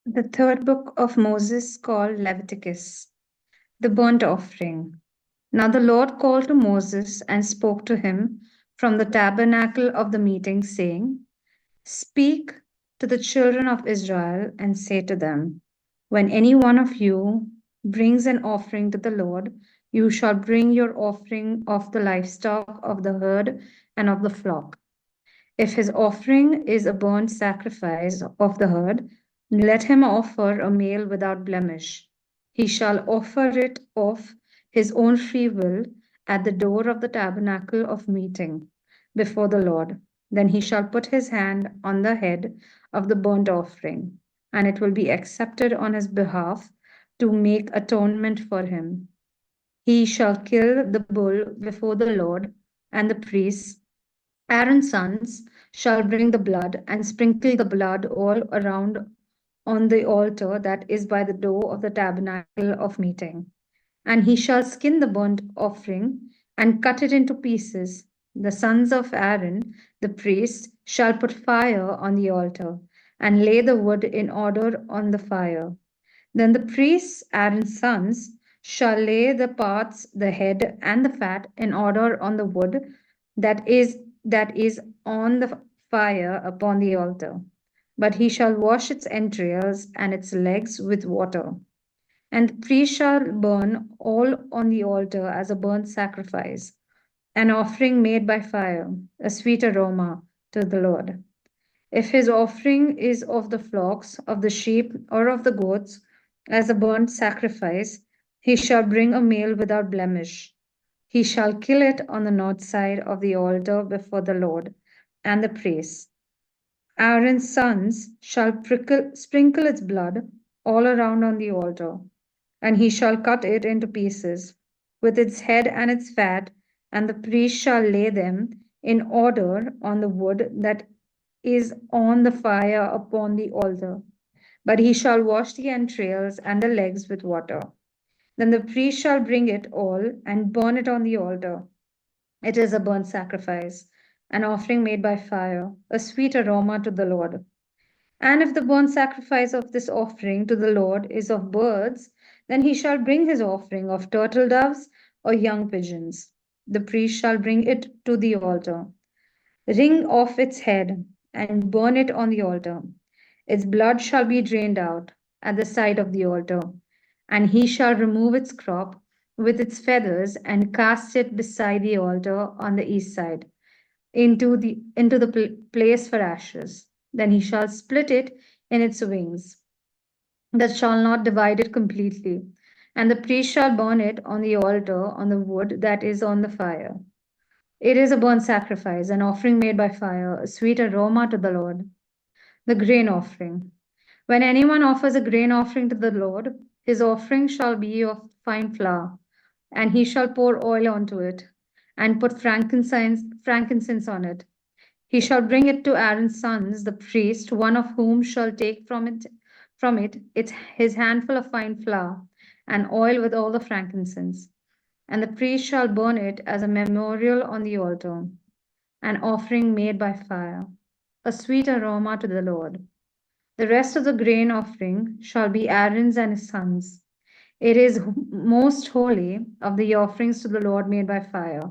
The third book of Moses, called Leviticus, the burnt offering. Now the Lord called to Moses and spoke to him from the tabernacle of the meeting, saying, Speak to the children of Israel and say to them, When any one of you brings an offering to the Lord, you shall bring your offering of the livestock of the herd and of the flock. If his offering is a burnt sacrifice of the herd, let him offer a male without blemish. He shall offer it of his own free will at the door of the tabernacle of meeting before the Lord. Then he shall put his hand on the head of the burnt offering, and it will be accepted on his behalf to make atonement for him. He shall kill the bull before the Lord, and the priests Aaron's sons shall bring the blood and sprinkle the blood all around on the altar that is by the door of the tabernacle of meeting. And he shall skin the burnt offering and cut it into pieces. The sons of Aaron, the priest, shall put fire on the altar and lay the wood in order on the fire. Then the priests, Aaron's sons, shall lay the parts, the head, and the fat in order on the wood that is that is on the fire upon the altar. But he shall wash its entrails and its legs with water. And the priest shall burn all on the altar as a burnt sacrifice, an offering made by fire, a sweet aroma to the Lord. If his offering is of the flocks, of the sheep, or of the goats, as a burnt sacrifice, he shall bring a male without blemish. He shall kill it on the north side of the altar before the Lord and the priests. Aaron's sons shall sprinkle its blood all around on the altar, and he shall cut it into pieces, with its head and its fat, and the priest shall lay them in order on the wood that is on the fire upon the altar. But he shall wash the entrails and the legs with water. Then the priest shall bring it all and burn it on the altar. It is a burnt sacrifice, an offering made by fire, a sweet aroma to the Lord. And if the burnt sacrifice of this offering to the Lord is of birds, then he shall bring his offering of turtle doves or young pigeons. The priest shall bring it to the altar, wring off its head, and burn it on the altar. Its blood shall be drained out at the side of the altar, and he shall remove its crop with its feathers and cast it beside the altar on the east side into the place for ashes. Then he shall split it in its wings, that shall not divide it completely. And the priest shall burn it on the altar on the wood that is on the fire. It is a burnt sacrifice, an offering made by fire, a sweet aroma to the Lord. The grain offering. When anyone offers a grain offering to the Lord, his offering shall be of fine flour, and he shall pour oil onto it, and put frankincense on it. He shall bring it to Aaron's sons, the priest, one of whom shall take from it his handful of fine flour, and oil with all the frankincense. And the priest shall burn it as a memorial on the altar, an offering made by fire, a sweet aroma to the Lord. The rest of the grain offering shall be Aaron's and his sons. It is most holy of the offerings to the Lord made by fire.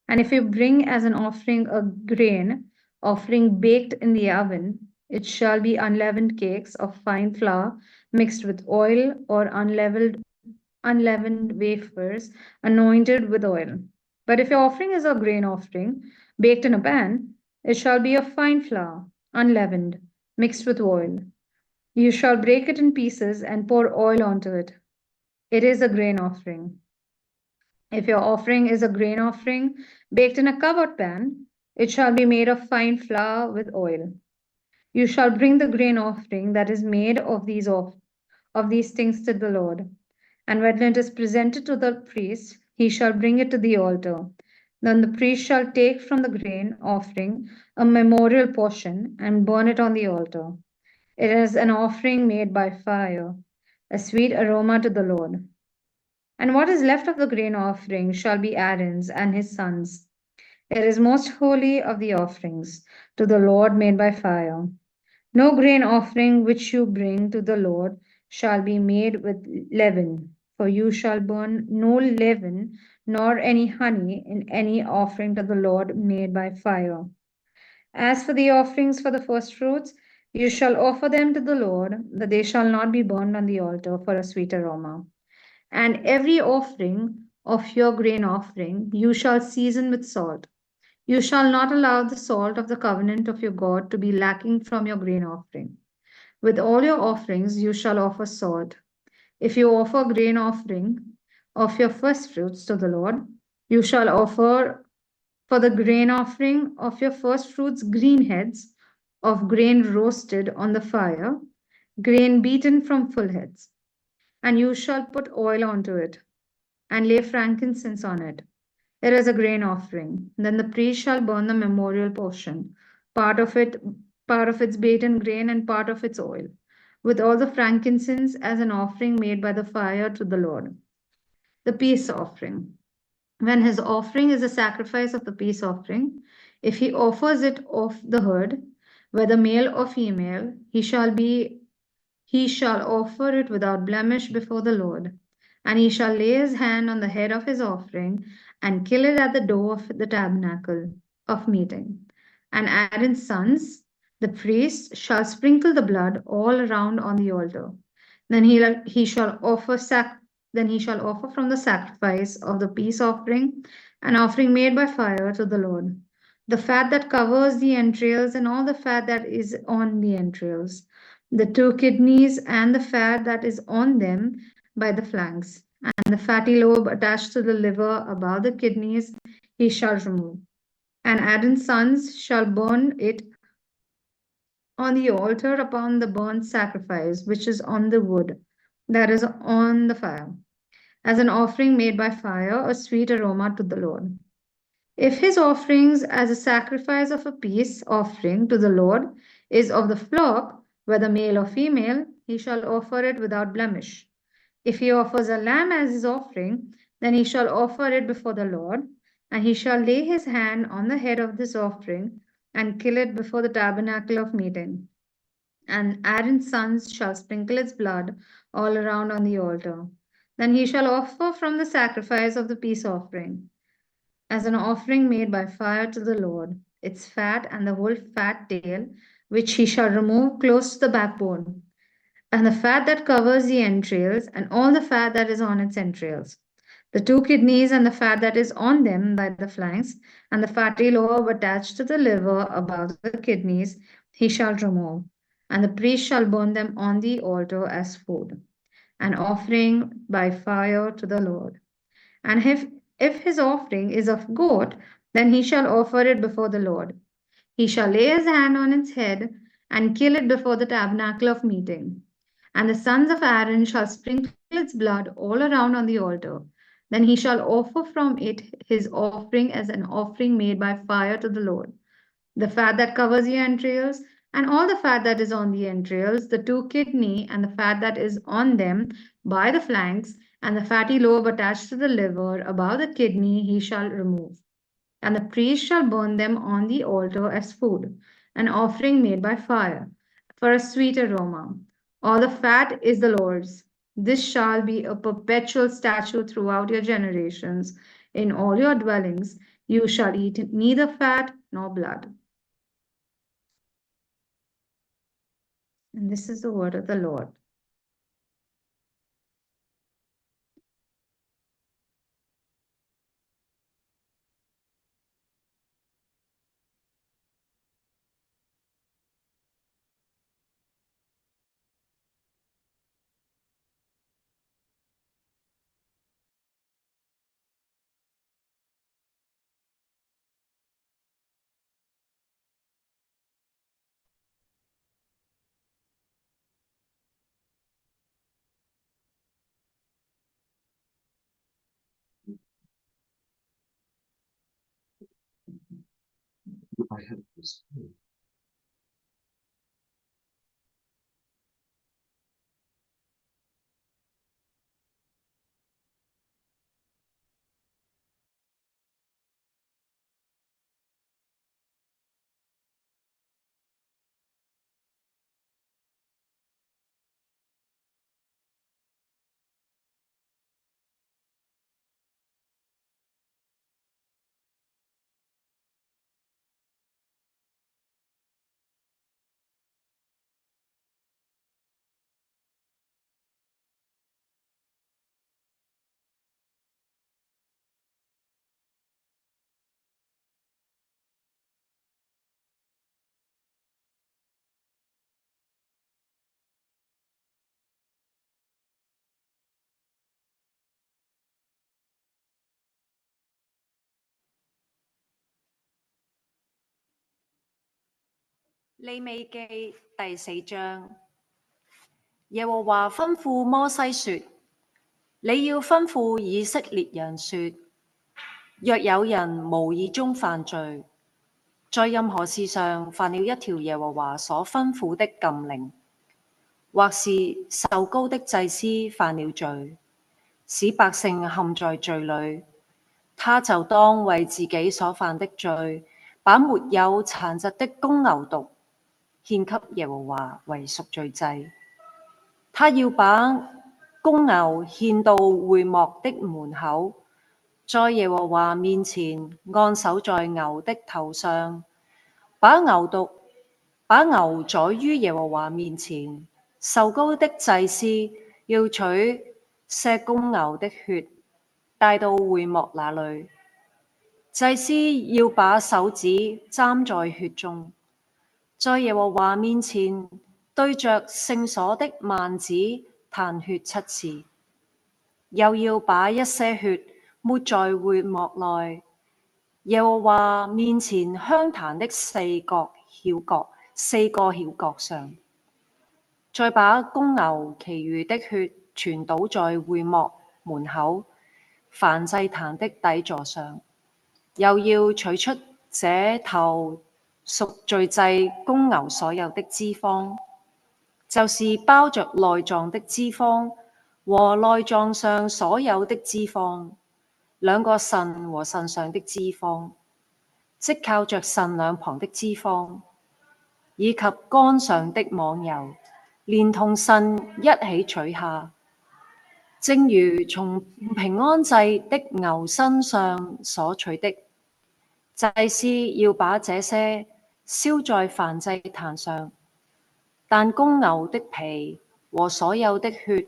And if you bring as an offering a grain offering baked in the oven, it shall be unleavened cakes of fine flour mixed with oil, or unleavened wafers anointed with oil. But if your offering is a grain offering baked in a pan, it shall be of fine flour, unleavened, mixed with oil. You shall break it in pieces and pour oil onto it. It is a grain offering. If your offering is a grain offering baked in a covered pan, it shall be made of fine flour with oil. You shall bring the grain offering that is made of these things to the Lord. And when it is presented to the priest, he shall bring it to the altar. Then the priest shall take from the grain offering a memorial portion and burn it on the altar. It is an offering made by fire, a sweet aroma to the Lord. And what is left of the grain offering shall be Aaron's and his sons. It is most holy of the offerings to the Lord made by fire. No grain offering which you bring to the Lord shall be made with leaven, for you shall burn no leaven nor any honey in any offering to the Lord made by fire. As for the offerings for the firstfruits, you shall offer them to the Lord, but they shall not be burned on the altar for a sweet aroma. And every offering of your grain offering you shall season with salt. You shall not allow the salt of the covenant of your God to be lacking from your grain offering. With all your offerings you shall offer salt. If you offer grain offering of your firstfruits to the Lord, you shall offer for the grain offering of your firstfruits green heads of grain roasted on the fire, grain beaten from full heads. And you shall put oil onto it, and lay frankincense on it. It is a grain offering. Then the priest shall burn the memorial portion, part of it, part of its beaten grain, and part of its oil, with all the frankincense as an offering made by the fire to the Lord. The peace offering. When his offering is a sacrifice of the peace offering, if he offers it of the herd, whether male or female, he shall offer it without blemish before the Lord. And he shall lay his hand on the head of his offering and kill it at the door of the tabernacle of meeting. And Aaron's sons, the priests, shall sprinkle the blood all around on the altar. Then he shall offer then he shall offer from the sacrifice of the peace offering an offering made by fire to the Lord. The fat that covers the entrails and all the fat that is on the entrails, the two kidneys and the fat that is on them by the flanks, and the fatty lobe attached to the liver above the kidneys he shall remove. And Aaron's sons shall burn it on the altar upon the burnt sacrifice which is on the wood that is on the fire, as an offering made by fire, a sweet aroma to the Lord. If his offerings as a sacrifice of a peace offering to the Lord is of the flock, whether male or female, he shall offer it without blemish. If he offers a lamb as his offering, then he shall offer it before the Lord, and he shall lay his hand on the head of this offering and kill it before the tabernacle of meeting. And Aaron's sons shall sprinkle its blood all around on the altar. Then he shall offer from the sacrifice of the peace offering as an offering made by fire to the Lord, its fat and the whole fat tail, which he shall remove close to the backbone, and the fat that covers the entrails, and all the fat that is on its entrails, the two kidneys and the fat that is on them by the flanks, and the fatty lobe attached to the liver above the kidneys, he shall remove. And the priest shall burn them on the altar as food, an offering by fire to the Lord. And if his offering is of goat, then he shall offer it before the Lord. He shall lay his hand on its head and kill it before the tabernacle of meeting. And the sons of Aaron shall sprinkle its blood all around on the altar. Then he shall offer from it his offering as an offering made by fire to the Lord, the fat that covers the entrails, and all the fat that is on the entrails, the two kidney, and the fat that is on them by the flanks, and the fatty lobe attached to the liver above the kidney, he shall remove. And the priest shall burn them on the altar as food, an offering made by fire, for a sweet aroma. All the fat is the Lord's. This shall be a perpetual statute throughout your generations. In all your dwellings you shall eat neither fat nor blood. And this is the word of the Lord. I have this. 利未記第4章，耶和華吩咐摩西說：你要吩咐以色列人說，若有人無意中犯罪，在任何事上犯了一條耶和華所吩咐的禁令，或是受膏的祭司犯了罪，使百姓陷在罪裏，他就當為自己所犯的罪，把沒有殘疾的公牛犢獻給耶和華為贖罪祭。他要把公牛獻到會幕的門口，在耶和華面前按手在牛的頭上，把牛宰於耶和華面前。受膏的祭司要取些公牛的血，帶到會幕那裏。祭司要把手指蘸在血中，在耶和華面前對着聖所的幔子彈血7次，又要把一些血抹在會幕內耶和華面前香壇的4個曉角上，再把公牛其餘的血全倒在會幕門口燔祭壇的底座上，又要取出這頭贖罪祭公牛所有的脂肪，就是包着內臟的脂肪和內臟上所有的脂肪，2個腎和腎上的脂肪，即靠着腎兩旁的脂肪，以及肝上的網油，連同腎一起取下，正如從平安祭的牛身上所取的。祭司要把這些燒在燔祭壇上，但公牛的皮和所有的血、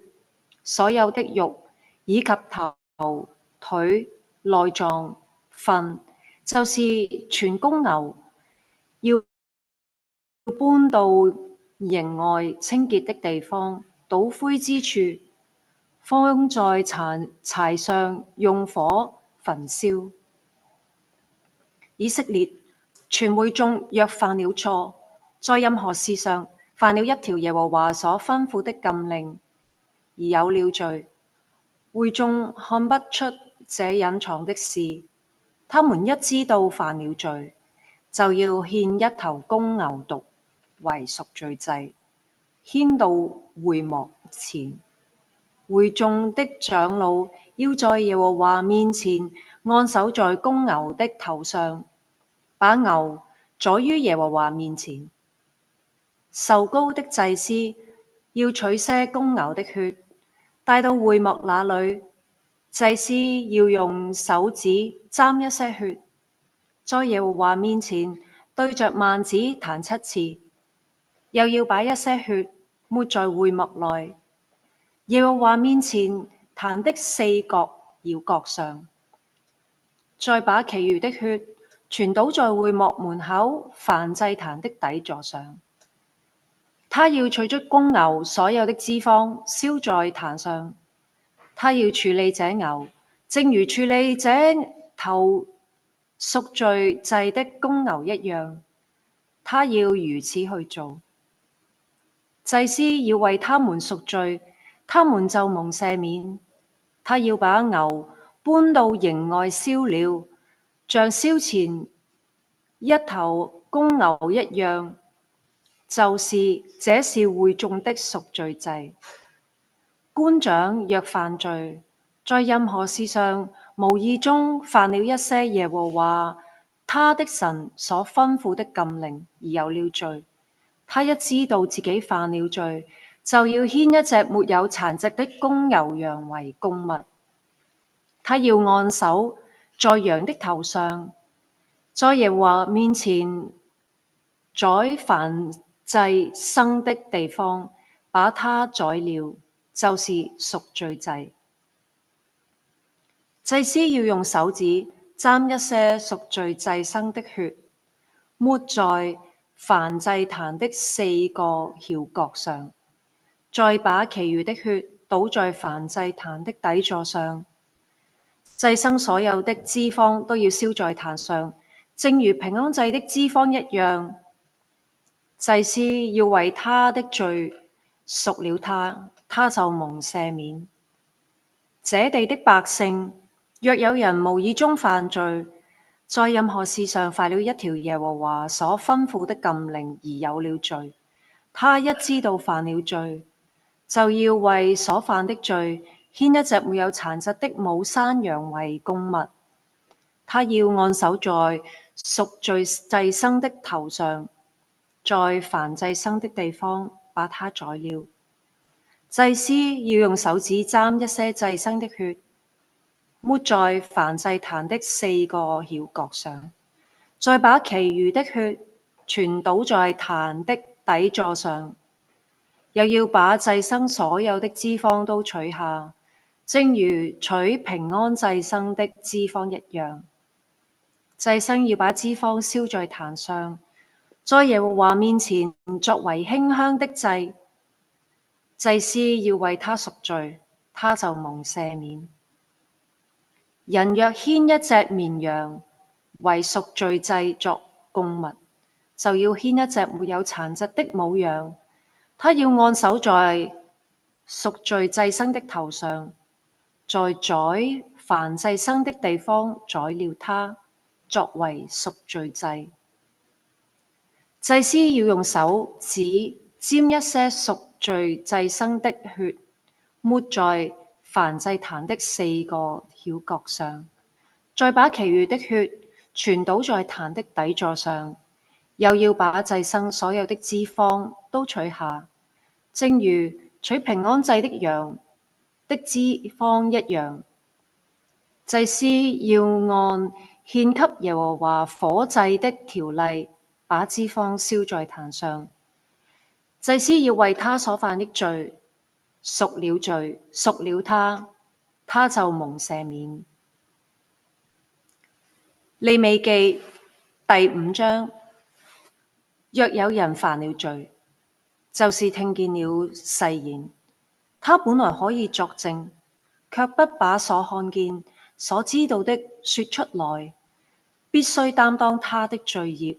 所有的肉，以及頭、腿、內臟、糞，就是全公牛，要搬到營外清潔的地方，倒灰之處，放在柴上用火焚燒。以色列全會眾若犯了錯，在任何事上犯了一條耶和華所吩咐的禁令，而有了罪，會眾看不出這隱藏的事，他們一知道犯了罪，就要獻一頭公牛犢為贖罪祭，牽到會幕前。會眾的長老要在耶和華面前按手在公牛的頭上，把牛宰於耶和華面前。受膏的祭司要取些公牛的血，帶到會幕那裏。祭司要用手指蘸一些血，在耶和華面前對着幔子彈7次，又要把一些血抹在會幕內耶和華面前壇的4個曉角上，再把其餘的血全倒在會幕門口燔祭壇的底座上。他要取出公牛所有的脂肪，燒在壇上。他要處理這牛，正如處理這頭贖罪祭的公牛一樣，他要如此去做。祭司要為他們贖罪，他們就蒙赦免。他要把牛搬到營外燒了，像燒前一頭公牛一樣，這是會眾的贖罪祭。官長若犯罪，在任何事上無意中犯了一些耶和華他的神所吩咐的禁令，而有了罪，他一知道自己犯了罪，就要牽一隻沒有殘疾的公牛羊為供物。他要按手在羊的頭上，在耶和華面前宰燔祭牲的地方把它宰了，就是贖罪祭。祭司要用手指蘸一些贖罪祭牲的血，抹在燔祭壇的4個曉角上，再把其餘的血倒在燔祭壇的底座上。祭牲所有的脂肪都要燒在壇上，正如平安祭的脂肪一樣。祭司要為他的罪贖了他，他就蒙赦免。這地的百姓，若有人無意中犯罪，在任何事上犯了一條耶和華所吩咐的禁令而有了罪，他一知道犯了罪，就要為所犯的罪牽一隻沒有殘疾的母山羊為供物。他要按手在贖罪祭牲的頭上，在燔祭牲的地方把它宰了。祭司要用手指沾一些祭牲的血，抹在燔祭壇的4個曉角上，再把其餘的血全倒在壇的底座上，又要把祭牲所有的脂肪都取下，正如取平安祭牲的脂肪一樣。祭牲要把脂肪燒在壇上，在耶和華面前作為馨香的祭。祭司要為他贖罪，他就蒙赦免。人若牽一隻綿羊為贖罪祭作供物，就要牽一隻沒有殘疾的母羊，他要按手在贖罪祭牲的頭上，在宰燔祭牲的地方宰了它，作為贖罪祭。祭司要用手指沾一些贖罪祭牲的血，抹在燔祭壇的4個曉角上，再把其餘的血全倒在壇的底座上，又要把祭牲所有的脂肪都取下，正如取平安祭的羊的脂肪一樣。祭司要按獻給耶和華火祭的條例，把脂肪燒在壇上。祭司要為他所犯的罪贖了罪，贖了他，他就蒙赦免。利未記第5章。若有人犯了罪，就是聽見了誓言，他本來可以作證，卻不把所看見、所知道的說出來，必須擔當他的罪孽。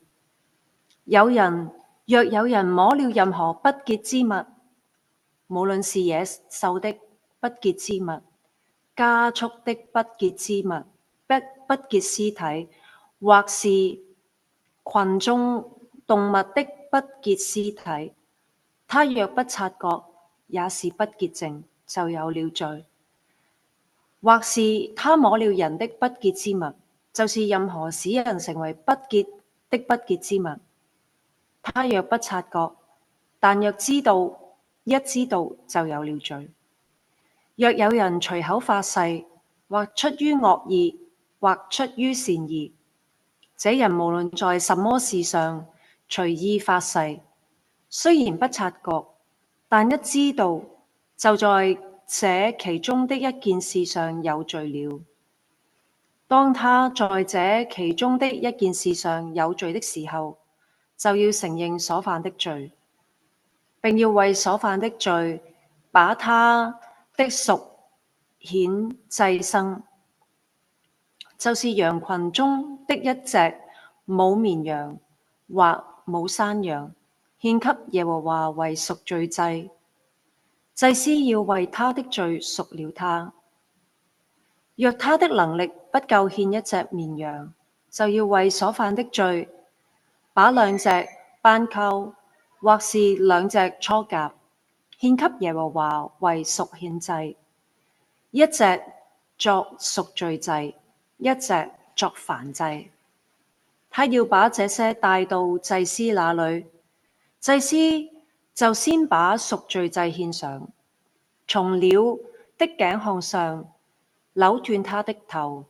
若有人摸了任何不潔之物，無論是野獸的不潔之物、家畜的不潔之物、不潔屍體，或是群眾動物的不潔屍體，他若不察覺，也是不潔淨，就有了罪。或是他摸了人的不潔之物，就是任何使人成為不潔的不潔之物，他若不察覺，但若一知道就有了罪。若有人隨口發誓，或出於惡意，或出於善意，這人無論在什麼事上隨意發誓，雖然不察覺，但一知道，就在這其中的一件事上有罪了。當他在這其中的一件事上有罪的時候，就要承認所犯的罪，並要為所犯的罪把他的贖愆祭牲，就是羊群中的一隻母綿羊或母山羊，獻給耶和華為贖罪祭。祭司要為他的罪贖了他。若他的能力不夠獻一隻綿羊，就要為所犯的罪把2隻斑鳩或是2隻雛鴿獻給耶和華為贖愆祭，一隻作贖罪祭，一隻作燔祭。他要把這些帶到祭司那裏，祭司就先把贖罪祭獻上，從鳥的頸項上扭斷他的頭，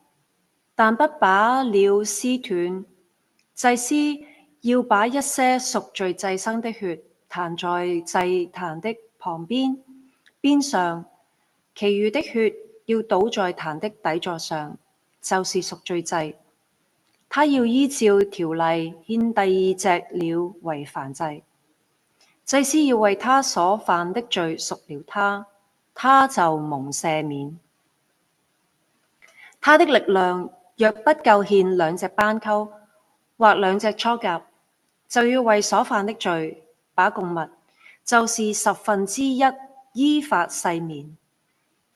但不把鳥撕斷。祭司要把一些贖罪祭牲的血彈在祭壇的旁邊邊上，其餘的血要倒在壇的底座上，就是贖罪祭。他要依照條例獻第2隻鳥為燔祭。祭司要為他所犯的罪贖了他，他就蒙赦免。他的力量若不夠獻2隻斑鳩或2隻雛鴿，就要為所犯的罪，把供物，就是1/10依法細麵，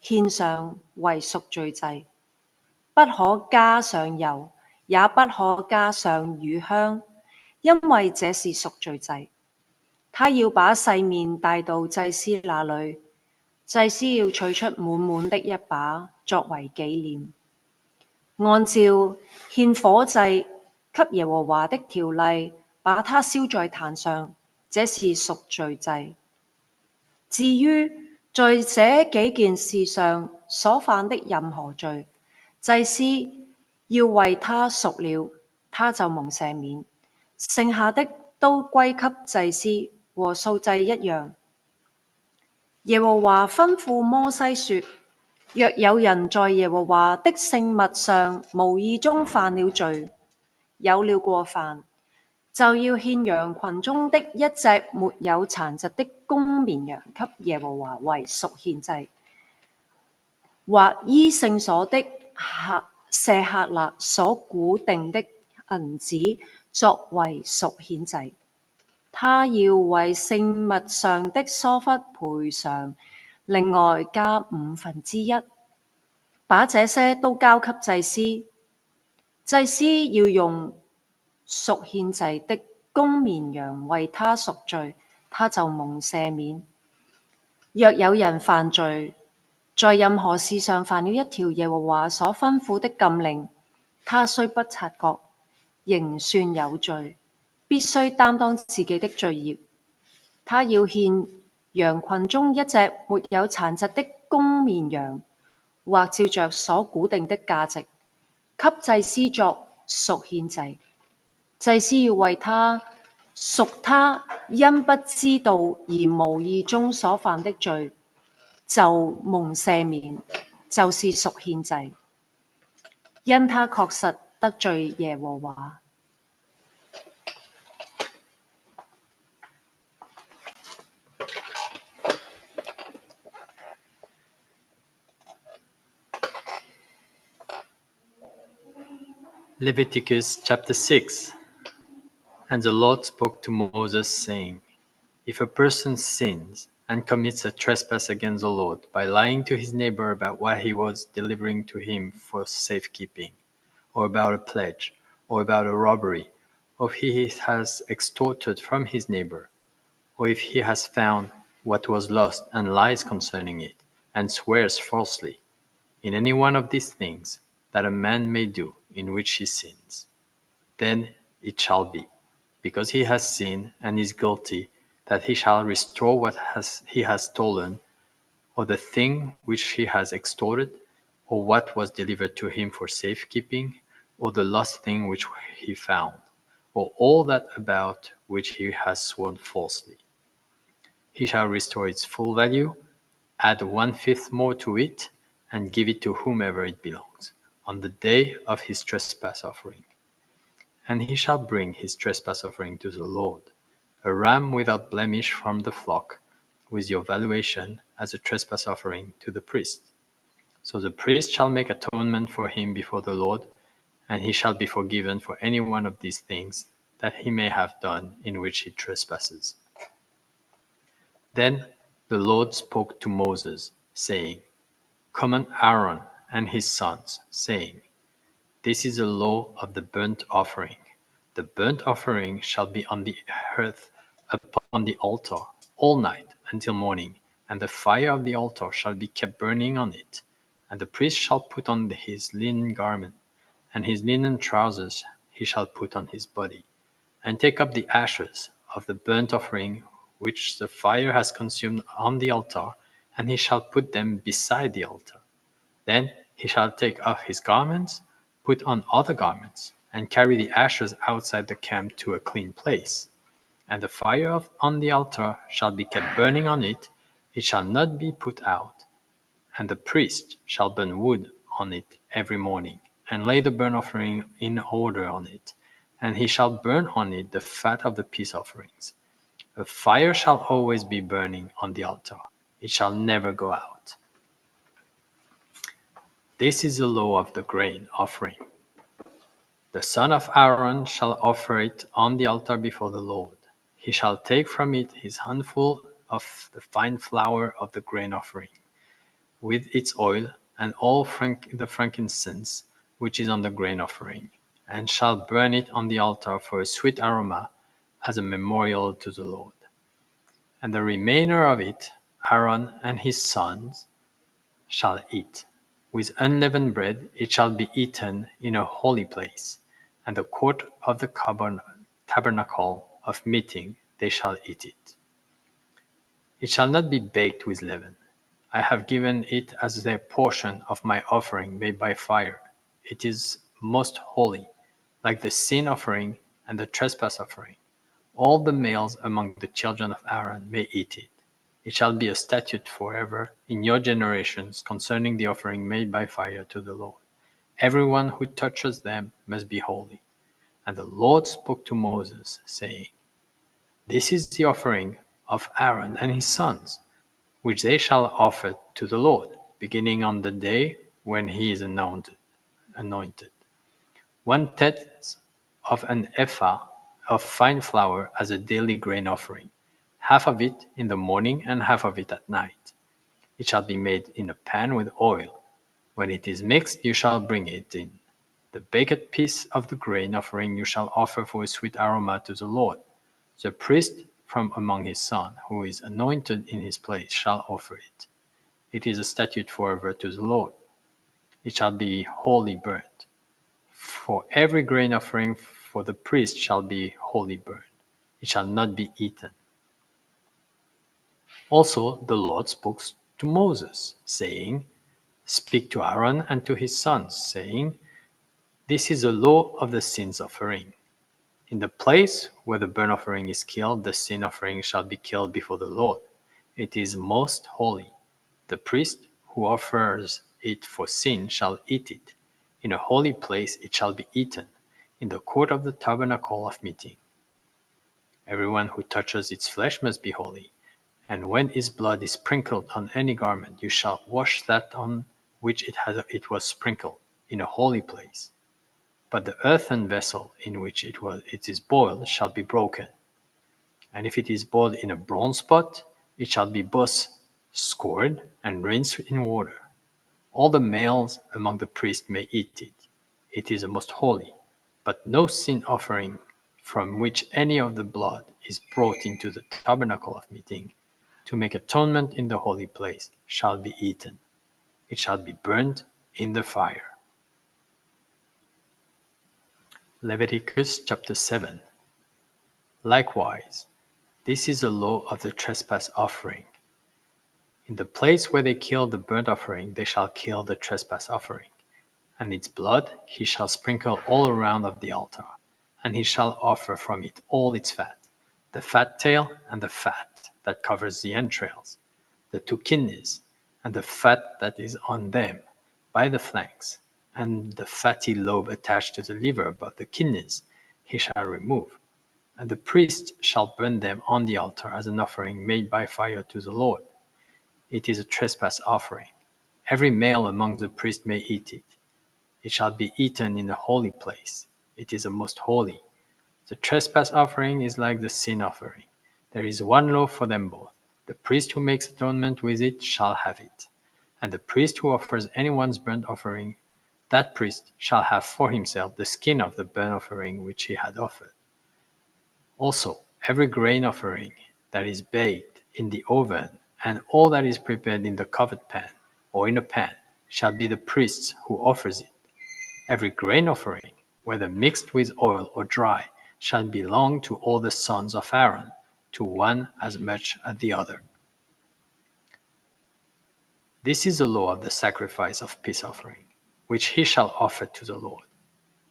獻上為贖罪祭，不可加上油，也不可加上乳香，因為這是贖罪祭。他要把細麵帶到祭司那裏，祭司要取出滿滿的一把，作為紀念。按照獻火祭給耶和華的條例，把它燒在壇上，這是贖罪祭。至於在這幾件事上所犯的任何罪，祭司要為他贖了，他就蒙赦免，剩下的都歸給祭司，和素祭一樣。耶和華吩咐摩西說：若有人在耶和華的聖物上無意中犯了罪，有了過犯，就要獻羊群中的一隻沒有殘疾的公綿羊給耶和華為贖獻祭，或依聖所的舍客勒所估定的銀子作為贖獻祭。他要為聖物上的疏忽賠償，另外加1/5，把這些都交給祭司。祭司要用贖獻祭的公綿羊為他贖罪，他就蒙赦免。若有人犯罪，在任何事上犯了一條耶和華所吩咐的禁令，他雖不察覺，仍算有罪，必須擔當自己的罪孽。他要獻羊群中一隻沒有殘疾的公綿羊，或照着所估定的價值，給祭司作贖獻祭。祭司要為他贖他因不知道而無意中所犯的罪，就蒙赦免，就是贖獻祭，因他確實得罪耶和華。Leviticus chapter 6. And the Lord spoke to Moses, saying, If a person sins and commits a trespass against the Lord by lying to his neighbor about what he was delivering to him for safekeeping, or about a pledge, or about a robbery, or if he has extorted from his neighbor, or if he has found what was lost and lies concerning it, and swears falsely, in any one of these things that a man may do in which he sins, then it shall be, because he has sinned and is guilty, that he shall restore what he has stolen, or the thing which he has extorted, or what was delivered to him for safekeeping, or the lost thing which he found, or all that about which he has sworn falsely. He shall restore its full value, add 1/5 more to it, and give it to whomever it belongs, on the day of his trespass offering. And he shall bring his trespass offering to the Lord, a ram without blemish from the flock, with your valuation as a trespass offering to the priest. So the priest shall make atonement for him before the Lord, and he shall be forgiven for any one of these things that he may have done in which he trespasses. Then the Lord spoke to Moses, saying, Command Aaron and his sons, saying, This is the law of the burnt offering. The burnt offering shall be on the hearth upon the altar all night until morning, and the fire of the altar shall be kept burning on it. And the priest shall put on his linen garment, and his linen trousers he shall put on his body, and take up the ashes of the burnt offering which the fire has consumed on the altar, and he shall put them beside the altar. Then he shall take off his garments, put on other garments, and carry the ashes outside the camp to a clean place. And the fire on the altar shall be kept burning on it, it shall not be put out. And the priest shall burn wood on it every morning, and lay the burnt offering in order on it, and he shall burn on it the fat of the peace offerings. A fire shall always be burning on the altar, it shall never go out. This is the law of the grain offering. The son of Aaron shall offer it on the altar before the Lord. He shall take from it his handful of the fine flour of the grain offering, with its oil, and all the frankincense which is on the grain offering, and shall burn it on the altar for a sweet aroma, as a memorial to the Lord. And the remainder of it Aaron and his sons shall eat. With unleavened bread it shall be eaten in a holy place, and the court of the tabernacle of meeting they shall eat it. It shall not be baked with leaven. I have given it as their portion of my offering made by fire. It is most holy, like the sin offering and the trespass offering. All the males among the children of Aaron may eat it. It shall be a statute forever in your generations concerning the offering made by fire to the Lord. Everyone who touches them must be holy. And the Lord spoke to Moses, saying, This is the offering of Aaron and his sons, which they shall offer to the Lord, beginning on the day when he is anointed. 1/10 of an ephah of fine flour as a daily grain offering, half of it in the morning and half of it at night. It shall be made in a pan with oil. When it is mixed, you shall bring it in. The baked piece of the grain offering you shall offer for a sweet aroma to the Lord. The priest from among his sons, who is anointed in his place, shall offer it. It is a statute forever to the Lord. It shall be wholly burnt. For every grain offering for the priest shall be wholly burned. It shall not be eaten. Also the Lord spoke to Moses, saying, Speak to Aaron and to his sons, saying, This is the law of the sin offering. In the place where the burnt offering is killed, the sin offering shall be killed before the Lord. It is most holy. The priest who offers it for sin shall eat it. In a holy place it shall be eaten, in the court of the tabernacle of meeting. Everyone who touches its flesh must be holy. And when its blood is sprinkled on any garment, you shall wash that on which it was sprinkled, in a holy place. But the earthen vessel in which it is boiled shall be broken. And if it is boiled in a bronze pot, it shall be both scoured and rinsed in water. All the males among the priests may eat it. It is the most holy. But no sin offering from which any of the blood is brought into the tabernacle of meeting to make atonement in the holy place shall be eaten. It shall be burnt in the fire. Leviticus chapter 7. Likewise, this is the law of the trespass offering. In the place where they kill the burnt offering, they shall kill the trespass offering, and its blood he shall sprinkle all around of the altar, and he shall offer from it all its fat, the fat tail and the fat that covers the entrails, the 2 kidneys, and the fat that is on them by the flanks, and the fatty lobe attached to the liver above the kidneys he shall remove. And the priest shall burn them on the altar as an offering made by fire to the Lord. It is a trespass offering. Every male among the priests may eat it. It shall be eaten in a holy place. It is the most holy. The trespass offering is like the sin offering. There is one law for them both. The priest who makes atonement with it shall have it. And the priest who offers anyone's burnt offering, that priest shall have for himself the skin of the burnt offering which he had offered. Also, every grain offering that is baked in the oven, and all that is prepared in the covered pan, or in a pan, shall be the priest's who offers it. Every grain offering, whether mixed with oil or dry, shall belong to all the sons of Aaron, to one as much as the other. This is the law of the sacrifice of peace offering, which he shall offer to the Lord.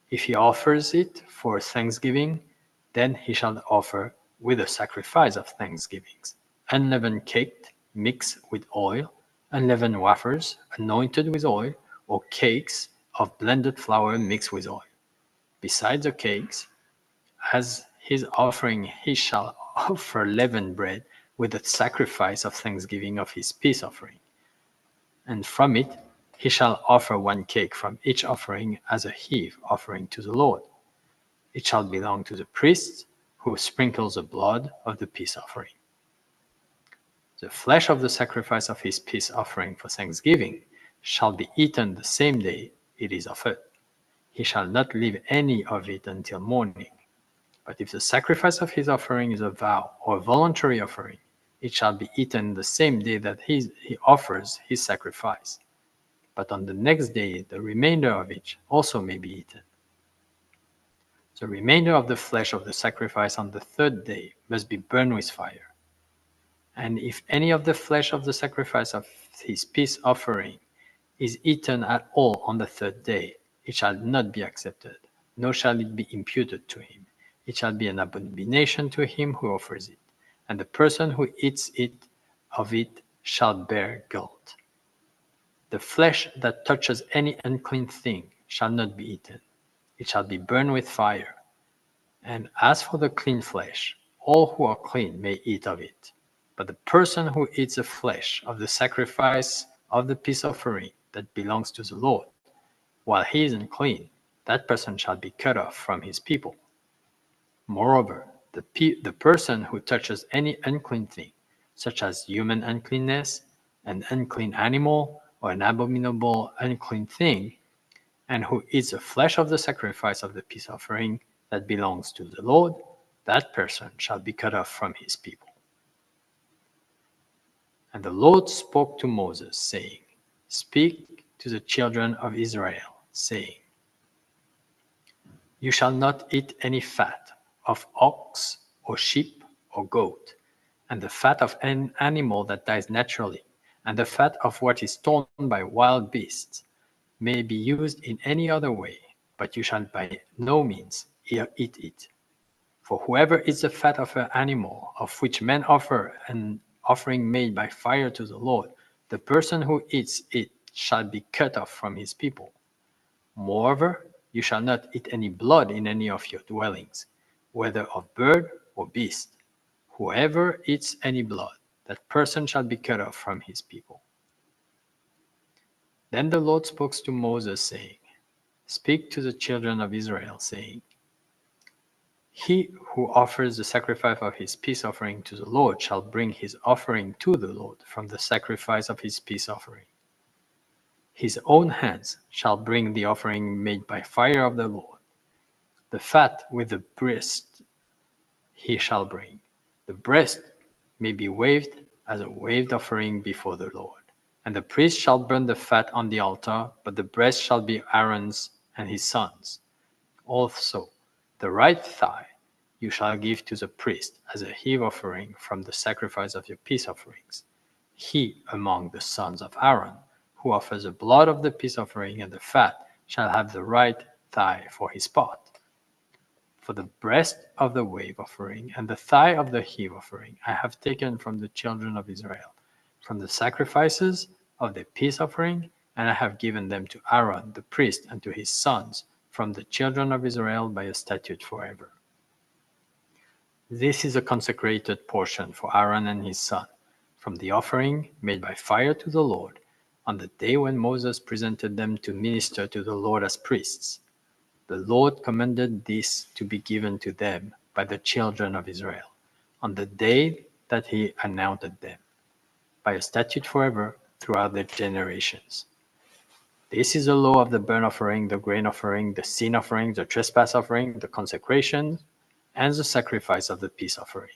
If he offers it for thanksgiving, then he shall offer with a sacrifice of thanksgivings unleavened cake mixed with oil, unleavened wafers anointed with oil, or cakes of blended flour mixed with oil. Besides the cakes, as his offering he shall offer leavened bread with the sacrifice of thanksgiving of his peace offering. And from it he shall offer 1 cake from each offering as a heave offering to the Lord. it shall belong to the priest who sprinkles the blood of the peace offering. The flesh of the sacrifice of his peace offering for thanksgiving shall be eaten the same day it is offered. He shall not leave any of it until morning. But if the sacrifice of his offering is a vow or a voluntary offering, it shall be eaten the same day that he offers his sacrifice. But on the next day, the remainder of it also may be eaten. The remainder of the flesh of the sacrifice on the third day must be burned with fire. And if any of the flesh of the sacrifice of his peace offering is eaten at all on the third day, it shall not be accepted, nor shall it be imputed to him. It shall be an abomination to him who offers it, and the person who eats of it shall bear guilt. The flesh that touches any unclean thing shall not be eaten. It shall be burned with fire. And as for the clean flesh, all who are clean may eat of it. But the person who eats the flesh of the sacrifice of the peace offering that belongs to the Lord, while he is unclean, that person shall be cut off from his people. Moreover, the person who touches any unclean thing, such as human uncleanness, an unclean animal, or an abominable unclean thing, and who eats the flesh of the sacrifice of the peace offering that belongs to the Lord, that person shall be cut off from his people. And the Lord spoke to Moses, saying, Speak to the children of Israel, saying, You shall not eat any fat of ox or sheep or goat, and the fat of an animal that dies naturally, and the fat of what is torn by wild beasts may be used in any other way, but you shall by no means eat it. For whoever eats the fat of an animal of which men offer an offering made by fire to the Lord, the person who eats it shall be cut off from his people. Moreover, you shall not eat any blood in any of your dwellings, whether of bird or beast. Whoever eats any blood, that person shall be cut off from his people. Then the Lord spoke to Moses, saying, Speak to the children of Israel, saying, He who offers the sacrifice of his peace offering to the Lord shall bring his offering to the Lord from the sacrifice of his peace offering. His own hands shall bring the offering made by fire of the Lord. The fat with the breast he shall bring. The breast may be waved as a waved offering before the Lord. And the priest shall burn the fat on the altar, but the breast shall be Aaron's and his sons. Also, the right thigh you shall give to the priest as a heave offering from the sacrifice of your peace offerings. He among the sons of Aaron, who offers the blood of the peace offering and the fat, shall have the right thigh for his part. For the breast of the wave offering and the thigh of the heave offering I have taken from the children of Israel, from the sacrifices of the peace offering, and I have given them to Aaron the priest and to his sons from the children of Israel by a statute forever. This is a consecrated portion for Aaron and his son, from the offering made by fire to the Lord, on the day when Moses presented them to minister to the Lord as priests. The Lord commanded this to be given to them by the children of Israel, on the day that he anointed them, by a statute forever throughout their generations. This is the law of the burnt offering, the grain offering, the sin offering, the trespass offering, the consecration, and the sacrifice of the peace offering,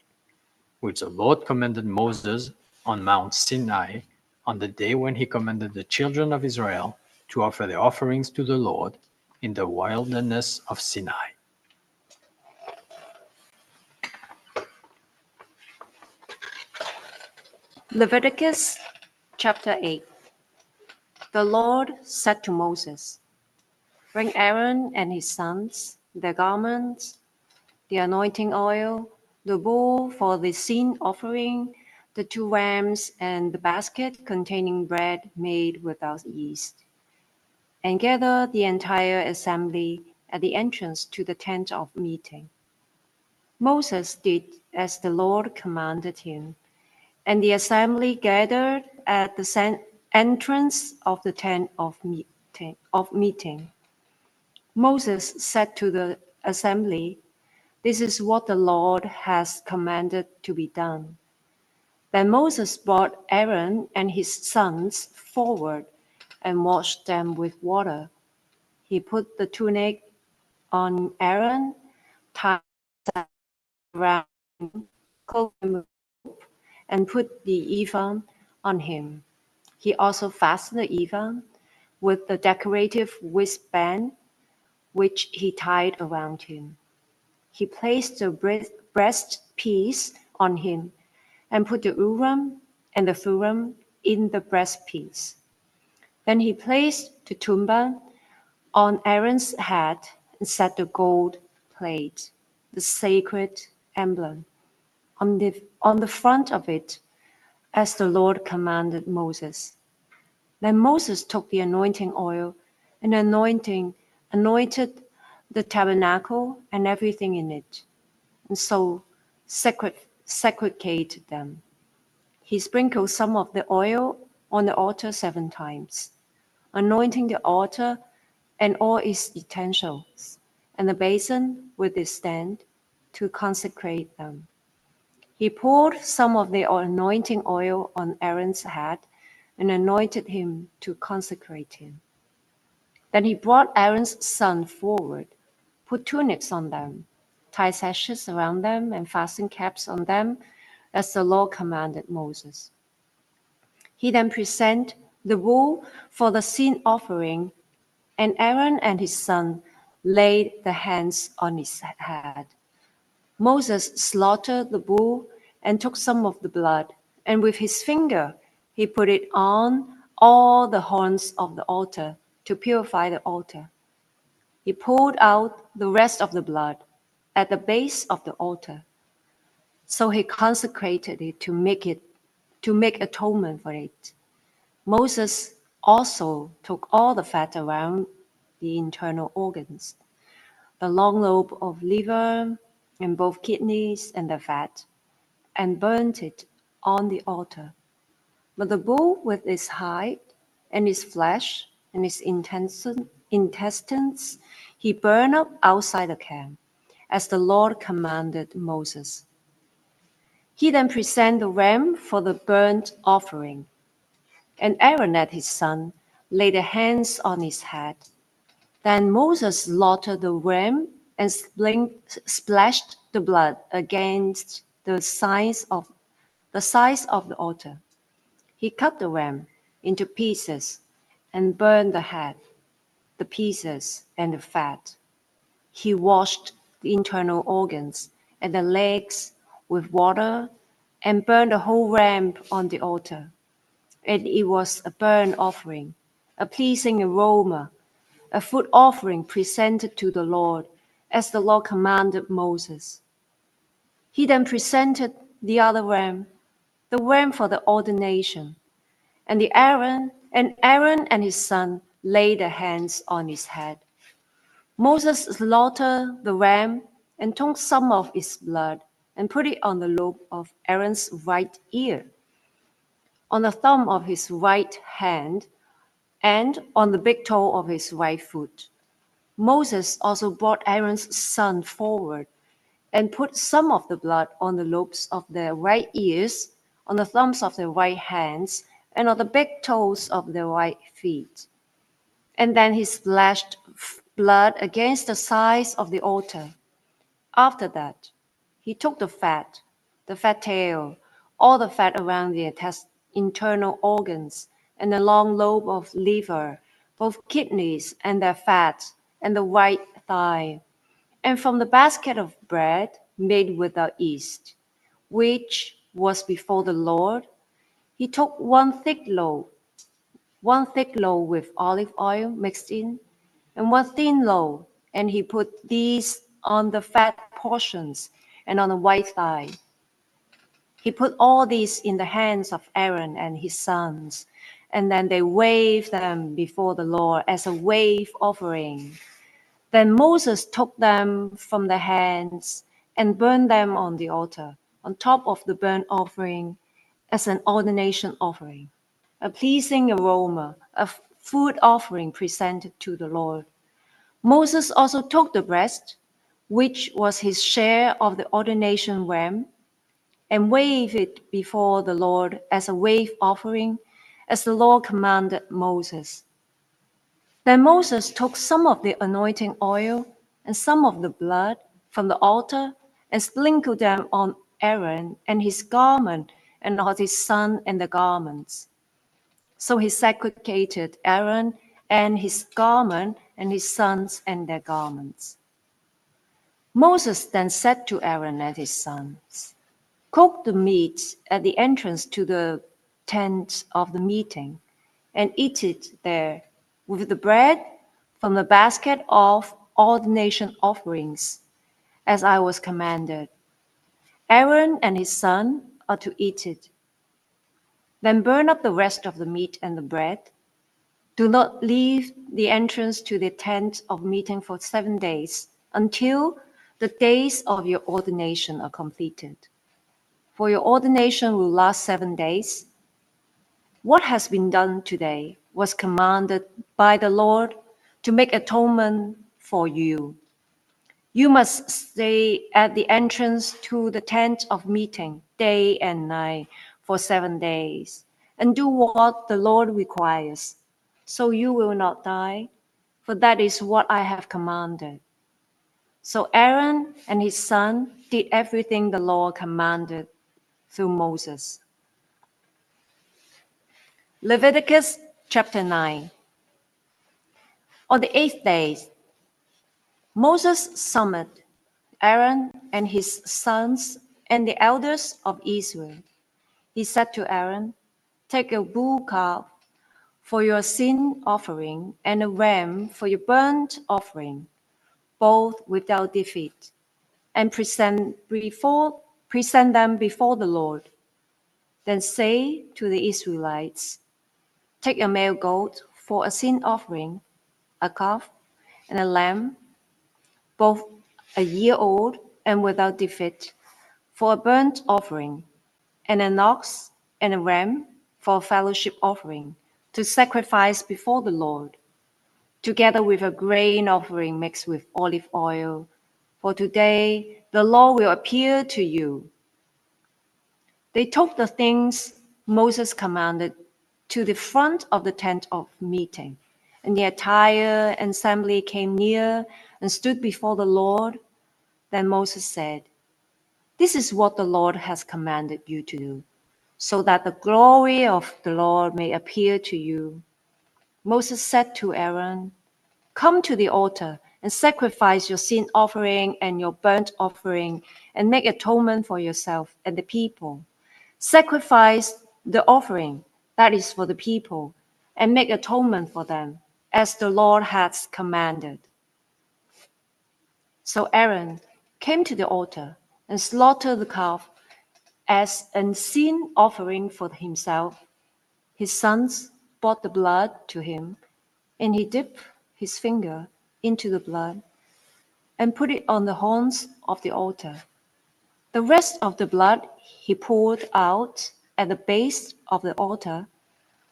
which the Lord commanded Moses on Mount Sinai on the day when he commanded the children of Israel to offer their offerings to the Lord in the wilderness of Sinai. Leviticus chapter 8. The Lord said to Moses, Bring Aaron and his sons, their garments, the anointing oil, the bull for the sin offering, the 2 rams, and the basket containing bread made without yeast. And gather the entire assembly at the entrance to the tent of meeting. Moses did as the Lord commanded him, and the assembly gathered at the entrance of the tent of meeting. Moses said to the assembly, this is what the Lord has commanded to be done. Then Moses brought Aaron and his sons forward and washed them with water. He put the tunic on Aaron, tied it around him, clothed him with rope, and put the ephod on him. He also fastened the ephod with the decorative wristband which he tied around him. He placed the breastpiece on him and put the Urim and the Thummim in the breastpiece. Then he placed the turban on Aaron's head and set the gold plate, the sacred emblem, on the front of it, as the Lord commanded Moses. Then Moses took the anointing oil and anointed the tabernacle and everything in it, and so segregated them. He sprinkled some of the oil on the altar 7 times, anointing the altar and all its utensils, and the basin with its stand, to consecrate them. He poured some of the anointing oil on Aaron's head and anointed him to consecrate him. Then he brought Aaron's son forward, put tunics on them, tied sashes around them, and fastened caps on them, as the Lord commanded Moses. He then presented the bull for the sin offering, and Aaron and his son laid their hands on his head. Moses slaughtered the bull and took some of the blood, and with his finger he put it on all the horns of the altar to purify the altar. He poured out the rest of the blood at the base of the altar. So he consecrated it to make atonement for it. Moses also took all the fat around the internal organs, the long lobe of liver and both kidneys and the fat, and burnt it on the altar. But the bull with its hide and its flesh and its intestines he burned up outside the camp, as the Lord commanded Moses. He then presented the ram for the burnt offering, and Aaron and his son laid their hands on his head. Then Moses slaughtered the ram and splashed the blood against the sides of the altar. He cut the ram into pieces and burned the head, the pieces, and the fat. He washed the internal organs and the legs with water and burned the whole ram on the altar. And it was a burnt offering, a pleasing aroma, a food offering presented to the Lord, as the Lord commanded Moses. He then presented the other ram, the ram for the ordination, and Aaron and his son laid their hands on his head. Moses slaughtered the ram and took some of its blood and put it on the lobe of Aaron's right ear, on the thumb of his right hand, and on the big toe of his right foot. Moses also brought Aaron's son forward and put some of the blood on the lobes of their right ears, on the thumbs of their right hands, and on the big toes of their right feet. And then he splashed blood against the sides of the altar. After that, he took the fat tail, all the fat around the internal organs, and the long lobe of liver, both kidneys and their fat, and the right thigh, and from the basket of bread made without yeast, which was before the Lord, he took one thick loaf with olive oil mixed in, and one thin loaf, and he put these on the fat portions and on the white thigh. He put all these in the hands of Aaron and his sons, and then they waved them before the Lord as a wave offering. Then Moses took them from their hands and burned them on the altar, on top of the burnt offering, as an ordination offering, a pleasing aroma, a food offering presented to the Lord. Moses also took the breast, which was his share of the ordination ram, and wave it before the Lord as a wave offering, as the Lord commanded Moses. Then Moses took some of the anointing oil and some of the blood from the altar and sprinkled them on Aaron and his garment and on his son and the garments. So he segregated Aaron and his garment and his sons and their garments. Moses then said to Aaron and his sons, "Cook the meat at the entrance to the tent of the meeting, and eat it there with the bread from the basket of ordination offerings, as I was commanded. Aaron and his son are to eat it. Then burn up the rest of the meat and the bread. Do not leave the entrance to the tent of meeting for 7 days, until the days of your ordination are completed. For your ordination will last 7 days. What has been done today was commanded by the Lord to make atonement for you. You must stay at the entrance to the tent of meeting day and night for 7 days, and do what the Lord requires, so you will not die, for that is what I have commanded." So Aaron and his son did everything the Lord commanded through Moses. Leviticus chapter 9. On the 8th day, Moses summoned Aaron and his sons and the elders of Israel. He said to Aaron, "Take a bull calf for your sin offering and a ram for your burnt offering, both without defect, and present them before the Lord. Then say to the Israelites, take a male goat for a sin offering, a calf, and a lamb, both a year old and without defect, for a burnt offering, and an ox and a ram for a fellowship offering, to sacrifice before the Lord, together with a grain offering mixed with olive oil. For today the Lord will appear to you." They took the things Moses commanded to the front of the tent of meeting, and the entire assembly came near and stood before the Lord. Then Moses said, "This is what the Lord has commanded you to do, so that the glory of the Lord may appear to you." Moses said to Aaron, "Come to the altar and sacrifice your sin offering and your burnt offering, and make atonement for yourself and the people. Sacrifice the offering that is for the people, and make atonement for them, as the Lord has commanded." So Aaron came to the altar and slaughtered the calf as a sin offering for himself. His sons brought the blood to him, and he dipped his finger into the blood and put it on the horns of the altar. The rest of the blood he poured out at the base of the altar.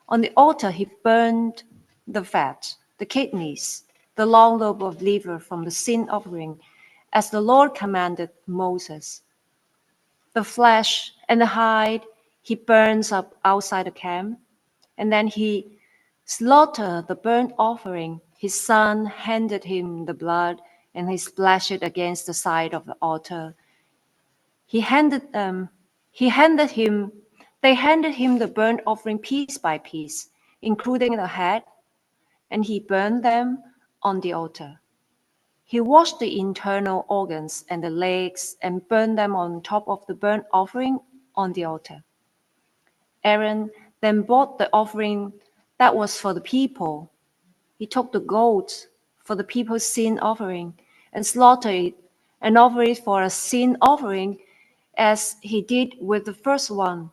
On the altar he burned the fat, the kidneys, the long lobe of liver from the sin offering, as the Lord commanded Moses. The flesh and the hide he burns up outside the camp, and then he slaughtered the burnt offering. His son handed him the blood, and he splashed it against the side of the altar. They handed him the burnt offering piece by piece, including the head, and he burned them on the altar. He washed the internal organs and the legs and burned them on top of the burnt offering on the altar. Aaron then brought the offering that was for the people. He took the goat for the people's sin offering and slaughtered it and offered it for a sin offering, as he did with the first one.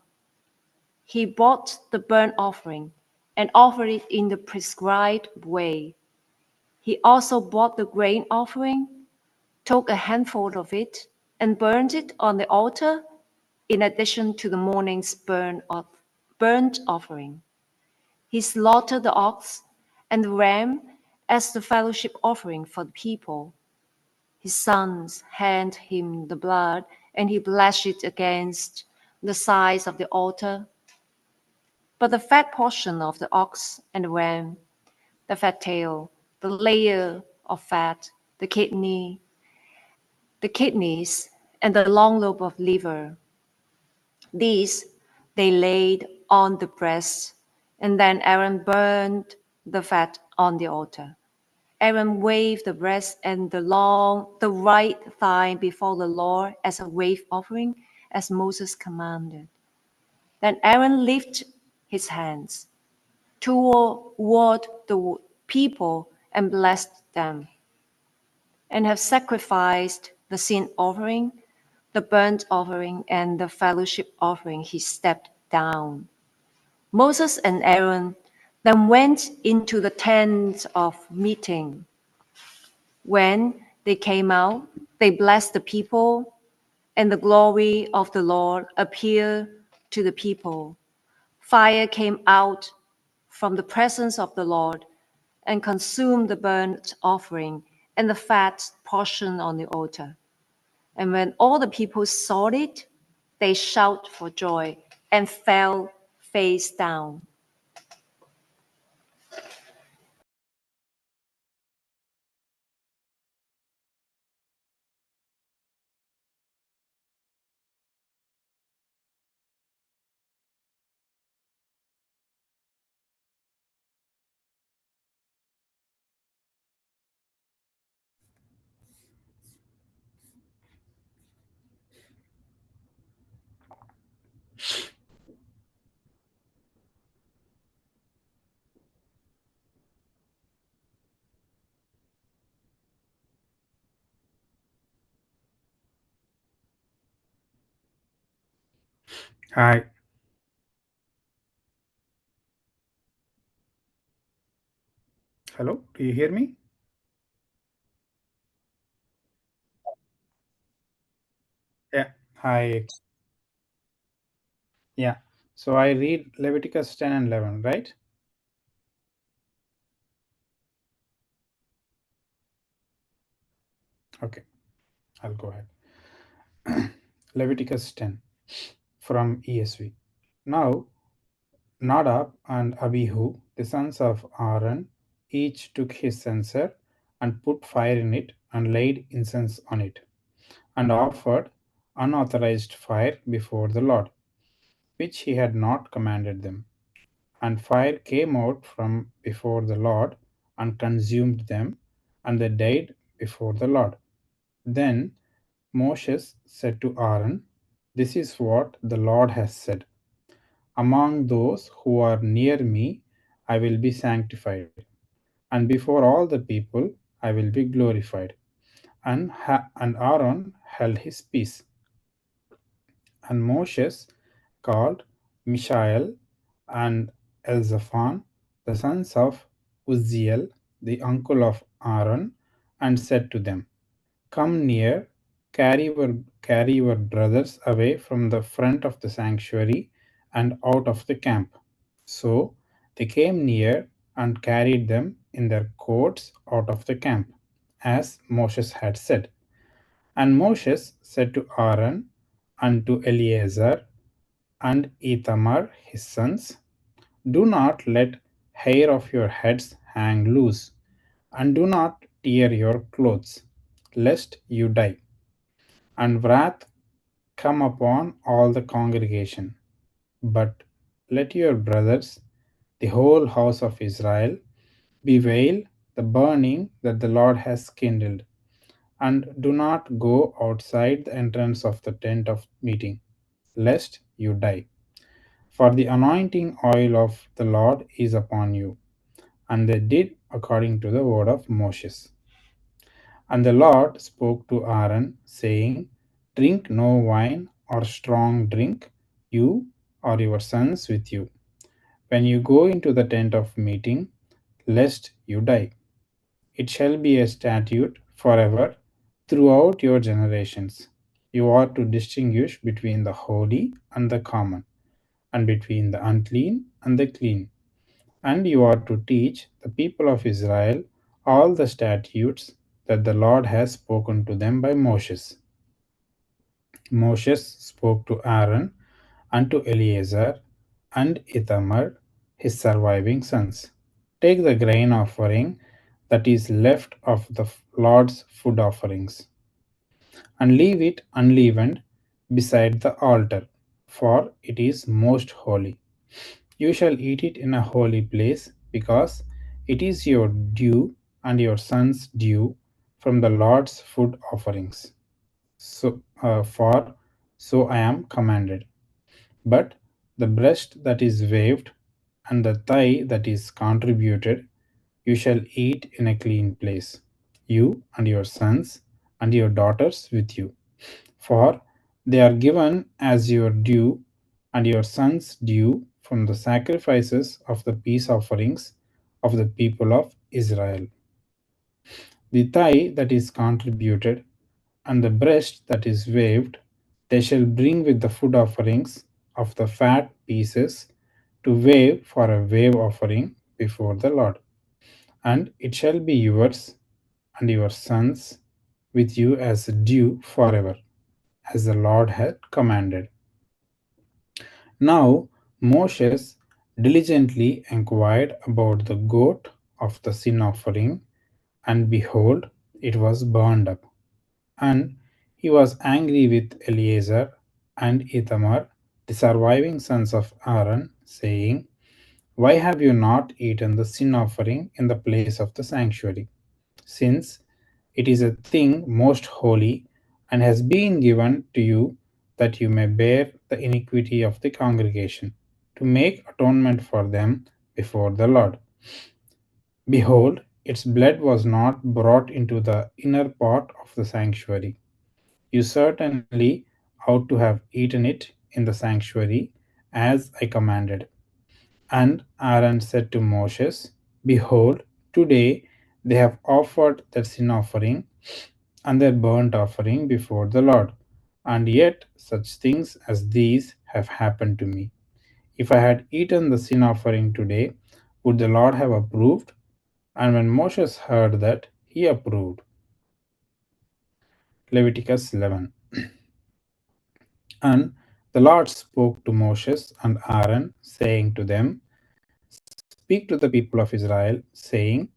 He brought the burnt offering and offered it in the prescribed way. He also brought the grain offering, took a handful of it, and burned it on the altar in addition to the morning's burnt offering. He slaughtered the ox and the ram as the fellowship offering for the people. his sons hand him the blood, and he pledged it against the sides of the altar. But the fat portion of the ox and the ram, the fat tail, the layer of fat, the kidneys, and the long lobe of liver, these they laid on the breast, and then Aaron burned the fat on the altar. Aaron waved the breast and the right thigh before the Lord as a wave offering, as Moses commanded. Then Aaron lifted his hands toward the people and blessed them, and have sacrificed the sin offering, the burnt offering, and the fellowship offering. He stepped down. Moses and Aaron then went into the tent of meeting. When they came out, they blessed the people, and the glory of the Lord appeared to the people. Fire came out from the presence of the Lord and consumed the burnt offering and the fat portion on the altar. And when all the people saw it, they shouted for joy and fell face down. Hi. Hello, do you hear me? Yeah. Hi. Yeah. So I read Leviticus 10 and 11, right? Okay, I'll go ahead. Leviticus 10 from ESV. Now, Nadab and Abihu, the sons of Aaron, each took his censer and put fire in it and laid incense on it and offered unauthorized fire before the Lord, which he had not commanded them. And fire came out from before the Lord and consumed them, and they died before the Lord. Then Moses said to Aaron, "This is what the Lord has said. Among those who are near me, I will be sanctified, and before all the people, I will be glorified." And Aaron held his peace. And Moses called Mishael and Elzaphan, the sons of Uzziel, the uncle of Aaron, and said to them, "Come near, carry your brothers away from the front of the sanctuary and out of the camp." So they came near and carried them in their coats out of the camp, as Moses had said. And Moses said to Aaron and to Eleazar and Ithamar his sons, "Do not let hair of your heads hang loose, and do not tear your clothes, lest you die, and wrath come upon all the congregation. But let your brothers, the whole house of Israel, bewail the burning that the Lord has kindled, and do not go outside the entrance of the tent of meeting, lest you die. For the anointing oil of the Lord is upon you." And they did according to the word of Moses. And the Lord spoke to Aaron, saying, "Drink no wine or strong drink, you or your sons with you, when you go into the tent of meeting, lest you die. It shall be a statute forever throughout your generations. You are to distinguish between the holy and the common, and between the unclean and the clean. And you are to teach the people of Israel all the statutes that the Lord has spoken to them by Moses. Moses spoke to Aaron and to Eleazar and Ithamar, his surviving sons. Take the grain offering that is left of the Lord's food offerings, and leave it unleavened beside the altar, for it is most holy. You shall eat it in a holy place, because it is your due and your son's due from the Lord's food offerings. So I am commanded. But the breast that is waved and the thigh that is contributed, you shall eat in a clean place, you and your sons and your daughters with you. For they are given as your due and your sons' due from the sacrifices of the peace offerings of the people of Israel. The thigh that is contributed and the breast that is waved, they shall bring with the food offerings of the fat pieces to wave for a wave offering before the Lord. And it shall be yours and your sons with you as due forever, as the Lord had commanded. Now Moses diligently inquired about the goat of the sin offering, and behold, it was burned up. And he was angry with Eleazar and Ithamar, the surviving sons of Aaron, saying, Why have you not eaten the sin offering in the place of the sanctuary? Since it is a thing most holy, and has been given to you that you may bear the iniquity of the congregation, to make atonement for them before the Lord. Behold, its blood was not brought into the inner part of the sanctuary. You certainly ought to have eaten it in the sanctuary, as I commanded. And Aaron said to Moses, Behold, today they have offered their sin offering and their burnt offering before the Lord, and yet such things as these have happened to me. If I had eaten the sin offering today, would the Lord have approved? And when Moses heard that, he approved. Leviticus 11. And the Lord spoke to Moses and Aaron, saying to them, Speak to the people of Israel, saying,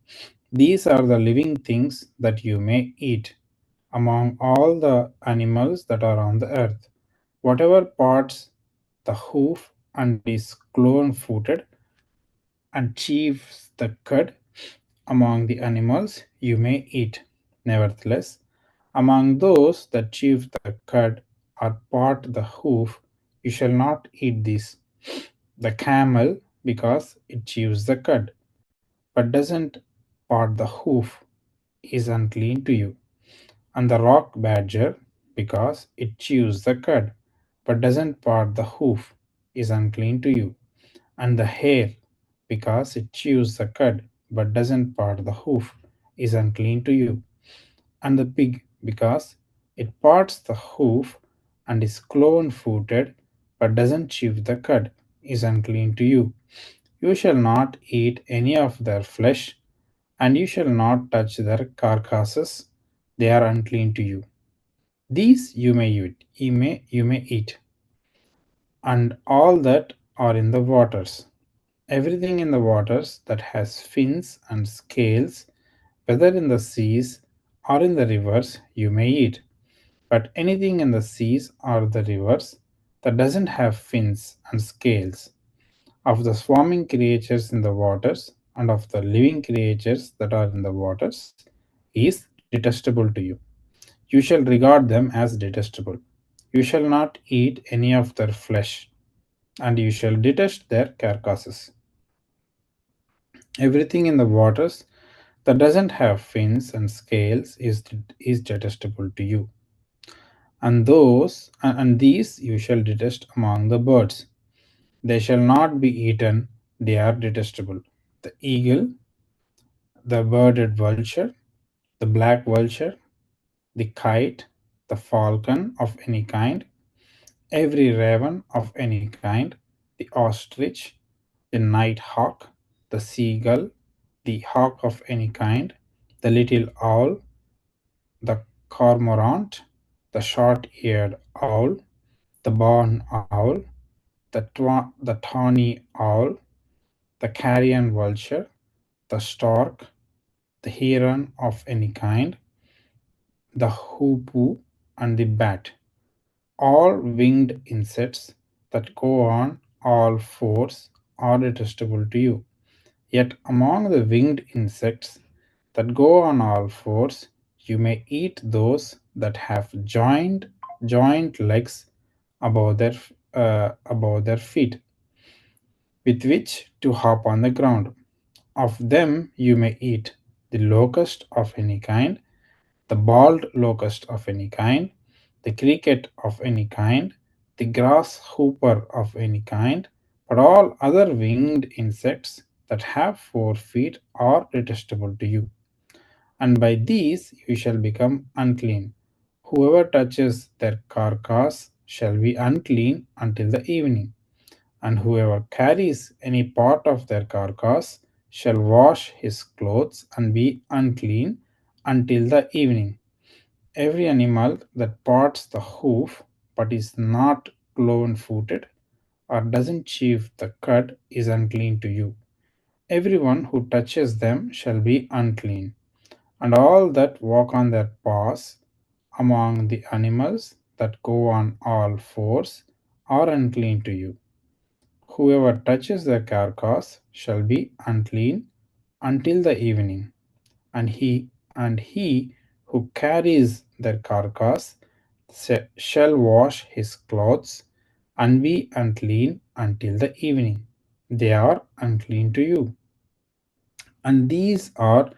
These are the living things that you may eat among all the animals that are on the earth. Whatever parts the hoof and is cloven footed and chews the cud among the animals you may eat. Nevertheless, among those that chew the cud or part the hoof, you shall not eat this. The camel, because it chews the cud, but doesn't part the hoof, is unclean to you. And the rock badger, because it chews the cud, but doesn't part the hoof, is unclean to you. And the hare, because it chews the cud, but doesn't part the hoof, is unclean to you. And the pig, because it parts the hoof and is cloven footed, but doesn't chew the cud, is unclean to you. You shall not eat any of their flesh, and you shall not touch their carcasses, they are unclean to you. These you may eat, you may eat, and all that are in the waters. Everything in the waters that has fins and scales, whether in the seas or in the rivers, you may eat. But anything in the seas or the rivers that doesn't have fins and scales, of the swarming creatures in the waters and of the living creatures that are in the waters, is detestable to you. You shall regard them as detestable. You shall not eat any of their flesh, and you shall detest their carcasses. Everything in the waters that doesn't have fins and scales is detestable to you. And these you shall detest among the birds. They shall not be eaten, they are detestable. The eagle, the birded vulture, the black vulture, the kite, the falcon of any kind, every raven of any kind, the ostrich, the night hawk, the seagull, the hawk of any kind, the little owl, the cormorant, the short-eared owl, the barn owl, the tawny owl, the carrion vulture, the stork, the heron of any kind, the hoopoe, and the bat, all winged insects that go on all fours are detestable to you. Yet among the winged insects that go on all fours, you may eat those that have joint legs above their feet, with which to hop on the ground. Of them you may eat the locust of any kind, the bald locust of any kind, the cricket of any kind, the grasshopper of any kind, but all other winged insects that have 4 feet are detestable to you, and by these you shall become unclean. Whoever touches their carcass shall be unclean until the evening, and whoever carries any part of their carcass shall wash his clothes and be unclean until the evening. Every animal that parts the hoof but is not cloven footed or doesn't chew the cud is unclean to you. Everyone who touches them shall be unclean, and all that walk on their paws among the animals that go on all fours are unclean to you. Whoever touches the carcass shall be unclean until the evening, and he who carries their carcass shall wash his clothes and be unclean until the evening. They are unclean to you. And these are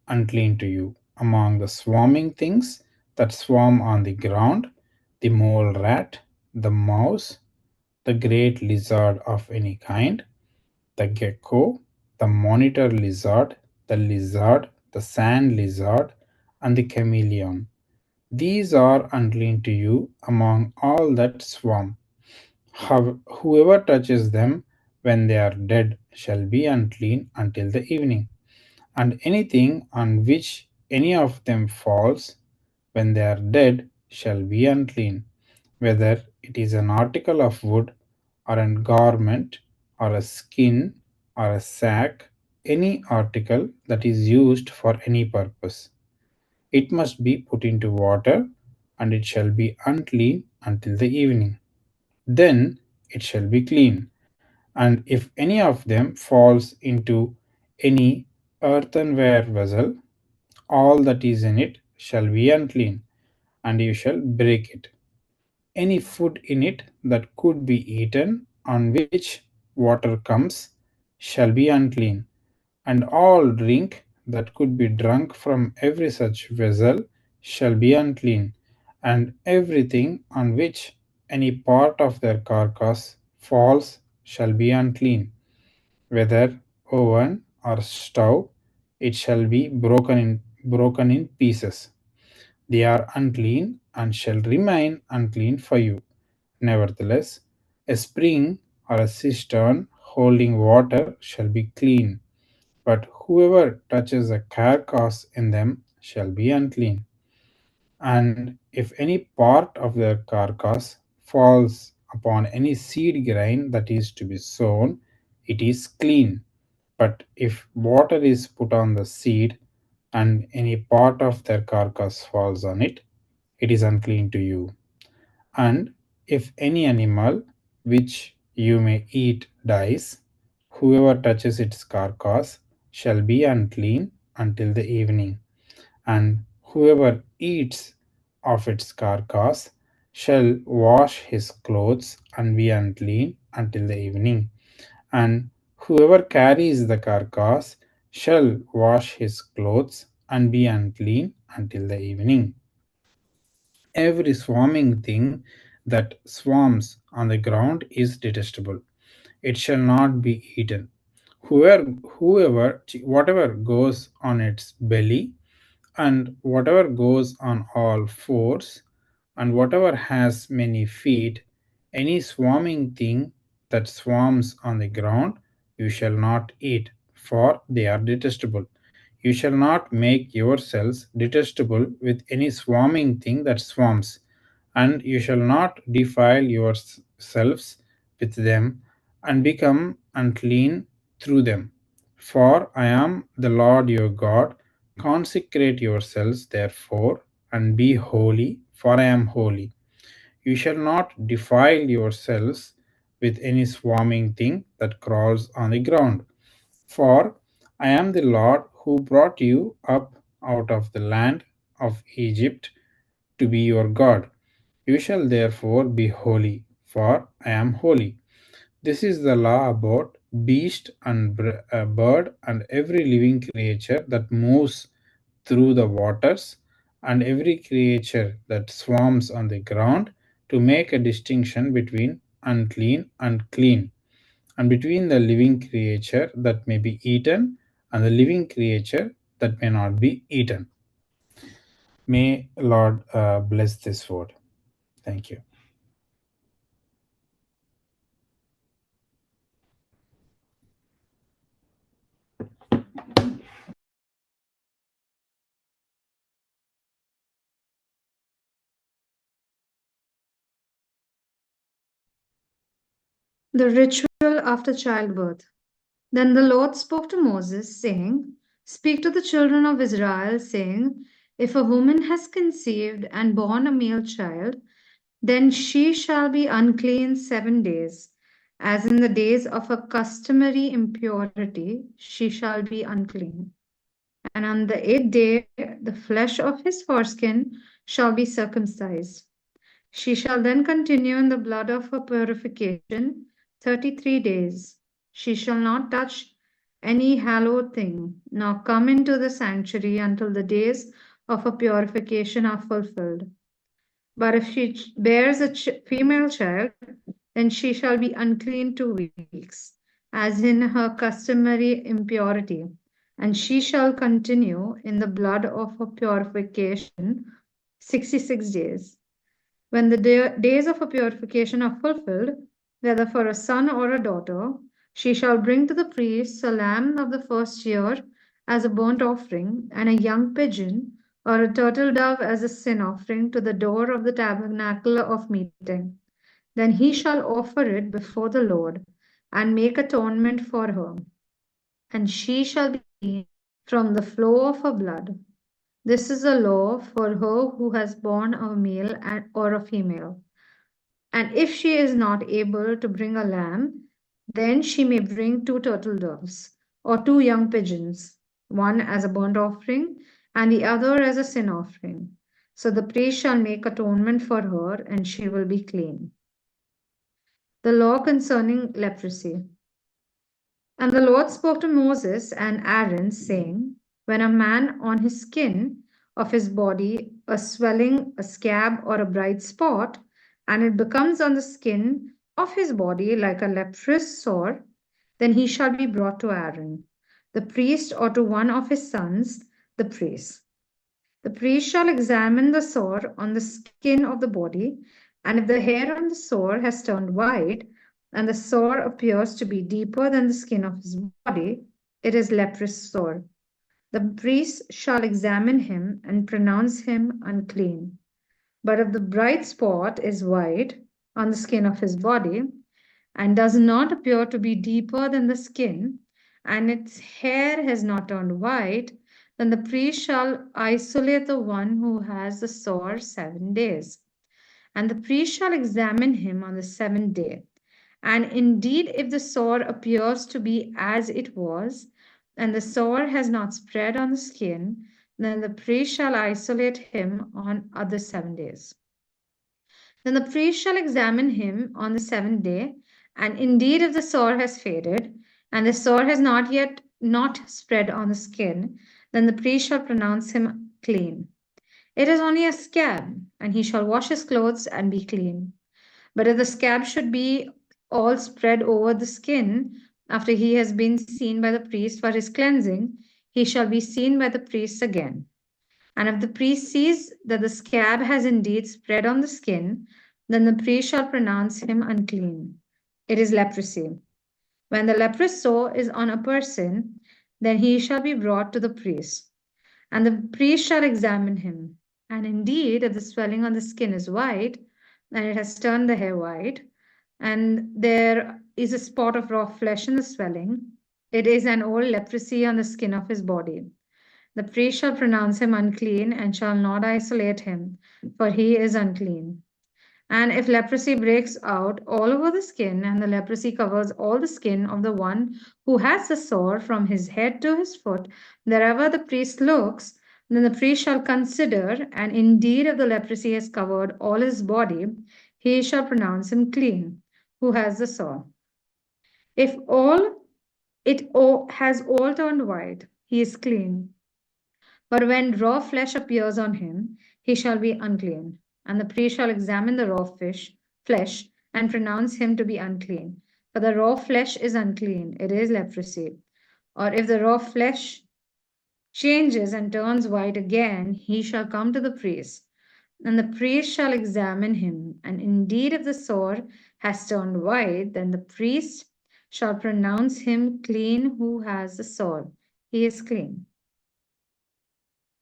unclean to you among the swarming things that swarm on the ground, the mole rat, the mouse, the great lizard of any kind, the gecko, the monitor lizard, the sand lizard, and the chameleon. These are unclean to you among all that swarm. Whoever touches them when they are dead shall be unclean until the evening, and anything on which any of them falls when they are dead shall be unclean, whether it is an article of wood, or a garment, or a skin, or a sack, any article that is used for any purpose. It must be put into water, and it shall be unclean until the evening. Then it shall be clean. And if any of them falls into any earthenware vessel, all that is in it shall be unclean, and you shall break it. Any food in it that could be eaten, on which water comes, shall be unclean, and all drink that could be drunk from every such vessel shall be unclean, and everything on which any part of their carcass falls shall be unclean, whether oven or stove, it shall be broken in pieces. They are unclean and shall remain unclean for you. Nevertheless, a spring or a cistern holding water shall be clean, but whoever touches a carcass in them shall be unclean. And if any part of their carcass falls upon any seed grain that is to be sown, it is clean. But if water is put on the seed, and any part of their carcass falls on it, it is unclean to you. And if any animal which you may eat dies, whoever touches its carcass shall be unclean until the evening, and whoever eats of its carcass shall wash his clothes and be unclean until the evening, and whoever carries the carcass shall wash his clothes and be unclean until the evening. Every swarming thing that swarms on the ground is detestable. It shall not be eaten. Whatever goes on its belly, and whatever goes on all fours, and whatever has many feet, any swarming thing that swarms on the ground, you shall not eat, for they are detestable. You shall not make yourselves detestable with any swarming thing that swarms, and you shall not defile yourselves with them, and become unclean through them. For I am the Lord your God. Consecrate yourselves, therefore, and be holy, for I am holy. You shall not defile yourselves with any swarming thing that crawls on the ground. For I am the Lord who brought you up out of the land of Egypt to be your God. You shall therefore be holy, for I am holy. This is the law about beast and bird and every living creature that moves through the waters, and every creature that swarms on the ground, to make a distinction between unclean and clean, and between the living creature that may be eaten and the living creature that may not be eaten. May Lord bless this word. Thank you. The ritual after childbirth. Then the Lord spoke to Moses, saying, Speak to the children of Israel, saying, If a woman has conceived and born a male child, then she shall be unclean 7 days. As in the days of her customary impurity, she shall be unclean. And on the 8th day, the flesh of his foreskin shall be circumcised. She shall then continue in the blood of her purification 33 days. She shall not touch any hallowed thing, nor come into the sanctuary until the days of her purification are fulfilled. But if she bears a female child, then she shall be unclean 2 weeks, as in her customary impurity, and she shall continue in the blood of her purification 66 days. When the days of her purification are fulfilled, whether for a son or a daughter, she shall bring to the priest a lamb of the first year as a burnt offering, and a young pigeon or a turtle dove as a sin offering to the door of the tabernacle of meeting. Then he shall offer it before the Lord and make atonement for her, and she shall be clean from the flow of her blood. This is a law for her who has borne a male or a female. And if she is not able to bring a lamb, then she may bring 2 turtle doves or 2 young pigeons, one as a burnt offering and the other as a sin offering. So the priest shall make atonement for her, and she will be clean. The law concerning leprosy. And the Lord spoke to Moses and Aaron, saying, When a man on his skin of his body a swelling, a scab, or a bright spot, and it becomes on the skin of his body like a leprous sore, then he shall be brought to Aaron, the priest, or to one of his sons, the priest. The priest shall examine the sore on the skin of the body, and if the hair on the sore has turned white, and the sore appears to be deeper than the skin of his body, it is leprous sore. The priest shall examine him and pronounce him unclean. But if the bright spot is white on the skin of his body, and does not appear to be deeper than the skin, and its hair has not turned white, then the priest shall isolate the one who has the sore 7 days. And the priest shall examine him on the 7th day. And indeed, if the sore appears to be as it was, and the sore has not spread on the skin, then the priest shall isolate him on other 7 days. Then the priest shall examine him on the 7th day, and indeed, if the sore has faded, and the sore has not spread on the skin, then the priest shall pronounce him clean. It is only a scab, and he shall wash his clothes and be clean. But if the scab should be all spread over the skin after he has been seen by the priest for his cleansing, he shall be seen by the priest again. And if the priest sees that the scab has indeed spread on the skin, then the priest shall pronounce him unclean. It is leprosy. When the leprous sore is on a person, then he shall be brought to the priest, and the priest shall examine him. And indeed, if the swelling on the skin is white, and it has turned the hair white, and there is a spot of raw flesh in the swelling, it is an old leprosy on the skin of his body. The priest shall pronounce him unclean and shall not isolate him, for he is unclean. And if leprosy breaks out all over the skin, and the leprosy covers all the skin of the one who has the sore from his head to his foot, wherever the priest looks, then the priest shall consider, and indeed if the leprosy has covered all his body, he shall pronounce him clean, who has the sore. If it has all turned white, he is clean. But when raw flesh appears on him, he shall be unclean. And the priest shall examine the raw flesh and pronounce him to be unclean. For the raw flesh is unclean, it is leprosy. Or if the raw flesh changes and turns white again, he shall come to the priest. And the priest shall examine him. And indeed, if the sore has turned white, then the priest shall pronounce him clean who has the sore. He is clean.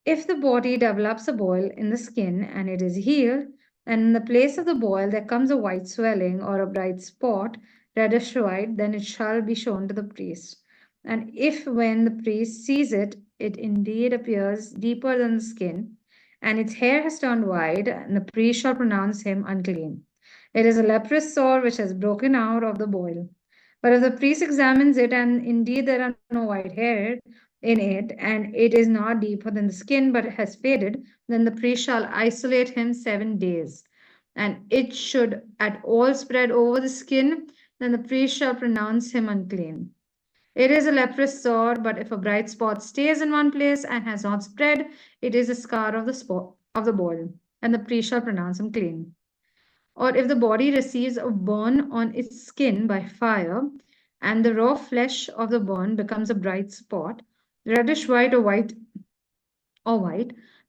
If the body develops a boil in the skin and it is healed, and in the place of the boil there comes a white swelling or a bright spot, reddish white, then it shall be shown to the priest. And if when the priest sees it, it indeed appears deeper than the skin, and its hair has turned white, and the priest shall pronounce him unclean. It is a leprous sore which has broken out of the boil. But if the priest examines it, and indeed there are no white hair in it, and it is not deeper than the skin, but has faded, then the priest shall isolate him 7 days. And it should at all spread over the skin, then the priest shall pronounce him unclean. It is a leprous sore, but if a bright spot stays in one place and has not spread, it is a scar of the boil, and the priest shall pronounce him clean. Or if the body receives a burn on its skin by fire, and the raw flesh of the burn becomes a bright spot, reddish white or white,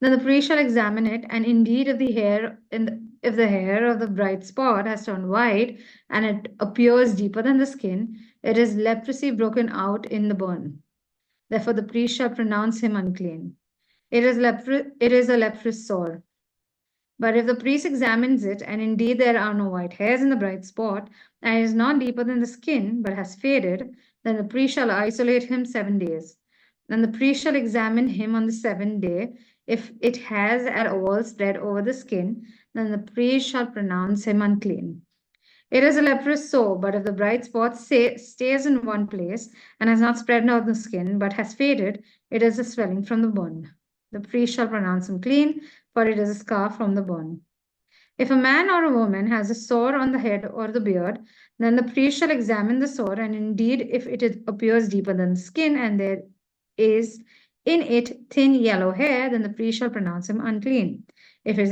then the priest shall examine it, and indeed if the hair of the bright spot has turned white and it appears deeper than the skin, it is leprosy broken out in the burn. Therefore the priest shall pronounce him unclean. It is a leprous sore. But if the priest examines it, and indeed there are no white hairs in the bright spot, and it is not deeper than the skin, but has faded, then the priest shall isolate him 7 days. And the priest shall examine him on the 7th day. If it has at all spread over the skin, then the priest shall pronounce him unclean. It is a leprous sore, but if the bright spot stays in one place and has not spread out the skin, but has faded, it is a swelling from the burn. The priest shall pronounce him clean, for it is a scar from the burn. If a man or a woman has a sore on the head or the beard, then the priest shall examine the sore, and indeed, if it appears deeper than the skin, and there is in it thin yellow hair, then the priest shall pronounce him unclean. If it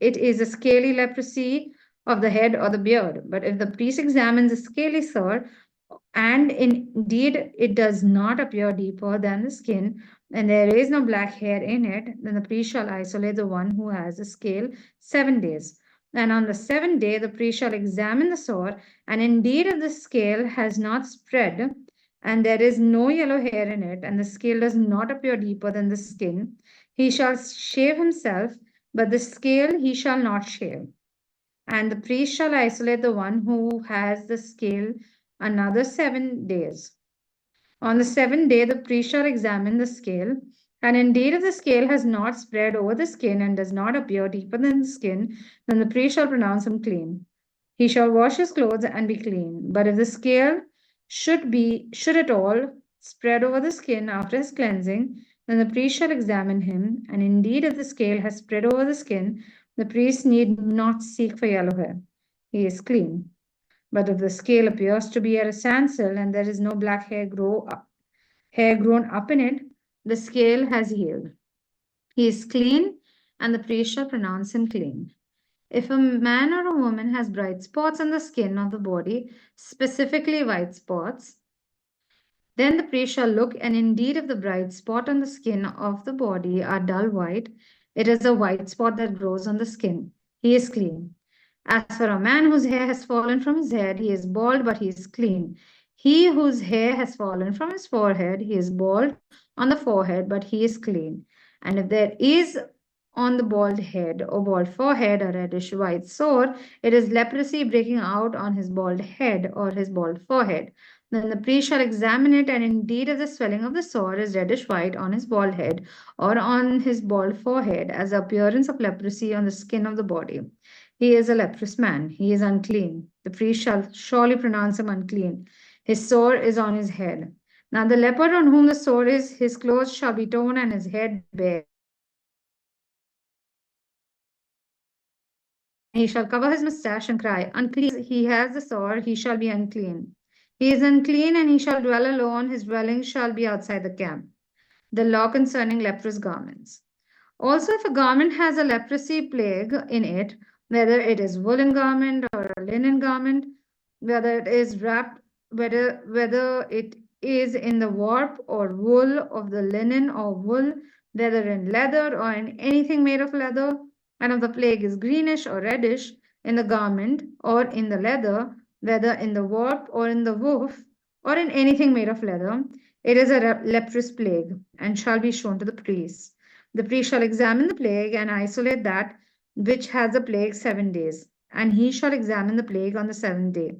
is a scaly leprosy of the head or the beard, but if the priest examines a scaly sore, and indeed it does not appear deeper than the skin, and there is no black hair in it, then the priest shall isolate the one who has a scale 7 days. And on the 7th day, the priest shall examine the sore, and indeed if the scale has not spread, and there is no yellow hair in it, and the scale does not appear deeper than the skin, he shall shave himself, but the scale he shall not shave. And the priest shall isolate the one who has the scale another 7 days. On the 7th day, the priest shall examine the scale, and indeed if the scale has not spread over the skin and does not appear deeper than the skin, then the priest shall pronounce him clean. He shall wash his clothes and be clean. But if the scale should at all spread over the skin after his cleansing, then the priest shall examine him, and indeed if the scale has spread over the skin, the priest need not seek for yellow hair. He is clean. But if the scale appears to be at a standstill and there is no black hair grown up in it, the scale has healed. He is clean, and the priest shall pronounce him clean. If a man or a woman has bright spots on the skin of the body, specifically white spots, then the priest shall look, and indeed if the bright spot on the skin of the body are dull white, it is a white spot that grows on the skin. He is clean. As for a man whose hair has fallen from his head, he is bald, but he is clean. He whose hair has fallen from his forehead, he is bald on the forehead, but he is clean. And if there is on the bald head or bald forehead a reddish white sore, it is leprosy breaking out on his bald head or his bald forehead. Then the priest shall examine it, and indeed, if the swelling of the sore is reddish white on his bald head or on his bald forehead, as the appearance of leprosy on the skin of the body, he is a leprous man. He is unclean. The priest shall surely pronounce him unclean. His sore is on his head. Now the leper on whom the sore is, his clothes shall be torn and his head bare. He shall cover his mustache and cry, unclean. He has the sore, he shall be unclean. He is unclean, and he shall dwell alone. His dwelling shall be outside the camp. The law concerning leprous garments. Also, if a garment has a leprosy plague in it, whether it is woolen garment or a linen garment, whether it is wrapped, whether it is in the warp or wool of the linen or wool, whether in leather or in anything made of leather, and if the plague is greenish or reddish in the garment or in the leather, whether in the warp or in the woof or in anything made of leather, it is a leprous plague and shall be shown to the priest. The priest shall examine the plague and isolate that which has the plague 7 days, and he shall examine the plague on the 7th day.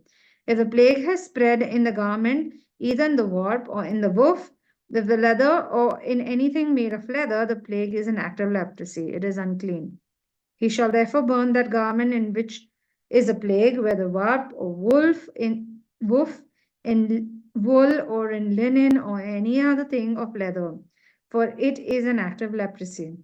If the plague has spread in the garment, either in the warp or in the woof, with the leather or in anything made of leather, the plague is an act of leprosy. It is unclean. He shall therefore burn that garment in which is a plague, whether warp or woof, in wool or in linen or any other thing of leather, for it is an act of leprosy.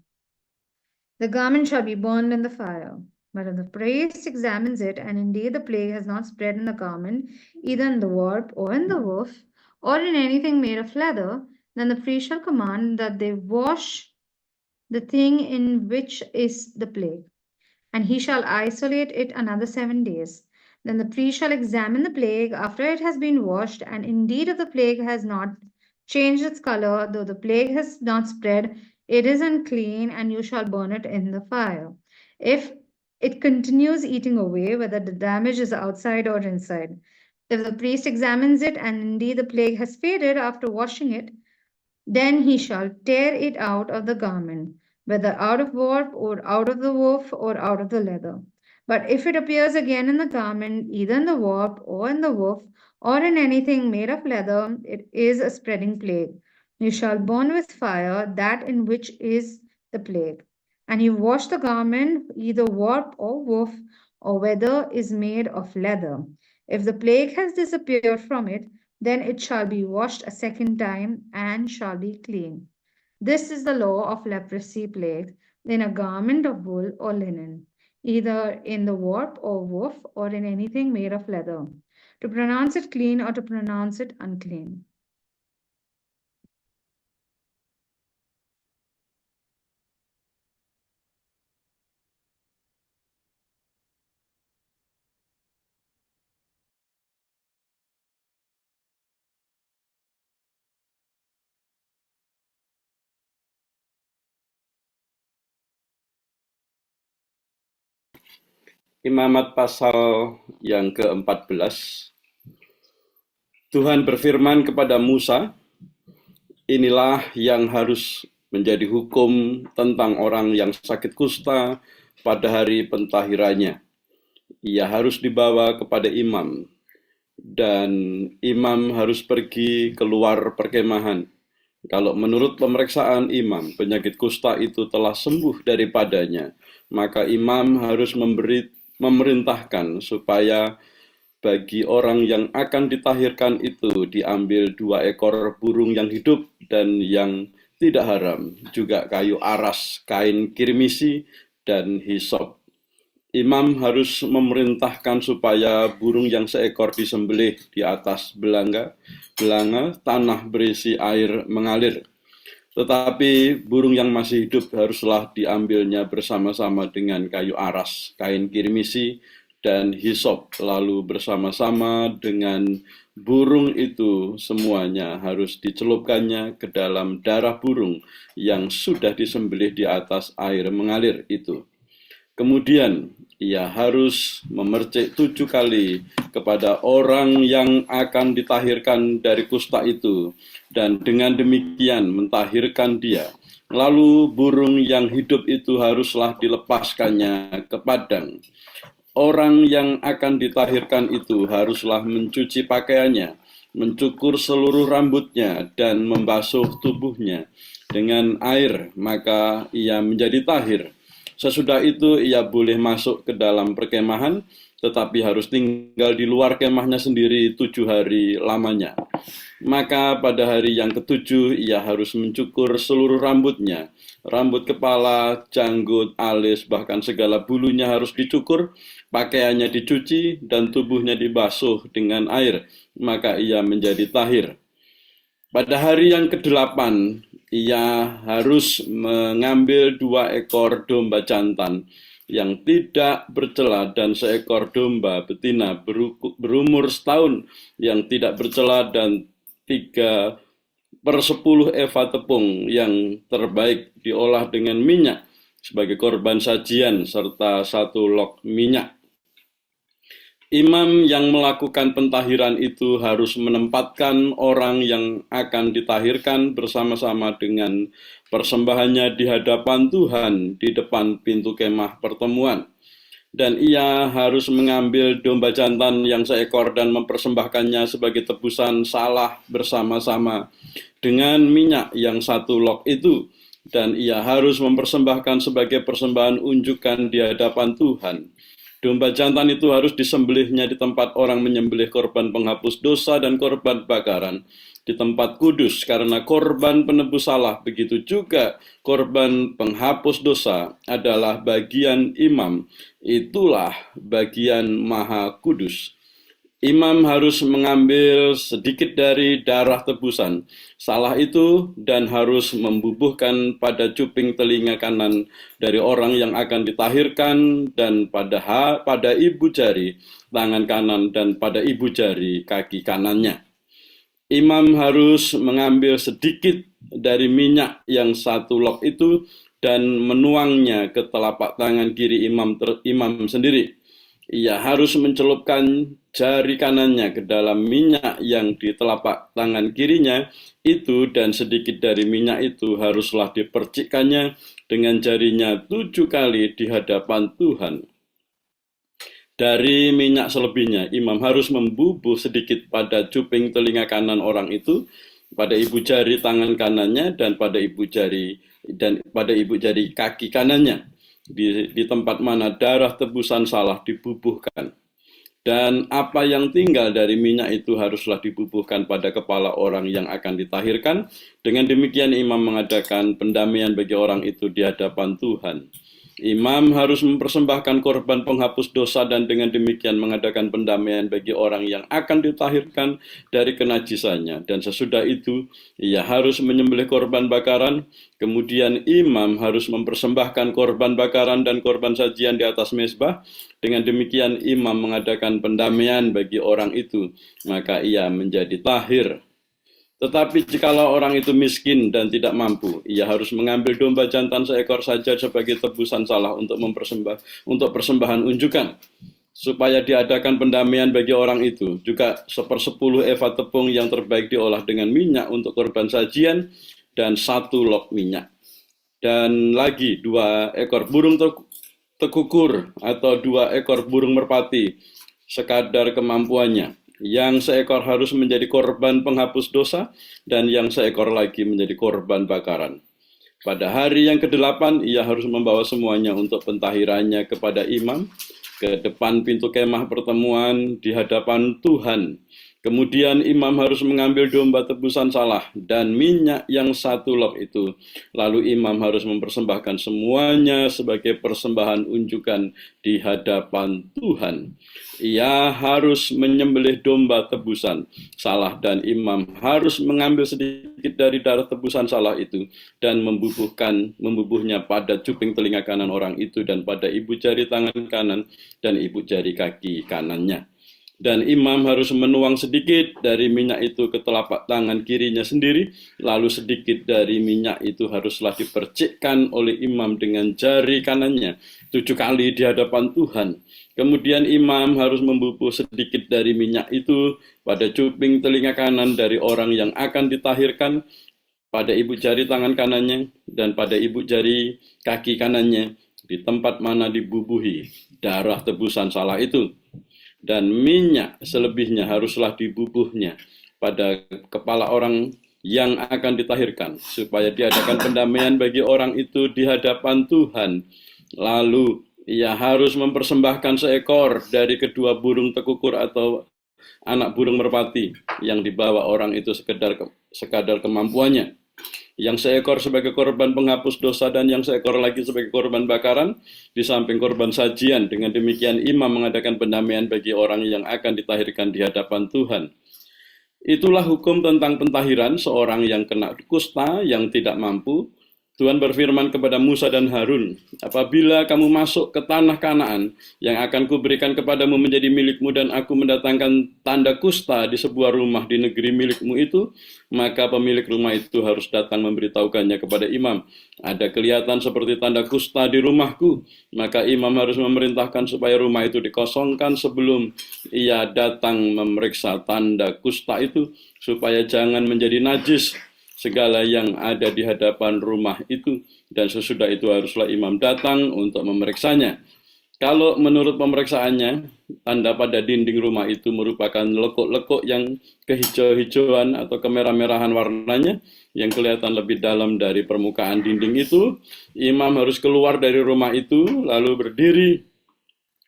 The garment shall be burned in the fire. But if the priest examines it, and indeed the plague has not spread in the garment, either in the warp or in the woof, or in anything made of leather, then the priest shall command that they wash the thing in which is the plague, and he shall isolate it another 7 days. Then the priest shall examine the plague after it has been washed, and indeed if the plague has not changed its color, though the plague has not spread, it is unclean, and you shall burn it in the fire. If it continues eating away, whether the damage is outside or inside, if the priest examines it, and indeed the plague has faded after washing it, then he shall tear it out of the garment, whether out of warp or out of the woof or out of the leather. But if it appears again in the garment, either in the warp or in the woof or in anything made of leather, it is a spreading plague. You shall burn with fire that in which is the plague. And you wash the garment, either warp or woof, or whether is made of leather. If the plague has disappeared from it, then it shall be washed a second time and shall be clean. This is the law of leprosy plague in a garment of wool or linen, either in the warp or woof or in anything made of leather, to pronounce it clean or to pronounce it unclean. Imamat pasal yang ke-14. Tuhan berfirman kepada Musa, inilah yang harus menjadi hukum tentang orang yang sakit kusta pada hari pentahirannya. Ia harus dibawa kepada imam, dan imam harus pergi keluar perkemahan. Kalau menurut pemeriksaan imam, penyakit kusta itu telah sembuh daripadanya, maka imam harus memerintahkan supaya bagi orang yang akan ditahirkan itu diambil 2 ekor burung yang hidup dan yang tidak haram, juga kayu aras, kain kirmisi, dan hisop. Imam harus memerintahkan supaya burung yang seekor disembelih di atas belanga tanah berisi air mengalir. Tetapi burung yang masih hidup haruslah diambilnya bersama-sama dengan kayu aras, kain kirmisi, dan hisop, lalu bersama-sama dengan burung itu semuanya harus dicelupkannya ke dalam darah burung yang sudah disembelih di atas air mengalir itu. Kemudian ia harus memercik 7 kali kepada orang yang akan ditahirkan dari kusta itu, dan dengan demikian mentahirkan dia. Lalu burung yang hidup itu haruslah dilepaskannya ke padang. Orang yang akan ditahirkan itu haruslah mencuci pakaiannya, mencukur seluruh rambutnya, dan membasuh tubuhnya dengan air, maka ia menjadi tahir. Sesudah itu ia boleh masuk ke dalam perkemahan, tetapi harus tinggal di luar kemahnya sendiri 7 hari lamanya. Maka pada hari yang ketujuh ia harus mencukur seluruh rambutnya, rambut kepala, janggut, alis, bahkan segala bulunya harus dicukur, pakaiannya dicuci, dan tubuhnya dibasuh dengan air, maka ia menjadi tahir. Pada hari yang ke-8, ia harus mengambil 2 ekor domba jantan yang tidak bercela dan seekor domba betina berumur setahun yang tidak bercela dan 3/10 eva tepung yang terbaik diolah dengan minyak sebagai korban sajian serta 1 log minyak. Imam yang melakukan pentahiran itu harus menempatkan orang yang akan ditahirkan bersama-sama dengan persembahannya di hadapan Tuhan di depan pintu kemah pertemuan. Dan ia harus mengambil domba jantan yang seekor dan mempersembahkannya sebagai tebusan salah bersama-sama dengan minyak yang 1 log itu. Dan ia harus mempersembahkan sebagai persembahan unjukan di hadapan Tuhan. Domba jantan itu harus disembelihnya di tempat orang menyembelih korban penghapus dosa dan korban bakaran, di tempat kudus, karena korban penebus salah. Begitu juga korban penghapus dosa adalah bagian imam, itulah bagian maha kudus. Imam harus mengambil sedikit dari darah tebusan salah itu dan harus membubuhkan pada cuping telinga kanan dari orang yang akan ditahirkan dan pada ibu jari tangan kanan dan pada ibu jari kaki kanannya. Imam harus mengambil sedikit dari minyak yang 1 log itu dan menuangnya ke telapak tangan kiri imam sendiri. Ia harus mencelupkan jari kanannya ke dalam minyak yang di telapak tangan kirinya itu, dan sedikit dari minyak itu haruslah dipercikkannya dengan jarinya 7 kali di hadapan Tuhan. Dari minyak selebihnya, imam harus membubuh sedikit pada cuping telinga kanan orang itu, pada ibu jari tangan kanannya, dan pada ibu jari kaki kanannya, di tempat mana darah tebusan salah dibubuhkan. Dan apa yang tinggal dari minyak itu haruslah dibubuhkan pada kepala orang yang akan ditahirkan. Dengan demikian imam mengadakan pendamaian bagi orang itu di hadapan Tuhan. Imam harus mempersembahkan korban penghapus dosa dan dengan demikian mengadakan pendamaian bagi orang yang akan ditahirkan dari kenajisannya. Dan sesudah itu, ia harus menyembelih korban bakaran. Kemudian imam harus mempersembahkan korban bakaran dan korban sajian di atas mezbah. Dengan demikian imam mengadakan pendamaian bagi orang itu, maka ia menjadi tahir. Tetapi jikalau orang itu miskin dan tidak mampu, ia harus mengambil domba jantan seekor saja sebagai tebusan salah untuk persembahan unjukan, supaya diadakan pendamaian bagi orang itu. Juga 1/10 eva tepung yang terbaik diolah dengan minyak untuk korban sajian dan 1 log minyak. Dan lagi 2 ekor burung tekukur atau 2 ekor burung merpati, sekadar kemampuannya. Yang seekor harus menjadi korban penghapus dosa, dan yang seekor lagi menjadi korban bakaran. Pada hari yang ke-8, ia harus membawa semuanya untuk pentahirannya kepada imam, ke depan pintu kemah pertemuan di hadapan Tuhan. Kemudian imam harus mengambil domba tebusan salah dan minyak yang 1 log itu. Lalu imam harus mempersembahkan semuanya sebagai persembahan unjukan di hadapan Tuhan. Ia harus menyembelih domba tebusan salah dan imam harus mengambil sedikit dari darah tebusan salah itu dan membubuhnya pada cuping telinga kanan orang itu dan pada ibu jari tangan kanan dan ibu jari kaki kanannya. Dan imam harus menuang sedikit dari minyak itu ke telapak tangan kirinya sendiri, lalu sedikit dari minyak itu haruslah dipercikkan oleh imam dengan jari kanannya 7 kali di hadapan Tuhan. Kemudian imam harus membubuh sedikit dari minyak itu pada cuping telinga kanan dari orang yang akan ditahirkan, pada ibu jari tangan kanannya, dan pada ibu jari kaki kanannya, di tempat mana dibubuhi darah tebusan salah itu. Dan minyak selebihnya haruslah dibubuhnya pada kepala orang yang akan ditahirkan, supaya diadakan pendamaian bagi orang itu di hadapan Tuhan. Lalu ia harus mempersembahkan seekor dari kedua burung tekukur atau anak burung merpati yang dibawa orang itu sekadar kemampuannya. Yang seekor sebagai korban penghapus dosa dan yang seekor lagi sebagai korban bakaran, di samping korban sajian. Dengan demikian imam mengadakan pendamaian bagi orang yang akan ditahirkan di hadapan Tuhan. Itulah hukum tentang pentahiran seorang yang kena kusta yang tidak mampu. Tuhan berfirman kepada Musa dan Harun, apabila kamu masuk ke tanah Kanaan yang akan kuberikan kepadamu menjadi milikmu dan aku mendatangkan tanda kusta di sebuah rumah di negeri milikmu itu, maka pemilik rumah itu harus datang memberitahukannya kepada imam. Ada kelihatan seperti tanda kusta di rumahku, maka imam harus memerintahkan supaya rumah itu dikosongkan sebelum ia datang memeriksa tanda kusta itu, supaya jangan menjadi najis segala yang ada di hadapan rumah itu, dan sesudah itu haruslah imam datang untuk memeriksanya. Kalau menurut pemeriksaannya, tanda pada dinding rumah itu merupakan lekuk-lekuk yang kehijau-hijauan atau kemerah-merahan warnanya, yang kelihatan lebih dalam dari permukaan dinding itu, imam harus keluar dari rumah itu, lalu berdiri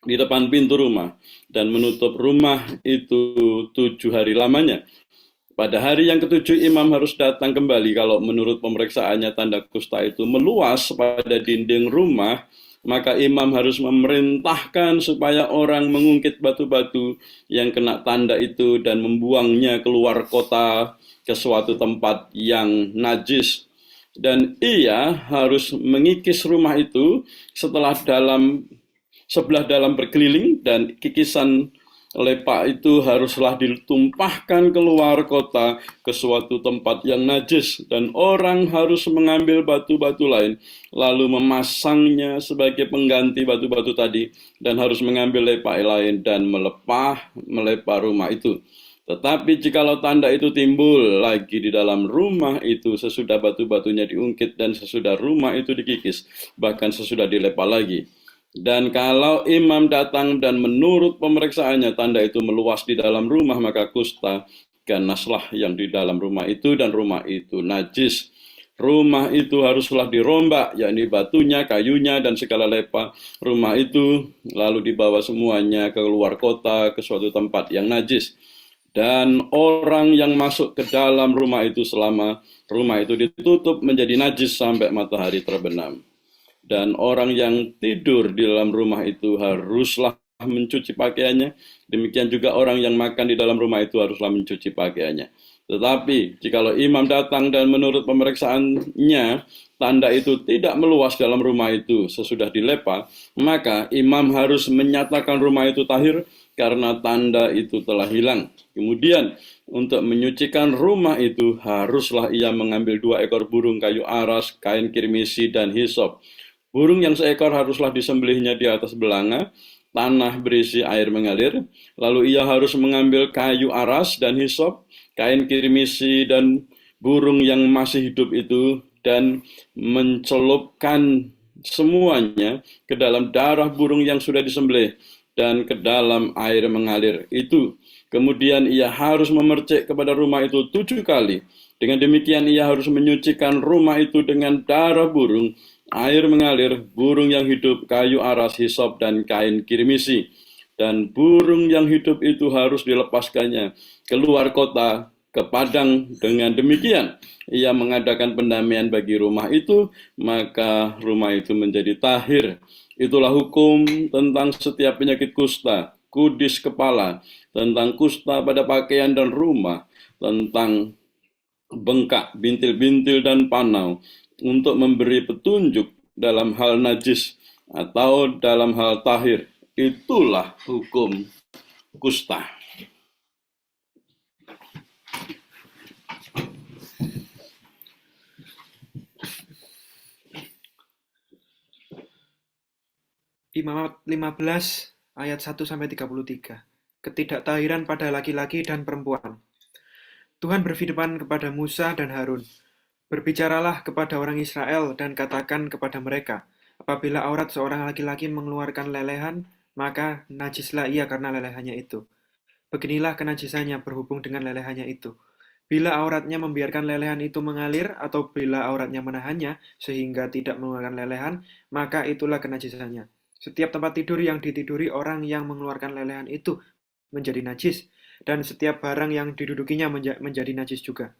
di depan pintu rumah, dan menutup rumah itu 7 hari lamanya. Pada hari yang ketujuh imam harus datang kembali. Kalau menurut pemeriksaannya tanda kusta itu meluas pada dinding rumah, maka imam harus memerintahkan supaya orang mengungkit batu-batu yang kena tanda itu dan membuangnya keluar kota ke suatu tempat yang najis. Dan ia harus mengikis rumah itu sebelah dalam berkeliling, dan kikisan lepak itu haruslah ditumpahkan keluar kota ke suatu tempat yang najis, dan orang harus mengambil batu-batu lain lalu memasangnya sebagai pengganti batu-batu tadi, dan harus mengambil lepak lain dan melepah rumah itu. Tetapi jikalau tanda itu timbul lagi di dalam rumah itu sesudah batu-batunya diungkit dan sesudah rumah itu dikikis, bahkan sesudah dilepah lagi, dan kalau imam datang dan menurut pemeriksaannya tanda itu meluas di dalam rumah, maka kusta ganaslah yang di dalam rumah itu, dan rumah itu najis. Rumah itu haruslah dirombak, yakni batunya, kayunya, dan segala lepa rumah itu, lalu dibawa semuanya keluar kota ke suatu tempat yang najis. Dan orang yang masuk ke dalam rumah itu selama rumah itu ditutup menjadi najis sampai matahari terbenam. Dan orang yang tidur di dalam rumah itu haruslah mencuci pakaiannya. Demikian juga orang yang makan di dalam rumah itu haruslah mencuci pakaiannya. Tetapi jikalau imam datang dan menurut pemeriksaannya tanda itu tidak meluas dalam rumah itu sesudah dilepa, maka imam harus menyatakan rumah itu tahir karena tanda itu telah hilang. Kemudian untuk menyucikan rumah itu haruslah ia mengambil 2 ekor burung kayu aras, kain kirmisi, dan hisop. Burung yang seekor haruslah disembelihnya di atas belanga, tanah berisi air mengalir. Lalu ia harus mengambil kayu aras dan hisop, kain kirmisi, dan burung yang masih hidup itu, dan mencelupkan semuanya ke dalam darah burung yang sudah disembelih dan ke dalam air mengalir itu. Kemudian ia harus memercik kepada rumah itu 7 kali. Dengan demikian ia harus menyucikan rumah itu dengan darah burung, air mengalir, burung yang hidup, kayu aras, hisop, dan kain kirmisi. Dan burung yang hidup itu harus dilepaskannya keluar kota ke padang. Dengan demikian ia mengadakan pendamaian bagi rumah itu, maka rumah itu menjadi tahir. Itulah hukum tentang setiap penyakit kusta, kudis kepala, tentang kusta pada pakaian dan rumah, tentang bengkak, bintil-bintil, dan panau, untuk memberi petunjuk dalam hal najis atau dalam hal tahir. Itulah hukum kusta. Imamat 15 ayat 1-33. Ketidaktahiran pada laki-laki dan perempuan. Tuhan berfirman kepada Musa dan Harun, "Berbicaralah kepada orang Israel dan katakan kepada mereka, apabila aurat seorang laki-laki mengeluarkan lelehan, maka najislah ia karena lelehannya itu. Beginilah kenajisannya berhubung dengan lelehannya itu. Bila auratnya membiarkan lelehan itu mengalir, atau bila auratnya menahannya sehingga tidak mengeluarkan lelehan, maka itulah kenajisannya. Setiap tempat tidur yang ditiduri orang yang mengeluarkan lelehan itu menjadi najis, dan setiap barang yang didudukinya menjadi najis juga.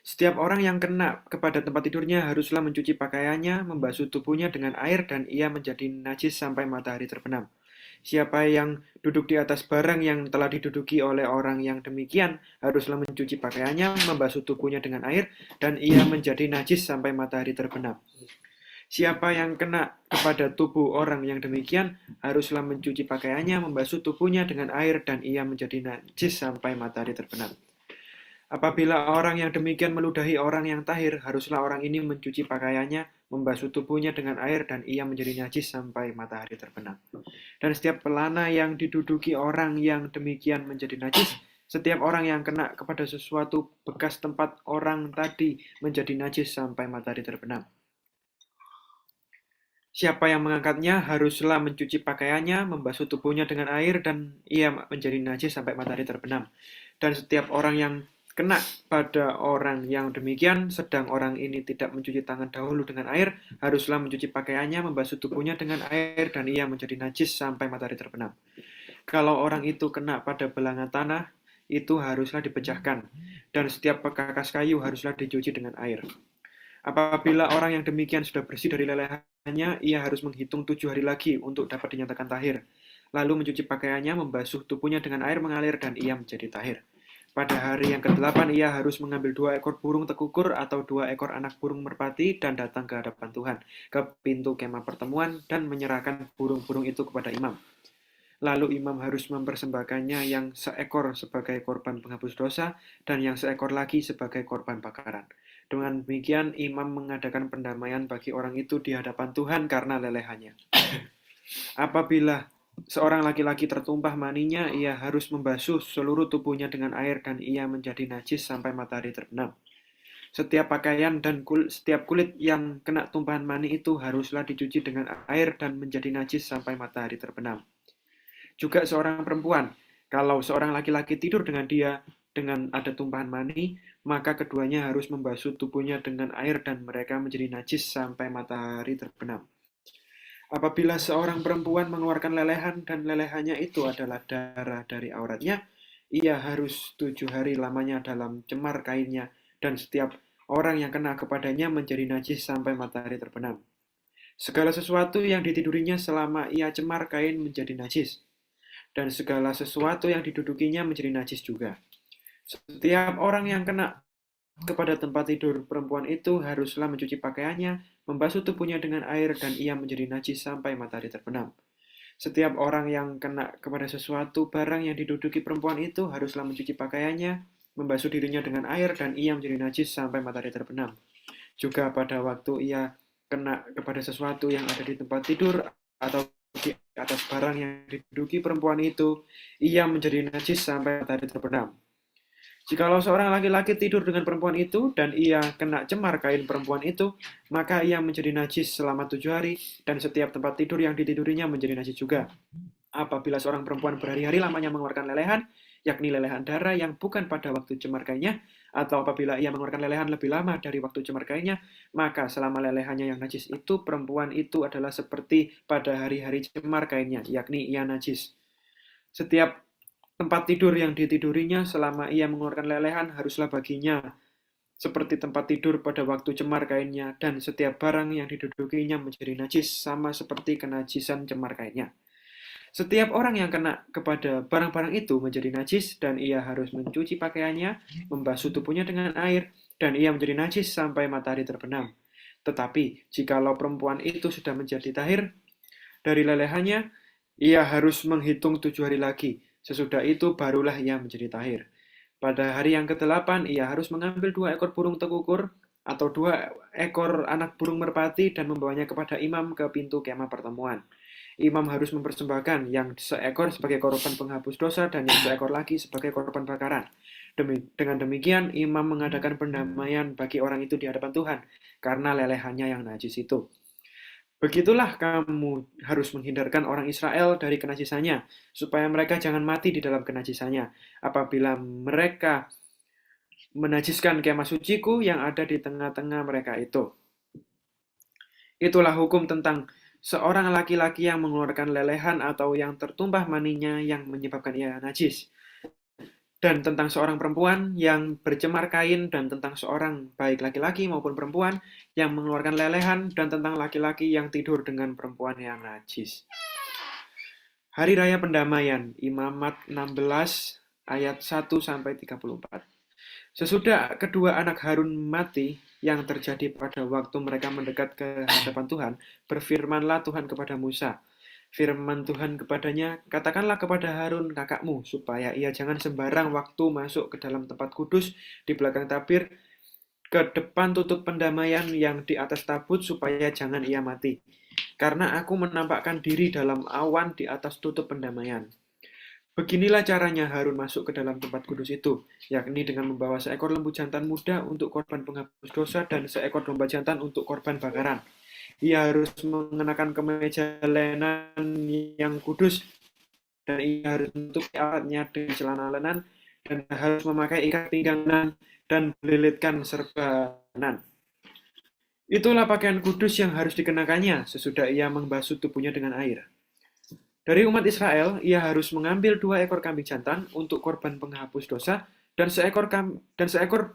Setiap orang yang kena kepada tempat tidurnya haruslah mencuci pakaiannya, membasuh tubuhnya dengan air, dan ia menjadi najis sampai matahari terbenam. Siapa yang duduk di atas barang yang telah diduduki oleh orang yang demikian haruslah mencuci pakaiannya, membasuh tubuhnya dengan air, dan ia menjadi najis sampai matahari terbenam. Siapa yang kena kepada tubuh orang yang demikian haruslah mencuci pakaiannya, membasuh tubuhnya dengan air, dan ia menjadi najis sampai matahari terbenam. Apabila orang yang demikian meludahi orang yang tahir, haruslah orang ini mencuci pakaiannya, membasuh tubuhnya dengan air, dan ia menjadi najis sampai matahari terbenam. Dan setiap pelana yang diduduki orang yang demikian menjadi najis. Setiap orang yang kena kepada sesuatu bekas tempat orang tadi menjadi najis sampai matahari terbenam. Siapa yang mengangkatnya haruslah mencuci pakaiannya, membasuh tubuhnya dengan air, dan ia menjadi najis sampai matahari terbenam. Dan setiap orang yang kena pada orang yang demikian, sedang orang ini tidak mencuci tangan dahulu dengan air, haruslah mencuci pakaiannya, membasuh tubuhnya dengan air, dan ia menjadi najis sampai matahari terbenam. Kalau orang itu kena pada belangan tanah, itu haruslah dipecahkan, dan setiap pekakas kayu haruslah dicuci dengan air. Apabila orang yang demikian sudah bersih dari lelehannya, ia harus menghitung 7 hari lagi untuk dapat dinyatakan tahir. Lalu mencuci pakaiannya, membasuh tubuhnya dengan air mengalir, dan ia menjadi tahir. Pada hari yang ke-8 ia harus mengambil 2 ekor burung tekukur atau 2 ekor anak burung merpati dan datang ke hadapan Tuhan, ke pintu kemah pertemuan, dan menyerahkan burung-burung itu kepada imam. Lalu imam harus mempersembahkannya yang seekor sebagai korban penghapus dosa, dan yang seekor lagi sebagai korban bakaran. Dengan demikian, imam mengadakan pendamaian bagi orang itu di hadapan Tuhan karena lelehannya. Apabila seorang laki-laki tertumpah maninya, ia harus membasuh seluruh tubuhnya dengan air, dan ia menjadi najis sampai matahari terbenam. Setiap pakaian dan setiap kulit yang kena tumpahan mani itu haruslah dicuci dengan air dan menjadi najis sampai matahari terbenam. Juga seorang perempuan, kalau seorang laki-laki tidur dengan dia dengan ada tumpahan mani, maka keduanya harus membasuh tubuhnya dengan air dan mereka menjadi najis sampai matahari terbenam. Apabila seorang perempuan mengeluarkan lelehan dan lelehannya itu adalah darah dari auratnya, ia harus 7 hari lamanya dalam cemar kainnya, dan setiap orang yang kena kepadanya menjadi najis sampai matahari terbenam. Segala sesuatu yang ditidurinya selama ia cemar kain menjadi najis, dan segala sesuatu yang didudukinya menjadi najis juga. Setiap orang yang kena kepada tempat tidur perempuan itu haruslah mencuci pakaiannya, membasuh tubuhnya dengan air, dan ia menjadi najis sampai matahari terbenam. Setiap orang yang kena kepada sesuatu barang yang diduduki perempuan itu haruslah mencuci pakaiannya, membasuh dirinya dengan air, dan ia menjadi najis sampai matahari terbenam. Juga pada waktu ia kena kepada sesuatu yang ada di tempat tidur atau di atas barang yang diduduki perempuan itu, ia menjadi najis sampai matahari terbenam. Jikalau seorang laki-laki tidur dengan perempuan itu dan ia kena cemar kain perempuan itu, maka ia menjadi najis selama 7 hari, dan setiap tempat tidur yang ditidurinya menjadi najis juga. Apabila seorang perempuan berhari-hari lamanya mengeluarkan lelehan, yakni lelehan darah yang bukan pada waktu cemar kainnya, atau apabila ia mengeluarkan lelehan lebih lama dari waktu cemar kainnya, maka selama lelehannya yang najis itu, perempuan itu adalah seperti pada hari-hari cemar kainnya, yakni ia najis. Setiap tempat tidur yang ditidurinya selama ia mengeluarkan lelehan haruslah baginya seperti tempat tidur pada waktu cemar kainnya, dan setiap barang yang didudukinya menjadi najis sama seperti kenajisan cemar kainnya. Setiap orang yang kena kepada barang-barang itu menjadi najis, dan ia harus mencuci pakaiannya, membasuh tubuhnya dengan air, dan ia menjadi najis sampai matahari terbenam. Tetapi jikalau perempuan itu sudah menjadi tahir dari lelehannya, ia harus menghitung 7 hari lagi. Sesudah itu barulah ia menjadi tahir. Pada hari yang ke-8 ia harus mengambil 2 ekor burung tekukur atau 2 ekor anak burung merpati dan membawanya kepada imam ke pintu kemah pertemuan. Imam harus mempersembahkan yang seekor sebagai korban penghapus dosa dan yang seekor lagi sebagai korban bakaran. Dengan demikian, imam mengadakan pendamaian bagi orang itu di hadapan Tuhan, karena lelehannya yang najis itu. Begitulah kamu harus menghindarkan orang Israel dari kenajisannya, supaya mereka jangan mati di dalam kenajisannya. Apabila mereka menajiskan kemah suciku yang ada di tengah-tengah mereka itu. Itulah hukum tentang seorang laki-laki yang mengeluarkan lelehan atau yang tertumpah maninya yang menyebabkan ia najis. Dan tentang seorang perempuan yang bercemar kain, dan tentang seorang baik laki-laki maupun perempuan yang mengeluarkan lelehan, dan tentang laki-laki yang tidur dengan perempuan yang najis. Hari Raya Pendamaian, Imamat 16 ayat 1-34. Sesudah kedua anak Harun mati, yang terjadi pada waktu mereka mendekat ke hadapan Tuhan, berfirmanlah Tuhan kepada Musa. Firman Tuhan kepadanya, katakanlah kepada Harun kakakmu, supaya ia jangan sembarang waktu masuk ke dalam tempat kudus di belakang tabir, ke depan tutup pendamaian yang di atas tabut, supaya jangan ia mati. Karena aku menampakkan diri dalam awan di atas tutup pendamaian. Beginilah caranya Harun masuk ke dalam tempat kudus itu, yakni dengan membawa seekor lembu jantan muda untuk korban penghapus dosa dan seekor domba jantan untuk korban bakaran. Ia harus mengenakan kemeja lenan yang kudus, dan ia harus menutupi auratnya dengan celana lenan, dan harus memakai ikat pinggangan dan melilitkan serbanan. Itulah pakaian kudus yang harus dikenakannya sesudah ia membasuh tubuhnya dengan air. Dari umat Israel, ia harus mengambil 2 ekor kambing jantan untuk korban penghapus dosa dan seekor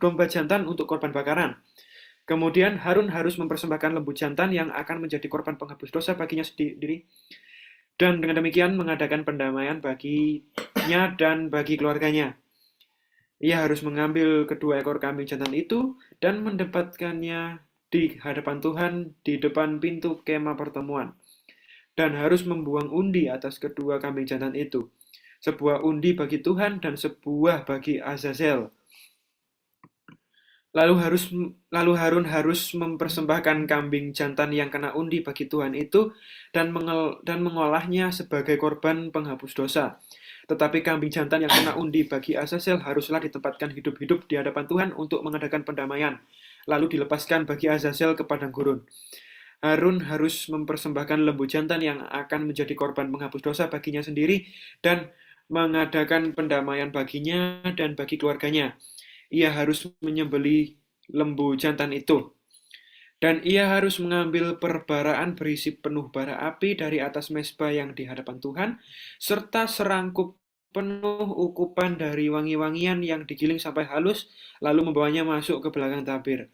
domba jantan untuk korban bakaran. Kemudian Harun harus mempersembahkan lembu jantan yang akan menjadi korban penghapus dosa baginya sendiri, dan dengan demikian mengadakan pendamaian baginya dan bagi keluarganya. Ia harus mengambil kedua ekor kambing jantan itu dan mendapatkannya di hadapan Tuhan di depan pintu kemah pertemuan, dan harus membuang undi atas kedua kambing jantan itu, sebuah undi bagi Tuhan dan sebuah bagi Azazel. Lalu Harun harus mempersembahkan kambing jantan yang kena undi bagi Tuhan itu dan mengolahnya sebagai korban penghapus dosa. Tetapi kambing jantan yang kena undi bagi Azazel haruslah ditempatkan hidup-hidup di hadapan Tuhan untuk mengadakan pendamaian, lalu dilepaskan bagi Azazel ke padang gurun. Harun harus mempersembahkan lembu jantan yang akan menjadi korban penghapus dosa baginya sendiri dan mengadakan pendamaian baginya dan bagi keluarganya. Ia harus menyembelih lembu jantan itu. Dan ia harus mengambil perbaraan berisi penuh bara api dari atas mezbah yang di hadapan Tuhan, serta serangkup penuh ukupan dari wangi-wangian yang digiling sampai halus, lalu membawanya masuk ke belakang tabir.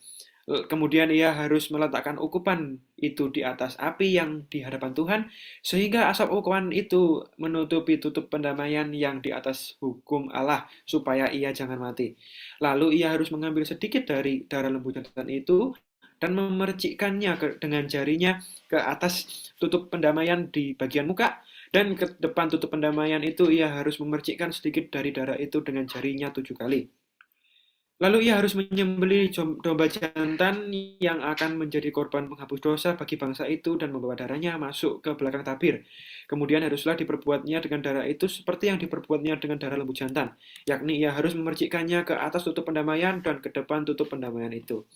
Kemudian ia harus meletakkan ukupan itu di atas api yang di hadapan Tuhan, sehingga asap ukupan itu menutupi tutup pendamaian yang di atas hukum Allah, supaya ia jangan mati. Lalu ia harus mengambil sedikit dari darah lembu jantan itu dan memercikkannya dengan jarinya ke atas tutup pendamaian di bagian muka, dan ke depan tutup pendamaian itu ia harus memercikkan sedikit dari darah itu dengan jarinya 7 kali. Lalu ia harus menyembelih domba jantan yang akan menjadi korban penghapus dosa bagi bangsa itu dan membawa darahnya masuk ke belakang tabir. Kemudian haruslah diperbuatnya dengan darah itu seperti yang diperbuatnya dengan darah lembu jantan, yakni ia harus memercikkannya ke atas tutup pendamaian dan ke depan tutup pendamaian itu.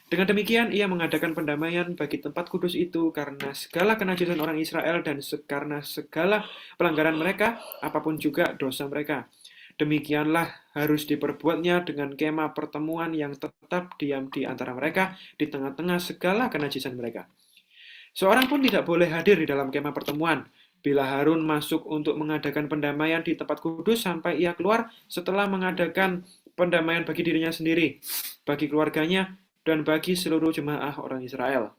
Dengan demikian, ia mengadakan pendamaian bagi tempat kudus itu karena segala kenajisan orang Israel dan karena segala pelanggaran mereka, apapun juga dosa mereka. Demikianlah harus diperbuatnya dengan kemah pertemuan yang tetap diam di antara mereka di tengah-tengah segala kenajisan mereka. Seorang pun tidak boleh hadir di dalam kemah pertemuan bila Harun masuk untuk mengadakan pendamaian di tempat kudus sampai ia keluar setelah mengadakan pendamaian bagi dirinya sendiri, bagi keluarganya, dan bagi seluruh jemaah orang Israel.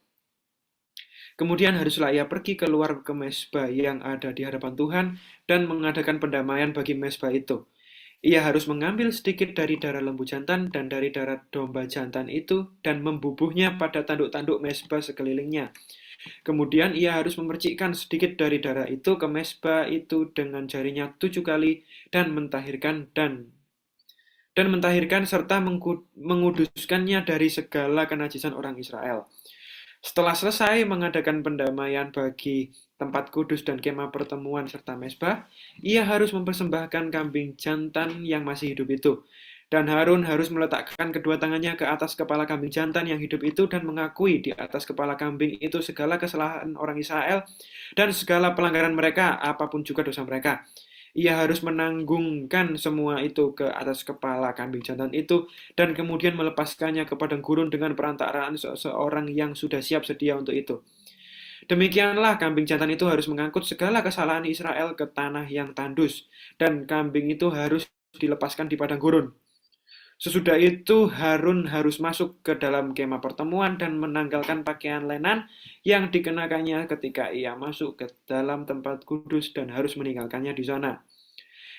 Kemudian haruslah ia pergi keluar ke mezbah yang ada di hadapan Tuhan dan mengadakan pendamaian bagi mezbah itu. Ia harus mengambil sedikit dari darah lembu jantan dan dari darah domba jantan itu dan membubuhnya pada tanduk-tanduk mezbah sekelilingnya. Kemudian ia harus memercikkan sedikit dari darah itu ke mezbah itu dengan jarinya 7 kali dan mentahirkan serta menguduskannya dari segala kenajisan orang Israel. Setelah selesai mengadakan pendamaian bagi tempat kudus dan kemah pertemuan serta mesbah, ia harus mempersembahkan kambing jantan yang masih hidup itu. Dan Harun harus meletakkan kedua tangannya ke atas kepala kambing jantan yang hidup itu dan mengakui di atas kepala kambing itu segala kesalahan orang Israel dan segala pelanggaran mereka, apapun juga dosa mereka. Ia harus menanggungkan semua itu ke atas kepala kambing jantan itu dan kemudian melepaskannya ke padang gurun dengan perantaraan seseorang yang sudah siap sedia untuk itu. Demikianlah kambing jantan itu harus mengangkut segala kesalahan Israel ke tanah yang tandus, dan kambing itu harus dilepaskan di padang gurun. Sesudah itu Harun harus masuk ke dalam kemah pertemuan dan menanggalkan pakaian lenan yang dikenakannya ketika ia masuk ke dalam tempat kudus dan harus meninggalkannya di sana.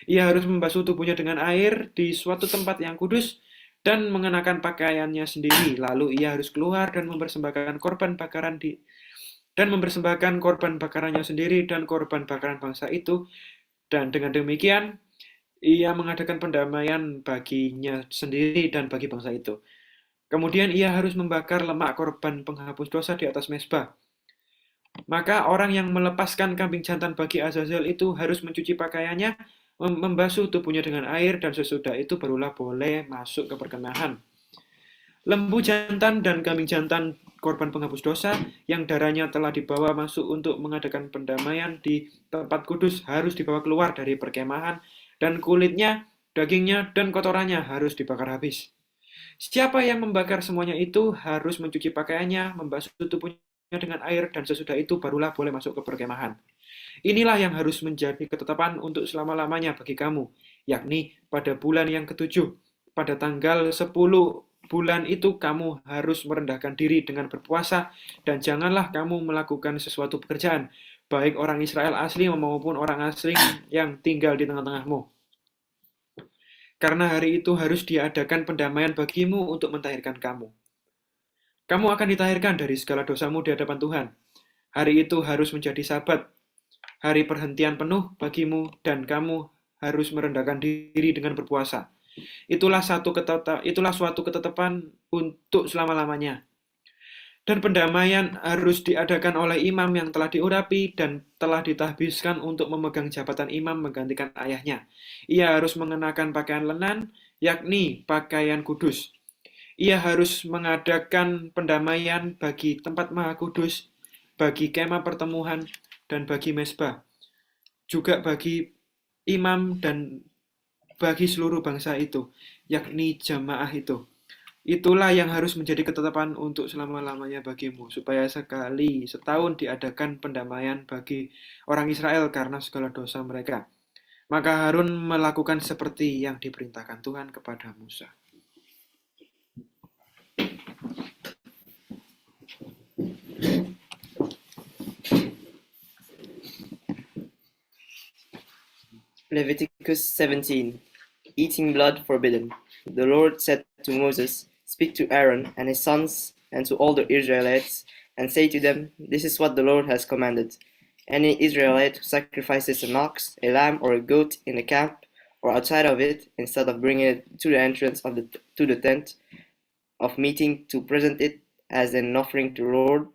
Ia harus membasuh tubuhnya dengan air di suatu tempat yang kudus dan mengenakan pakaiannya sendiri. Lalu ia harus keluar dan mempersembahkan korban bakarannya sendiri dan korban bakaran bangsa itu. Dan dengan demikian ia mengadakan pendamaian baginya sendiri dan bagi bangsa itu. Kemudian ia harus membakar lemak korban penghapus dosa di atas mezbah. Maka orang yang melepaskan kambing jantan bagi Azazel itu harus mencuci pakaiannya, membasuh tubuhnya dengan air, dan sesudah itu barulah boleh masuk ke perkemahan. Lembu jantan dan kambing jantan korban penghapus dosa yang darahnya telah dibawa masuk untuk mengadakan pendamaian di tempat kudus harus dibawa keluar dari perkemahan, dan kulitnya, dagingnya, dan kotorannya harus dibakar habis. Siapa yang membakar semuanya itu harus mencuci pakaiannya, membasuh tubuhnya dengan air, dan sesudah itu barulah boleh masuk ke perkemahan. Inilah yang harus menjadi ketetapan untuk selama-lamanya bagi kamu, yakni pada bulan yang ke-7, pada tanggal 10 bulan itu kamu harus merendahkan diri dengan berpuasa, dan janganlah kamu melakukan sesuatu pekerjaan, baik orang Israel asli maupun orang asing yang tinggal di tengah-tengahmu. Karena hari itu harus diadakan pendamaian bagimu untuk mentahirkan kamu. Kamu akan ditahirkan dari segala dosamu di hadapan Tuhan. Hari itu harus menjadi Sabat, hari perhentian penuh bagimu, dan kamu harus merendahkan diri dengan berpuasa. Itulah suatu ketetapan untuk selama-lamanya. Dan pendamaian harus diadakan oleh imam yang telah diurapi dan telah ditahbiskan untuk memegang jabatan imam menggantikan ayahnya. Ia harus mengenakan pakaian lenan, yakni pakaian kudus. Ia harus mengadakan pendamaian bagi tempat maha kudus, bagi kemah pertemuan, dan bagi mezbah. Juga bagi imam dan bagi seluruh bangsa itu, yakni jamaah itu. Itulah yang harus menjadi ketetapan untuk selama-lamanya bagimu, supaya sekali setahun diadakan pendamaian bagi orang Israel karena segala dosa mereka. Maka Harun melakukan seperti yang diperintahkan Tuhan kepada Musa. Leviticus 17. Eating blood forbidden. The Lord said to Moses, "Speak to Aaron and his sons and to all the Israelites, and say to them, This is what the Lord has commanded. Any Israelite who sacrifices an ox, a lamb, or a goat in the camp or outside of it, instead of bringing it to the entrance to the tent of meeting to present it as an offering to the Lord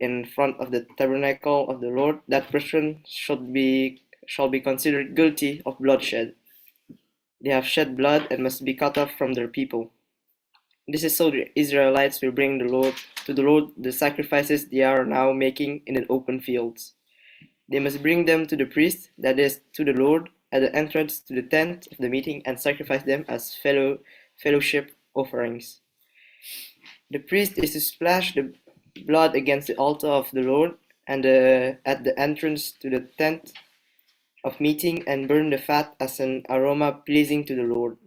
in front of the tabernacle of the Lord, that person shall be considered guilty of bloodshed. They have shed blood and must be cut off from their people. This is so the Israelites will bring to the Lord the sacrifices they are now making in the open fields. They must bring them to the priest, that is, to the Lord, at the entrance to the tent of the meeting, and sacrifice them as fellowship offerings. The priest is to splash the blood against the altar of the Lord and at the entrance to the tent of meeting, and burn the fat as an aroma pleasing to the Lord.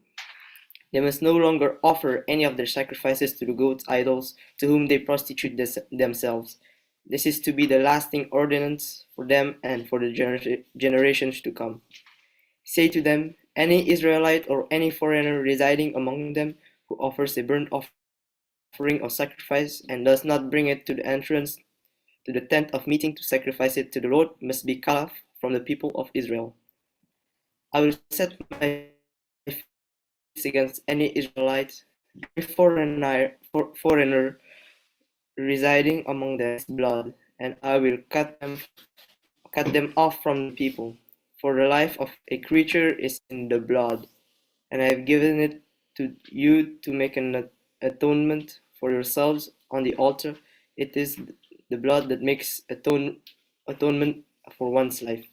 They must no longer offer any of their sacrifices to the goat idols to whom they prostitute themselves. This is to be the lasting ordinance for them and for the generations to come. Say to them, any Israelite or any foreigner residing among them who offers a burnt offering or sacrifice and does not bring it to the entrance to the tent of meeting to sacrifice it to the Lord must be cut off from the people of Israel. I will set my face against any Israelite, any foreigner residing among them blood, and I will cut them cut them off from the people. For the life of a creature is in the blood, and I have given it to you to make an atonement for yourselves on the altar. It is the blood that makes atonement for one's life.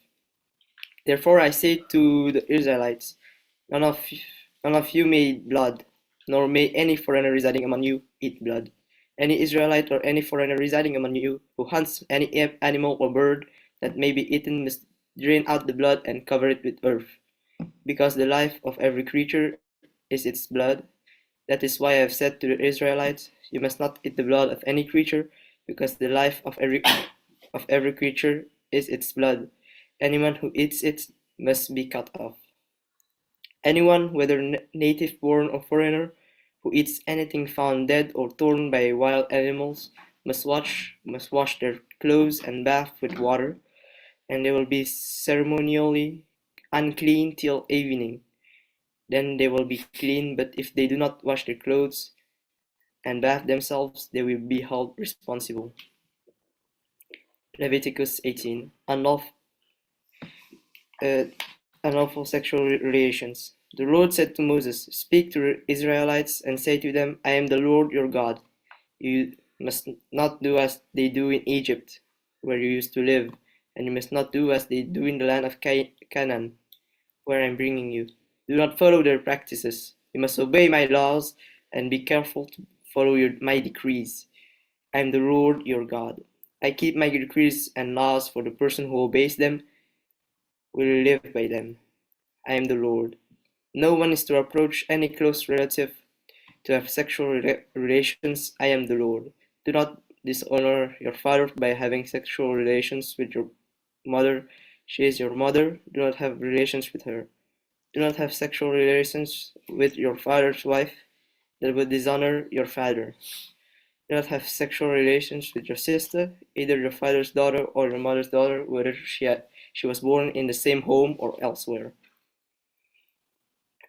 Therefore I say to the Israelites, none of you may eat blood, nor may any foreigner residing among you eat blood. Any Israelite or any foreigner residing among you who hunts any animal or bird that may be eaten must drain out the blood and cover it with earth, because the life of every creature is its blood. That is why I have said to the Israelites, you must not eat the blood of any creature, because the life of every creature is its blood. Anyone who eats it must be cut off. Anyone, whether native born or foreigner, who eats anything found dead or torn by wild animals must wash their clothes and bath with water, and they will be ceremonially unclean till evening. Then they will be clean, but if they do not wash their clothes and bath themselves, they will be held responsible. Leviticus 18. Unlawful sexual relations. The Lord said to Moses, speak to the Israelites and say to them, I am the Lord your God. You must not do as they do in Egypt, where you used to live, and you must not do as they do in the land of Canaan, where I am bringing you. Do not follow their practices. You must obey my laws and be careful to follow my decrees. I am the Lord your God. I keep my decrees and laws for the person who obeys them will live by them. I am the Lord. No one is to approach any close relative to have sexual relations. I am the Lord. Do not dishonor your father by having sexual relations with your mother. She is your mother. Do not have relations with her. Do not have sexual relations with your father's wife. That would dishonor your father. Do not have sexual relations with your sister, either your father's daughter or your mother's daughter, whether she was born in the same home or elsewhere.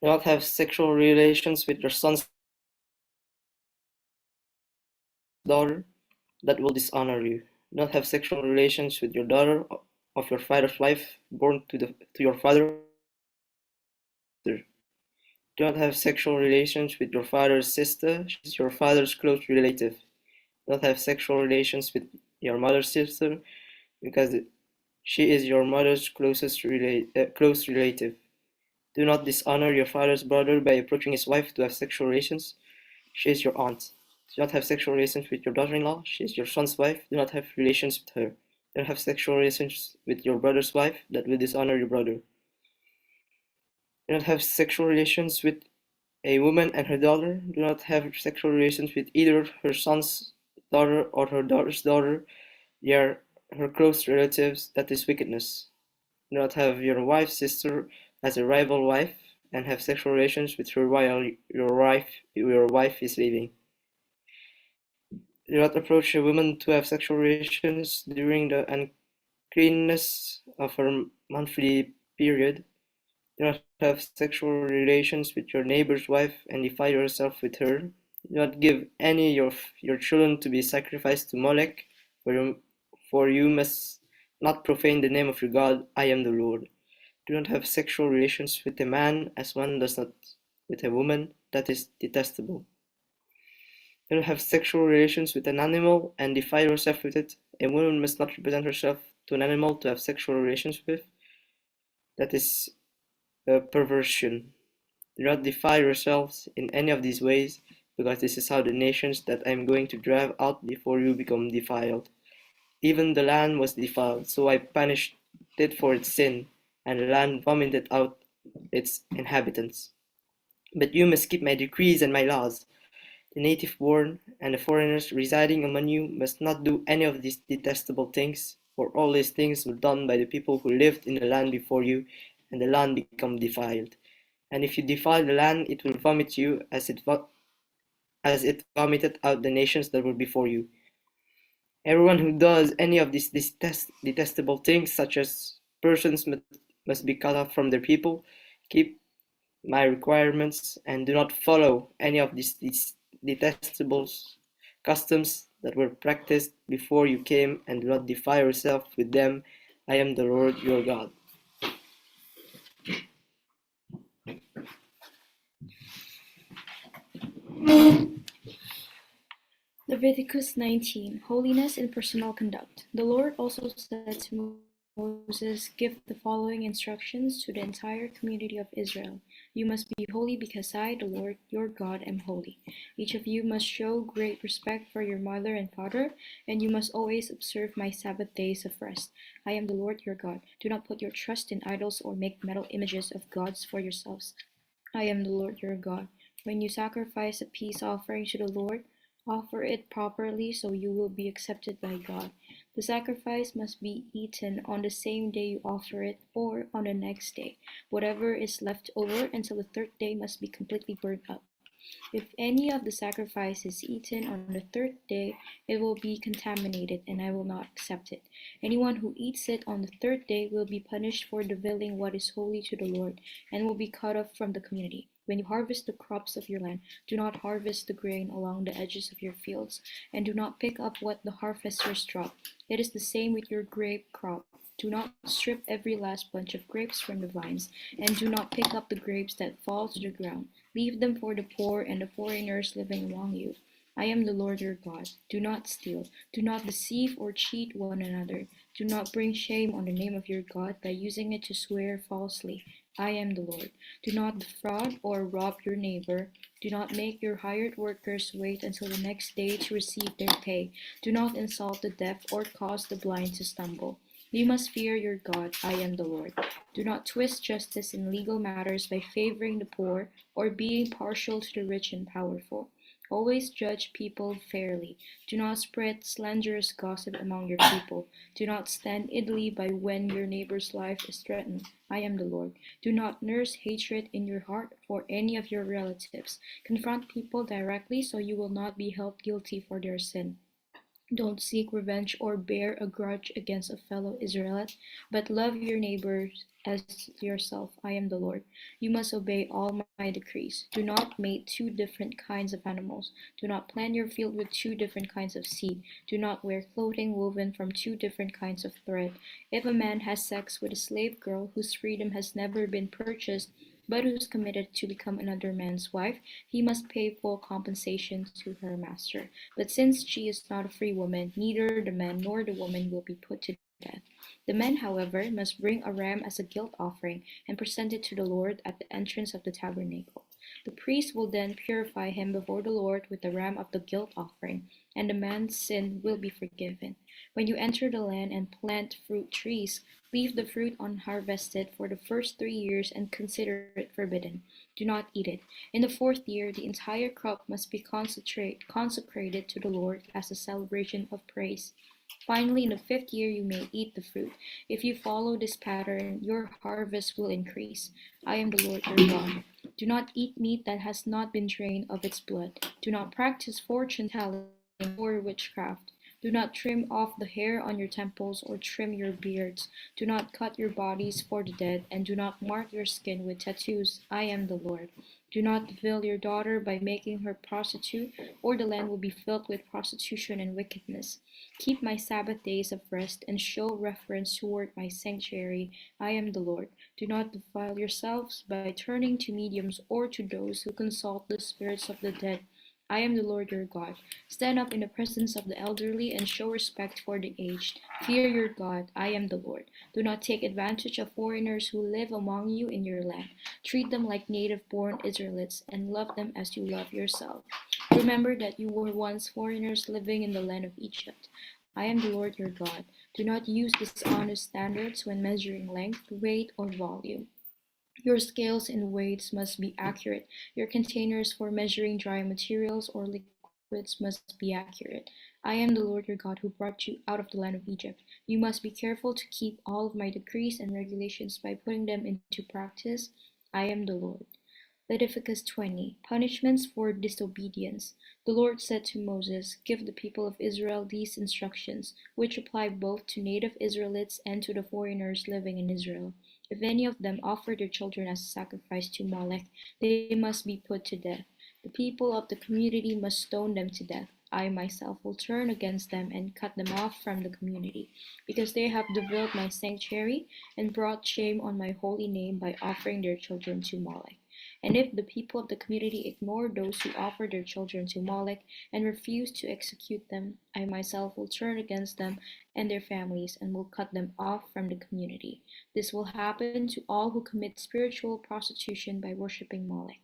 Do not have sexual relations with your son's daughter. That will dishonor you. Do not have sexual relations with your daughter of your father's wife, born to your father. Do not have sexual relations with your father's sister. She is your father's close relative. Do not have sexual relations with your mother's sister, because she is your mother's close relative. Do not dishonor your father's brother by approaching his wife to have sexual relations. She is your aunt. Do not have sexual relations with your daughter-in-law. She is your son's wife. Do not have relations with her. Do not have sexual relations with your brother's wife. That will dishonor your brother. Do not have sexual relations with a woman and her daughter. Do not have sexual relations with either her son's daughter or her daughter's daughter. They are her close relatives. That is wickedness. Do not have your wife's sister as a rival wife and have sexual relations with her while your wife is living. Do not approach a woman to have sexual relations during the uncleanness of her monthly period. Do not have sexual relations with your neighbor's wife and defile yourself with her. Do not give any of your children to be sacrificed to Molech, for you must not profane the name of your God. I am the Lord. Do not have sexual relations with a man as one does not with a woman. That is detestable. Do not have sexual relations with an animal and defile yourself with it. A woman must not represent herself to an animal to have sexual relations with. That is a perversion. Do not defile yourselves in any of these ways, because this is how the nations that I am going to drive out before you become defiled. Even the land was defiled, so I punished it for its sin, and the land vomited out its inhabitants. But you must keep my decrees and my laws. The native born and the foreigners residing among you must not do any of these detestable things, for all these things were done by the people who lived in the land before you, and the land became defiled. And if you defile the land, it will vomit you as it vomited out the nations that were before you. Everyone who does any of these detestable things, such as persons must be cut off from their people. Keep my requirements and do not follow any of these detestable customs that were practiced before you came, and do not defile yourself with them I am the Lord your God. Leviticus 19, Holiness in Personal Conduct. The Lord also said to Moses, give the following instructions to the entire community of Israel. You must be holy because I, the Lord your God, am holy. Each of you must show great respect for your mother and father, and you must always observe my Sabbath days of rest. I am the Lord your God. Do not put your trust in idols or make metal images of gods for yourselves. I am the Lord your God. When you sacrifice a peace offering to the Lord, offer it properly so you will be accepted by God. The sacrifice must be eaten on the same day you offer it or on the next day. Whatever is left over until the third day must be completely burned up. If any of the sacrifice is eaten on the third day, it will be contaminated, and I will not accept it. Anyone who eats it on the third day will be punished for defiling what is holy to the Lord, and will be cut off from the community. When you harvest the crops of your land, do not harvest the grain along the edges of your fields, and do not pick up what the harvesters drop. It is the same with your grape crop. Do not strip every last bunch of grapes from the vines, and do not pick up the grapes that fall to the ground. Leave them for the poor and the foreigners living among you. I am the Lord your God. Do not steal. Do not deceive or cheat one another. Do not bring shame on the name of your God by using it to swear falsely. I am the Lord. Do not defraud or rob your neighbor. Do not make your hired workers wait until the next day to receive their pay. Do not insult the deaf or cause the blind to stumble. You must fear your God. I am the Lord. Do not twist justice in legal matters by favoring the poor or being partial to the rich and powerful. Always judge people fairly. Do not spread slanderous gossip among your people. Do not stand idly by when your neighbor's life is threatened. I am the Lord. Do not nurse hatred in your heart for any of your relatives. Confront people directly so you will not be held guilty for their sin. Don't seek revenge or bear a grudge against a fellow Israelite, but love your neighbors as yourself. I am the Lord. You must obey all my decrees. Do not mate two different kinds of animals. Do not plant your field with two different kinds of seed. Do not wear clothing woven from two different kinds of thread. If a man has sex with a slave girl whose freedom has never been purchased, but who's committed to become another man's wife, he must pay full compensation to her master. But since she is not a free woman, neither the man nor the woman will be put to death. The man, however, must bring a ram as a guilt offering and present it to the Lord at the entrance of the tabernacle. The priest will then purify him before the Lord with the ram of the guilt offering, and the man's sin will be forgiven. When you enter the land and plant fruit trees, leave the fruit unharvested for the first 3 years and consider it forbidden. Do not eat it. In the fourth year, the entire crop must be consecrated to the Lord as a celebration of praise. Finally, in the fifth year, you may eat the fruit. If you follow this pattern, your harvest will increase. I am the Lord your God. Do not eat meat that has not been drained of its blood. Do not practice fortune telling or witchcraft. Do not trim off the hair on your temples or trim your beards. Do not cut your bodies for the dead, and do not mark your skin with tattoos. I am the Lord. Do not defile your daughter by making her prostitute, or the land will be filled with prostitution and wickedness. Keep my Sabbath days of rest and show reverence toward my sanctuary. I am the Lord. Do not defile yourselves by turning to mediums or to those who consult the spirits of the dead. I am the Lord your God. Stand up in the presence of the elderly and show respect for the aged. Fear your God. I am the Lord. Do not take advantage of foreigners who live among you in your land. Treat them like native-born Israelites and love them as you love yourself. Remember that you were once foreigners living in the land of Egypt. I am the Lord your God. Do not use dishonest standards when measuring length, weight, or volume. Your scales and weights must be accurate. Your containers for measuring dry materials or liquids must be accurate. I am the Lord your God who brought you out of the land of Egypt. You must be careful to keep all of my decrees and regulations by putting them into practice. I am the Lord. Leviticus 20. Punishments for disobedience. The Lord said to Moses, give the people of Israel these instructions, which apply both to native Israelites and to the foreigners living in Israel. If any of them offer their children as a sacrifice to Molech, they must be put to death. The people of the community must stone them to death. I myself will turn against them and cut them off from the community, because they have defiled my sanctuary and brought shame on my holy name by offering their children to Molech. And if the people of the community ignore those who offer their children to Molech and refuse to execute them, I myself will turn against them and their families and will cut them off from the community. This will happen to all who commit spiritual prostitution by worshiping Molech.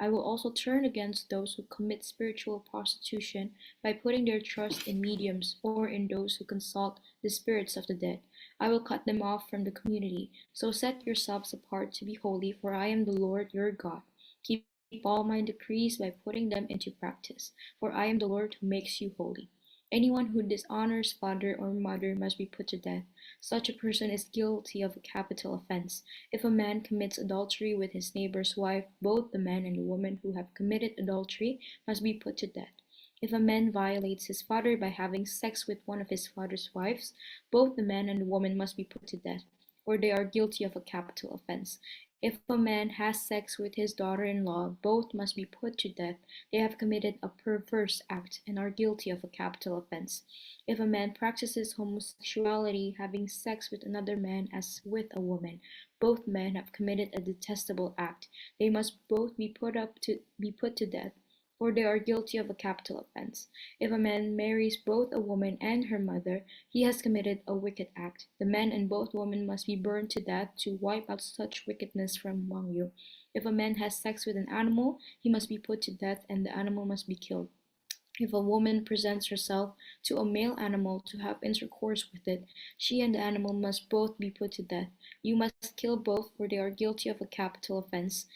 I will also turn against those who commit spiritual prostitution by putting their trust in mediums or in those who consult the spirits of the dead. I will cut them off from the community. So set yourselves apart to be holy, for I am the Lord your God. Keep all my decrees by putting them into practice, for I am the Lord who makes you holy. Anyone who dishonors father or mother must be put to death. Such a person is guilty of a capital offense. If a man commits adultery with his neighbor's wife, both the man and the woman who have committed adultery must be put to death. If a man violates his father by having sex with one of his father's wives, both the man and the woman must be put to death, for they are guilty of a capital offense. If a man has sex with his daughter-in-law, both must be put to death. They have committed a perverse act and are guilty of a capital offense. If a man practices homosexuality, having sex with another man as with a woman, both men have committed a detestable act. They must both be put to death, for they are guilty of a capital offense. If a man marries both a woman and her mother, he has committed a wicked act. The man and both women must be burned to death to wipe out such wickedness from among you. If a man has sex with an animal, he must be put to death, and the animal must be killed. If a woman presents herself to a male animal to have intercourse with it, she and the animal must both be put to death. You must kill both, for they are guilty of a capital offense.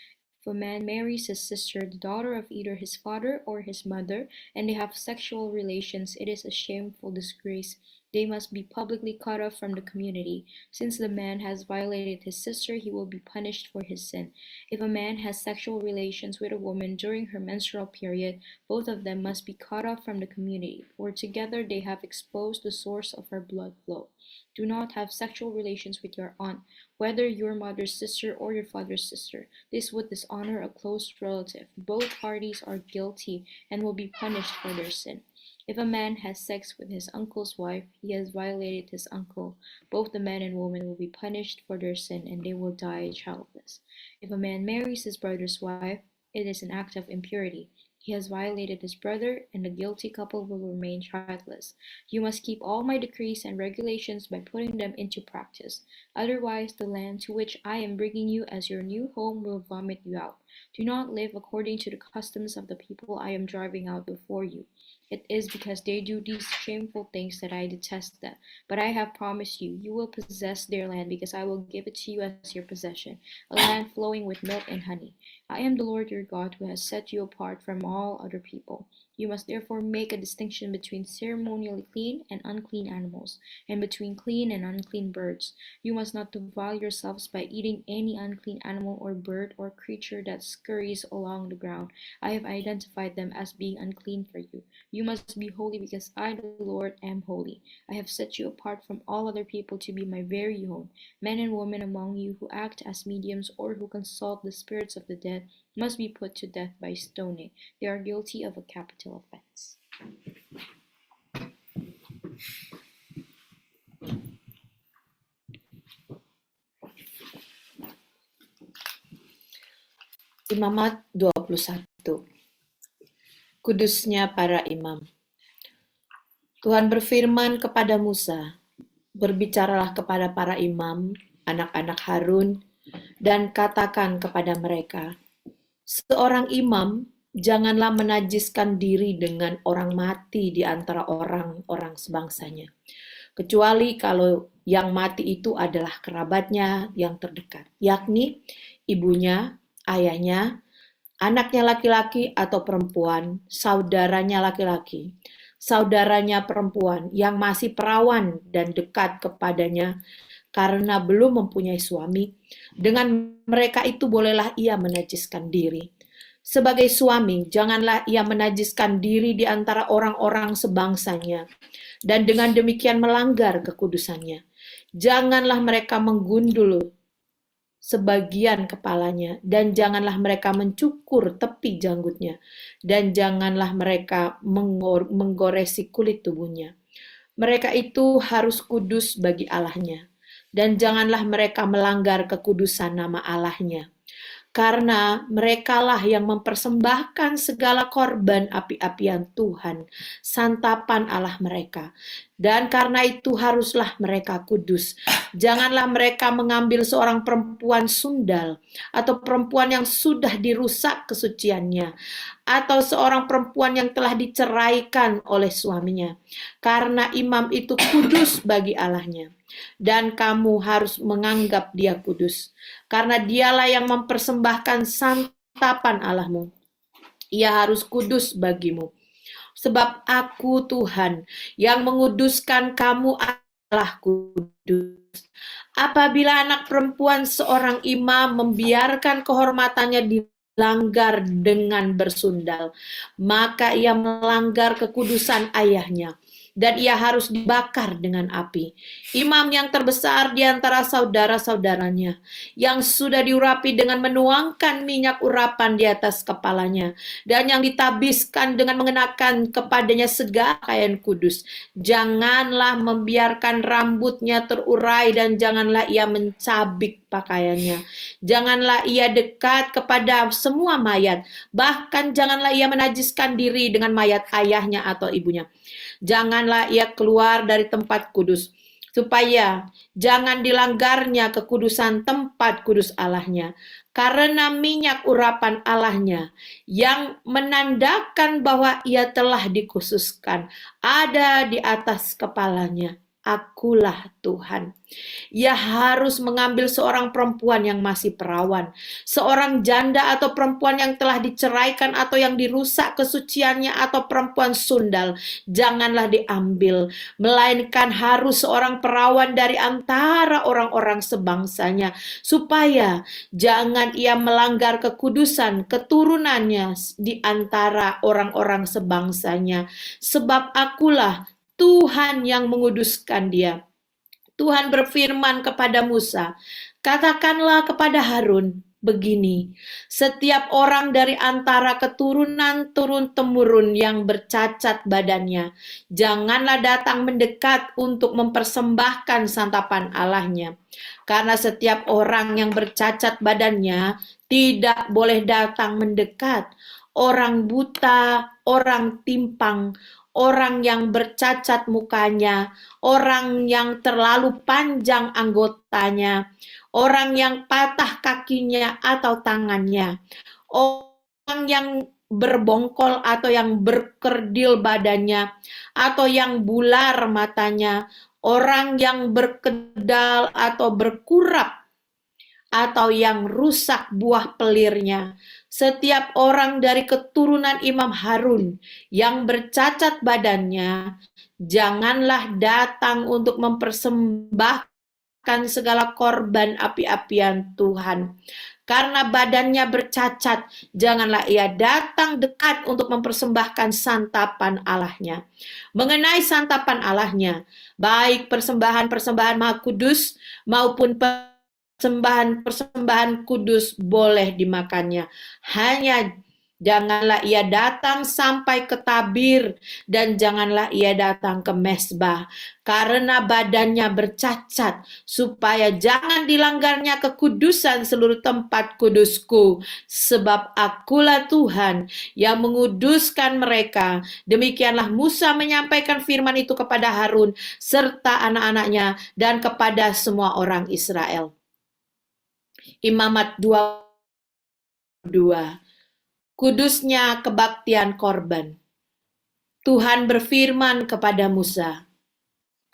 If a man marries his sister, the daughter of either his father or his mother, and they have sexual relations, it is a shameful disgrace. They must be publicly cut off from the community. Since the man has violated his sister, he will be punished for his sin. If a man has sexual relations with a woman during her menstrual period, both of them must be cut off from the community, for together they have exposed the source of her blood flow. Do not have sexual relations with your aunt, whether your mother's sister or your father's sister. This would dishonor a close relative. Both parties are guilty and will be punished for their sin. If a man has sex with his uncle's wife, he has violated his uncle. Both the man and woman will be punished for their sin, and they will die childless. If a man marries his brother's wife, it is an act of impurity. He has violated his brother, and the guilty couple will remain childless. You must keep all my decrees and regulations by putting them into practice. Otherwise, the land to which I am bringing you as your new home will vomit you out. Do not live according to the customs of the people I am driving out before you. It is because they do these shameful things that I detest them. But I have promised you, you will possess their land, because I will give it to you as your possession, a land flowing with milk and honey. I am the Lord your God, who has set you apart from all other people. You must therefore make a distinction between ceremonially clean and unclean animals, and between clean and unclean birds. You must not defile yourselves by eating any unclean animal or bird or creature that scurries along the ground. I have identified them as being unclean for you. You must be holy, because I, the Lord, am holy. I have set you apart from all other people to be my very own. Men and women among you who act as mediums or who consult the spirits of the dead must be put to death by stoning. They are guilty of a capital offense. Imamat 21. Kudusnya para imam. Tuhan berfirman kepada Musa, "Berbicaralah kepada para imam, anak-anak Harun, dan katakan kepada mereka, seorang imam janganlah menajiskan diri dengan orang mati di antara orang-orang sebangsanya, kecuali kalau yang mati itu adalah kerabatnya yang terdekat, yakni ibunya, ayahnya, anaknya laki-laki atau perempuan, saudaranya laki-laki, saudaranya perempuan yang masih perawan dan dekat kepadanya karena belum mempunyai suami. Dengan mereka itu bolehlah ia menajiskan diri. Sebagai suami, janganlah ia menajiskan diri di antara orang-orang sebangsanya, dan dengan demikian melanggar kekudusannya. Janganlah mereka menggundul sebagian kepalanya, dan janganlah mereka mencukur tepi janggutnya, dan janganlah mereka menggoresi kulit tubuhnya. Mereka itu harus kudus bagi Allahnya, dan janganlah mereka melanggar kekudusan nama Allahnya. Karena merekalah yang mempersembahkan segala korban api-apian Tuhan, santapan Allah mereka. Dan karena itu haruslah mereka kudus. Janganlah mereka mengambil seorang perempuan sundal, atau perempuan yang sudah dirusak kesuciannya, atau seorang perempuan yang telah diceraikan oleh suaminya. Karena imam itu kudus bagi Allahnya, dan kamu harus menganggap dia kudus. Karena dialah yang mempersembahkan santapan Allahmu. Ia harus kudus bagimu. Sebab aku Tuhan yang menguduskan kamu adalah kudus. Apabila anak perempuan seorang imam membiarkan kehormatannya dilanggar dengan bersundal, maka ia melanggar kekudusan ayahnya, dan ia harus dibakar dengan api. Imam yang terbesar di antara saudara-saudaranya, yang sudah diurapi dengan menuangkan minyak urapan di atas kepalanya, dan yang ditabiskan dengan mengenakan kepadanya segala pakaian kudus. Janganlah membiarkan rambutnya terurai, dan janganlah ia mencabik pakaiannya. Janganlah ia dekat kepada semua mayat, bahkan janganlah ia menajiskan diri dengan mayat ayahnya atau ibunya. Janganlah ia keluar dari tempat kudus, supaya jangan dilanggarnya kekudusan tempat kudus Allahnya. Karena minyak urapan Allahnya yang menandakan bahwa ia telah dikhususkan ada di atas kepalanya. Akulah Tuhan. Ia harus mengambil seorang perempuan yang masih perawan, seorang janda atau perempuan yang telah diceraikan atau yang dirusak kesuciannya, atau perempuan sundal. Janganlah diambil, melainkan harus seorang perawan dari antara orang-orang sebangsanya, supaya jangan ia melanggar kekudusan keturunannya di antara orang-orang sebangsanya. Sebab akulah Tuhan yang menguduskan dia. Tuhan berfirman kepada Musa, katakanlah kepada Harun begini, setiap orang dari antara keturunan turun-temurun yang bercacat badannya, janganlah datang mendekat untuk mempersembahkan santapan Allahnya. Karena setiap orang yang bercacat badannya tidak boleh datang mendekat. Orang buta, orang timpang, orang yang bercacat mukanya, orang yang terlalu panjang anggotanya, orang yang patah kakinya atau tangannya, orang yang berbongkol atau yang berkerdil badannya, atau yang bular matanya, orang yang berkedal atau berkurap, atau yang rusak buah pelirnya. Setiap orang dari keturunan Imam Harun yang bercacat badannya, janganlah datang untuk mempersembahkan segala korban api-apian Tuhan. Karena badannya bercacat, janganlah ia datang dekat untuk mempersembahkan santapan Allahnya. Mengenai santapan Allahnya, baik persembahan-persembahan Maha Kudus maupun persembahan kudus boleh dimakannya. Hanya janganlah ia datang sampai ke tabir, dan janganlah ia datang ke mesbah, karena badannya bercacat, supaya jangan dilanggarnya kekudusan seluruh tempat kudusku. Sebab akulah Tuhan yang menguduskan mereka. Demikianlah Musa menyampaikan firman itu kepada Harun serta anak-anaknya dan kepada semua orang Israel. Imamat 22. Kudusnya kebaktian korban. Tuhan berfirman kepada Musa,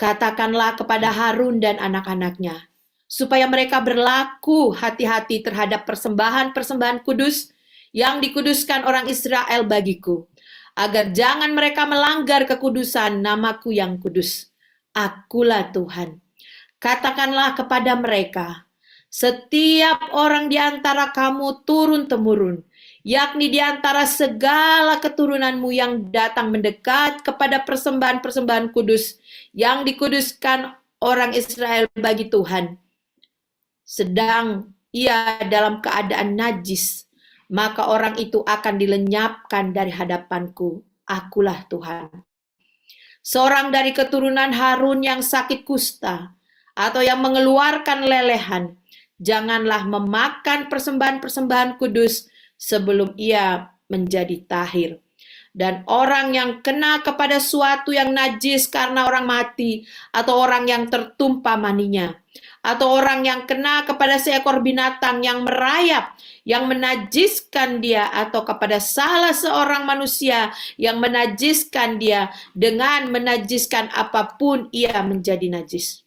katakanlah kepada Harun dan anak-anaknya, supaya mereka berlaku hati-hati terhadap persembahan-persembahan kudus yang dikuduskan orang Israel bagiku, agar jangan mereka melanggar kekudusan namaku yang kudus. Akulah Tuhan. Katakanlah kepada mereka, setiap orang di antara kamu turun-temurun, yakni di antara segala keturunanmu yang datang mendekat kepada persembahan-persembahan kudus yang dikuduskan orang Israel bagi Tuhan, sedang ia dalam keadaan najis, maka orang itu akan dilenyapkan dari hadapanku. Akulah Tuhan. Seorang dari keturunan Harun yang sakit kusta atau yang mengeluarkan lelehan, janganlah memakan persembahan-persembahan kudus sebelum ia menjadi tahir. Dan orang yang kena kepada suatu yang najis karena orang mati, atau orang yang tertumpah maninya, atau orang yang kena kepada seekor binatang yang merayap, yang menajiskan dia, atau kepada salah seorang manusia yang menajiskan dia, dengan menajiskan apapun ia menjadi najis.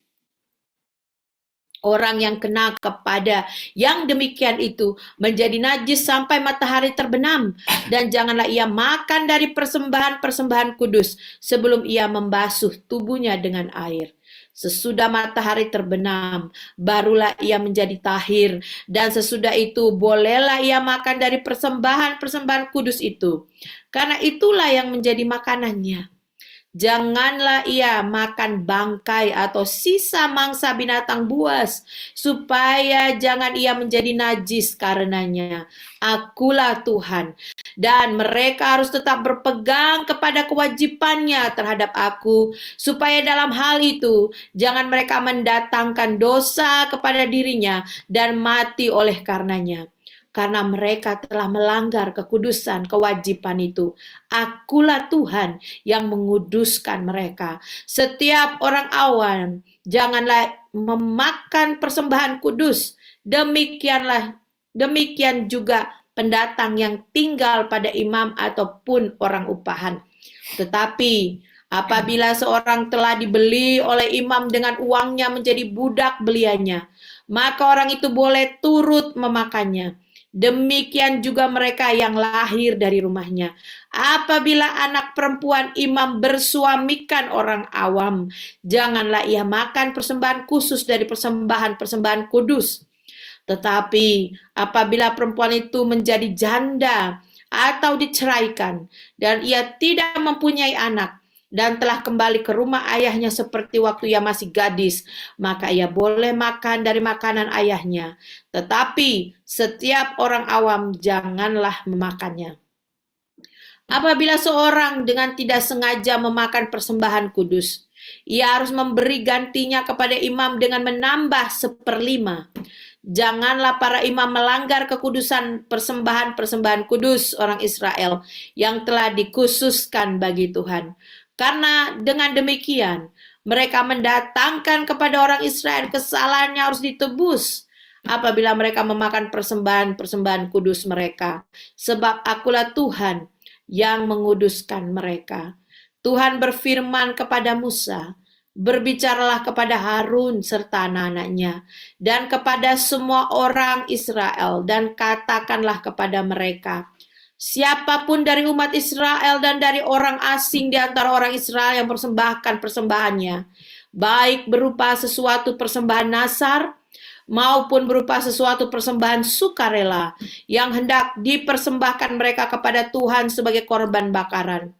Orang yang kena kepada yang demikian itu menjadi najis sampai matahari terbenam, dan janganlah ia makan dari persembahan-persembahan kudus sebelum ia membasuh tubuhnya dengan air. Sesudah matahari terbenam, barulah ia menjadi tahir, dan sesudah itu bolehlah ia makan dari persembahan-persembahan kudus itu, karena itulah yang menjadi makanannya. Janganlah ia makan bangkai atau sisa mangsa binatang buas, supaya jangan ia menjadi najis karenanya. Akulah Tuhan, dan mereka harus tetap berpegang kepada kewajibannya terhadap aku, supaya dalam hal itu jangan mereka mendatangkan dosa kepada dirinya dan mati oleh karenanya. Karena mereka telah melanggar kekudusan kewajiban itu. Akulah Tuhan yang menguduskan mereka. Setiap orang awam janganlah memakan persembahan kudus. Demikian juga pendatang yang tinggal pada imam ataupun orang upahan. Tetapi apabila seorang telah dibeli oleh imam dengan uangnya menjadi budak beliannya, maka orang itu boleh turut memakannya. Demikian juga mereka yang lahir dari rumahnya. Apabila anak perempuan imam bersuamikan orang awam, janganlah ia makan persembahan khusus dari persembahan-persembahan kudus. Tetapi apabila perempuan itu menjadi janda atau diceraikan, dan ia tidak mempunyai anak, dan telah kembali ke rumah ayahnya seperti waktu ia masih gadis, maka ia boleh makan dari makanan ayahnya. Tetapi setiap orang awam janganlah memakannya. Apabila seorang dengan tidak sengaja memakan persembahan kudus, ia harus memberi gantinya kepada imam dengan menambah 1/5. Janganlah para imam melanggar kekudusan persembahan-persembahan kudus orang Israel yang telah dikhususkan bagi Tuhan. Karena dengan demikian, mereka mendatangkan kepada orang Israel kesalahan yang harus ditebus apabila mereka memakan persembahan-persembahan kudus mereka. Sebab akulah Tuhan yang menguduskan mereka. Tuhan berfirman kepada Musa, berbicaralah kepada Harun serta anak-anaknya dan kepada semua orang Israel, dan katakanlah kepada mereka, siapapun dari umat Israel dan dari orang asing di antara orang Israel yang persembahkan persembahannya, baik berupa sesuatu persembahan nasar maupun berupa sesuatu persembahan sukarela yang hendak dipersembahkan mereka kepada Tuhan sebagai korban bakaran,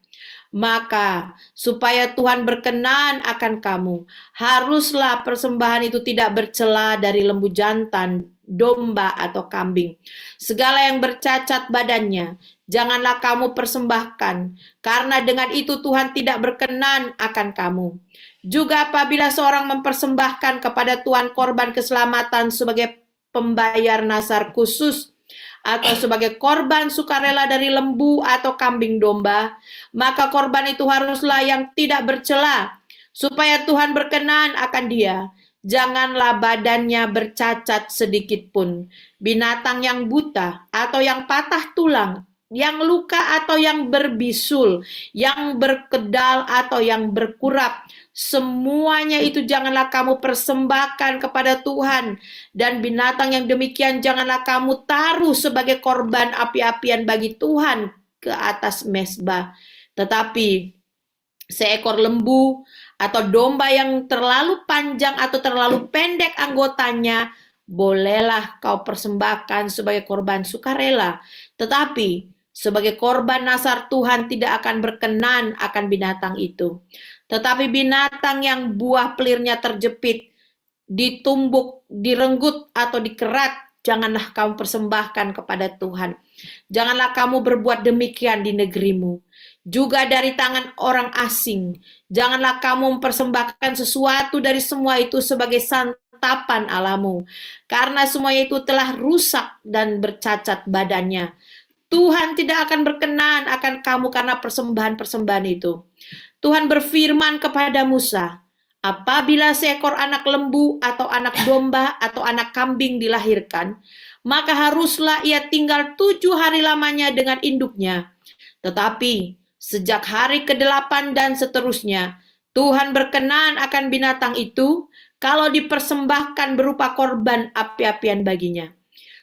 maka supaya Tuhan berkenan akan kamu, haruslah persembahan itu tidak bercela dari lembu jantan, domba atau kambing. Segala yang bercacat badannya janganlah kamu persembahkan, karena dengan itu Tuhan tidak berkenan akan kamu. Juga apabila seorang mempersembahkan kepada Tuhan korban keselamatan sebagai pembayar nasar khusus, atau sebagai korban sukarela dari lembu atau kambing domba, maka korban itu haruslah yang tidak bercela, supaya Tuhan berkenan akan dia. Janganlah badannya bercacat sedikit pun. Binatang yang buta atau yang patah tulang, yang luka atau yang berbisul, yang berkedal atau yang berkurap, semuanya itu janganlah kamu persembahkan kepada Tuhan. Dan binatang yang demikian janganlah kamu taruh sebagai korban api-apian bagi Tuhan ke atas mezbah. Tetapi seekor lembu atau domba yang terlalu panjang atau terlalu pendek anggotanya, bolehlah kau persembahkan sebagai korban sukarela. Tetapi sebagai korban nasar Tuhan tidak akan berkenan akan binatang itu. Tetapi binatang yang buah pelirnya terjepit, ditumbuk, direnggut atau dikerat, janganlah kamu persembahkan kepada Tuhan. Janganlah kamu berbuat demikian di negerimu. Juga dari tangan orang asing, janganlah kamu mempersembahkan sesuatu dari semua itu sebagai santapan Allahmu, karena semuanya itu telah rusak dan bercacat badannya. Tuhan tidak akan berkenan akan kamu karena persembahan-persembahan itu. Tuhan berfirman kepada Musa, apabila seekor anak lembu atau anak domba atau anak kambing dilahirkan, maka haruslah ia tinggal 7 hari lamanya dengan induknya. Tetapi sejak hari ke-8 dan seterusnya, Tuhan berkenan akan binatang itu kalau dipersembahkan berupa korban api-apian baginya.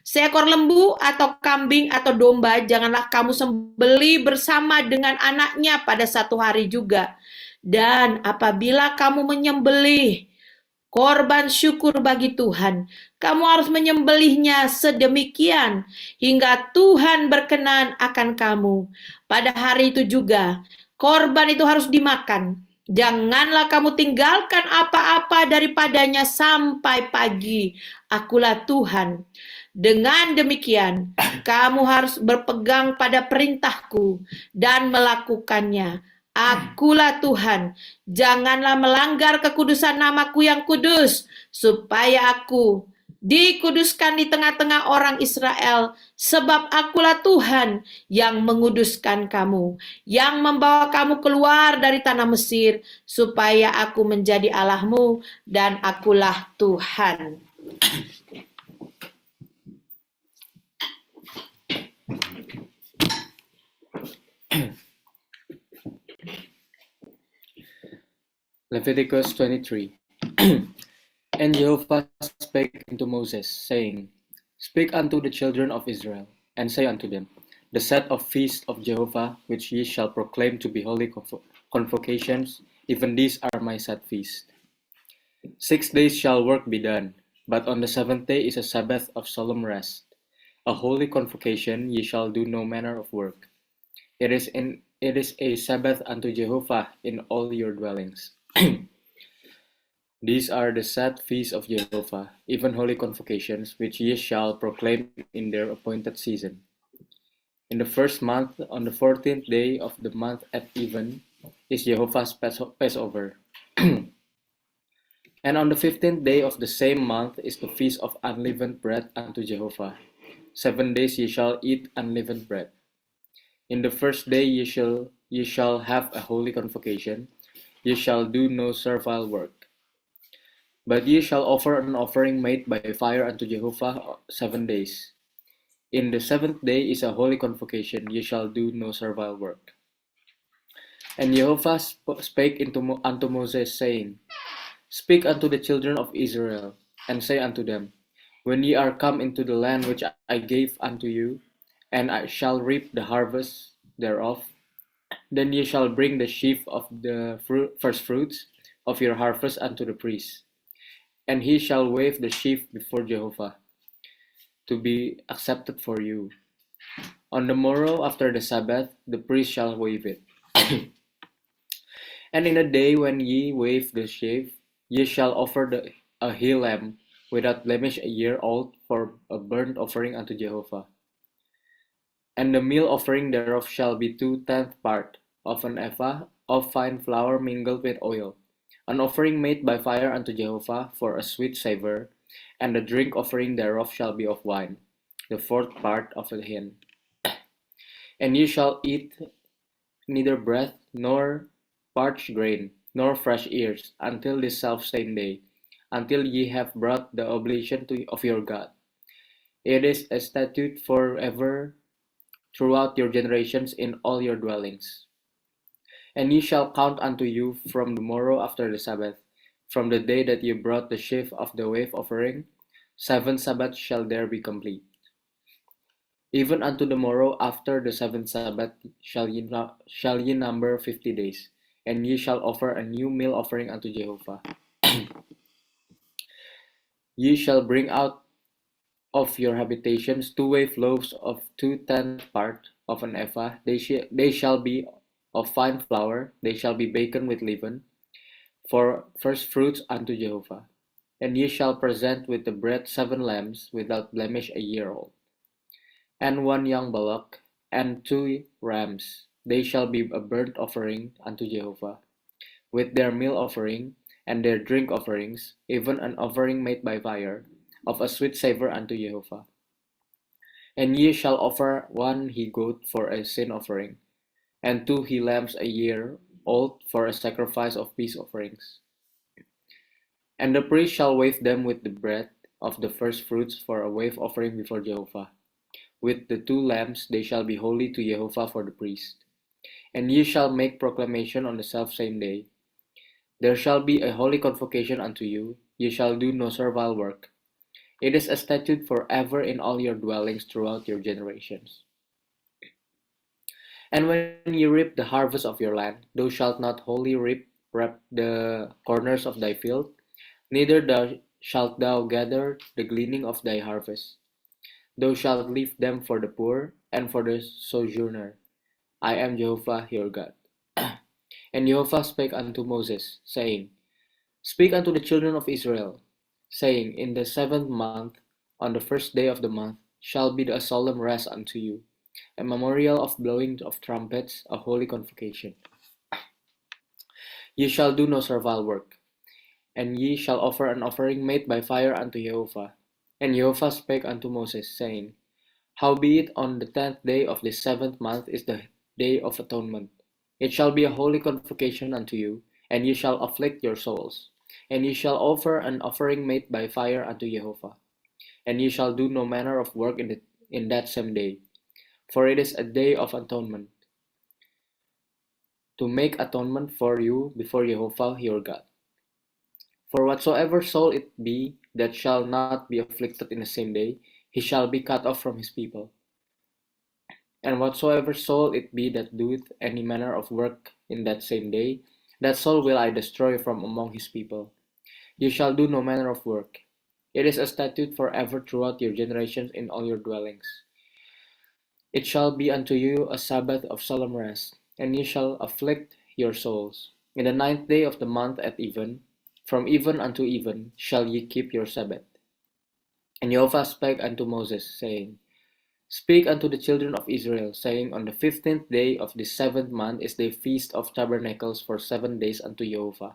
Seekor lembu atau kambing atau domba janganlah kamu sembelih bersama dengan anaknya pada 1 hari juga. Dan apabila kamu menyembelih korban syukur bagi Tuhan, kamu harus menyembelihnya sedemikian hingga Tuhan berkenan akan kamu. Pada hari itu juga, korban itu harus dimakan. Janganlah kamu tinggalkan apa-apa daripadanya sampai pagi. Akulah Tuhan. Dengan demikian, kamu harus berpegang pada perintahku dan melakukannya. Akulah Tuhan. Janganlah melanggar kekudusan namaku yang kudus, supaya aku dikuduskan di tengah-tengah orang Israel, sebab akulah Tuhan yang menguduskan kamu, yang membawa kamu keluar dari tanah Mesir, supaya aku menjadi Allahmu dan akulah Tuhan. Leviticus 23. And Jehovah spake unto Moses, saying, Speak unto the children of Israel, and say unto them, The set of feasts of Jehovah, which ye shall proclaim to be holy convocations, even these are my set feasts. 6 days shall work be done, but on the 7th day is a Sabbath of solemn rest. A holy convocation, ye shall do no manner of work. It is a Sabbath unto Jehovah in all your dwellings. These are the set feasts of Jehovah, even holy convocations, which ye shall proclaim in their appointed season. In the 1st month, on the 14th day of the month at even, is Jehovah's Passover. And on the 15th day of the same month is the feast of unleavened bread unto Jehovah. 7 days ye shall eat unleavened bread. In the 1st day ye shall have a holy convocation. Ye shall do no servile work. But ye shall offer an offering made by fire unto Jehovah 7 days. In the 7th day is a holy convocation. Ye shall do no servile work. And Jehovah spake unto Moses, saying, Speak unto the children of Israel, and say unto them, When ye are come into the land which I gave unto you, and I shall reap the harvest thereof, then ye shall bring the sheaf of the first fruits of your harvest unto the priest, and he shall wave the sheaf before Jehovah, to be accepted for you. On the morrow after the Sabbath, the priest shall wave it. And in the day when ye wave the sheaf, ye shall offer a he lamb without blemish, a year old, for a burnt offering unto Jehovah. And the meal offering thereof shall be 2/10 part of an ephah of fine flour mingled with oil, an offering made by fire unto Jehovah for a sweet savour, and the drink offering thereof shall be of wine, the 4th part of a hin. And ye shall eat neither bread, nor parched grain, nor fresh ears, until this selfsame day, until ye have brought the oblation of your God. It is a statute forever throughout your generations in all your dwellings. And ye shall count unto you from the morrow after the Sabbath, from the day that ye brought the sheaf of the wave offering, 7 Sabbaths shall there be complete. Even unto the morrow after the 7th Sabbath shall ye number 50 days, and ye shall offer a new meal offering unto Jehovah. Ye shall bring out of your habitations 2 wave loaves of 2/10 part of an ephah. They shall be of fine flour. They shall be baken with leaven, for first fruits unto Jehovah. And ye shall present with the bread 7 lambs without blemish a year old, and 1 young bullock, and 2 rams. They shall be a burnt offering unto Jehovah, with their meal offering and their drink offerings, even an offering made by fire, of a sweet savour unto Jehovah. And ye shall offer 1 he-goat for a sin offering, and 2 he-lambs a year old for a sacrifice of peace offerings. And the priest shall wave them with the bread of the first fruits for a wave offering before Jehovah. With the 2 lambs they shall be holy to Jehovah for the priest. And ye shall make proclamation on the selfsame day. There shall be a holy convocation unto you. Ye shall do no servile work. It is a statute forever in all your dwellings throughout your generations. And when ye reap the harvest of your land, thou shalt not wholly reap the corners of thy field, neither shalt thou gather the gleaning of thy harvest. Thou shalt leave them for the poor and for the sojourner. I am Jehovah your God. And Jehovah spake unto Moses, saying, Speak unto the children of Israel, saying, In the 7th month, on the 1st day of the month, shall be a solemn rest unto you, a memorial of blowing of trumpets, a holy convocation. Ye shall do no servile work, and ye shall offer an offering made by fire unto Jehovah. And Jehovah spake unto Moses, saying, Howbeit on the 10th day of the 7th month is the day of atonement. It shall be a holy convocation unto you, and ye shall afflict your souls. And ye shall offer an offering made by fire unto Jehovah. And ye shall do no manner of work in that same day, for it is a day of atonement, to make atonement for you before Jehovah your God. For whatsoever soul it be that shall not be afflicted in the same day, he shall be cut off from his people. And whatsoever soul it be that doeth any manner of work in that same day, that soul will I destroy from among his people. You shall do no manner of work. It is a statute forever throughout your generations in all your dwellings. It shall be unto you a Sabbath of solemn rest, and ye shall afflict your souls. In the 9th day of the month at even, from even unto even, shall ye keep your Sabbath. And Jehovah spake unto Moses, saying, Speak unto the children of Israel, saying, On the 15th day of the 7th month is the feast of tabernacles for 7 days unto Jehovah.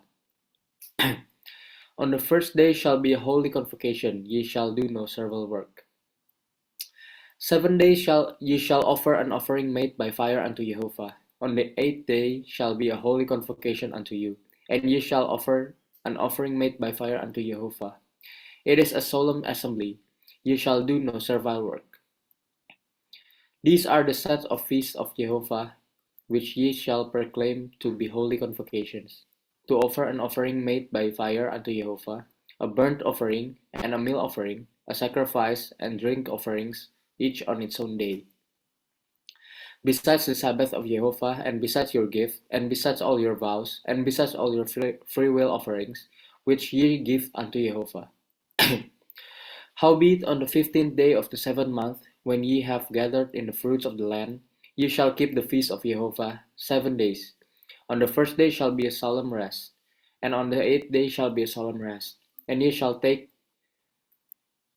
On the 1st day shall be a holy convocation, ye shall do no servile work. 7 days ye shall offer an offering made by fire unto Jehovah. On the 8th day shall be a holy convocation unto you, and ye shall offer an offering made by fire unto Jehovah. It is a solemn assembly, ye shall do no servile work. These are the sets of feasts of Jehovah, which ye shall proclaim to be holy convocations, to offer an offering made by fire unto Jehovah, a burnt offering and a meal offering, a sacrifice and drink offerings, each on its own day. Besides the Sabbath of Jehovah, and besides your gift, and besides all your vows, and besides all your free will offerings, which ye give unto Jehovah. Howbeit on the 15th day of the 7th month, when ye have gathered in the fruits of the land, ye shall keep the feast of Jehovah 7 days. On the 1st day shall be a solemn rest, and on the 8th day shall be a solemn rest. And ye shall take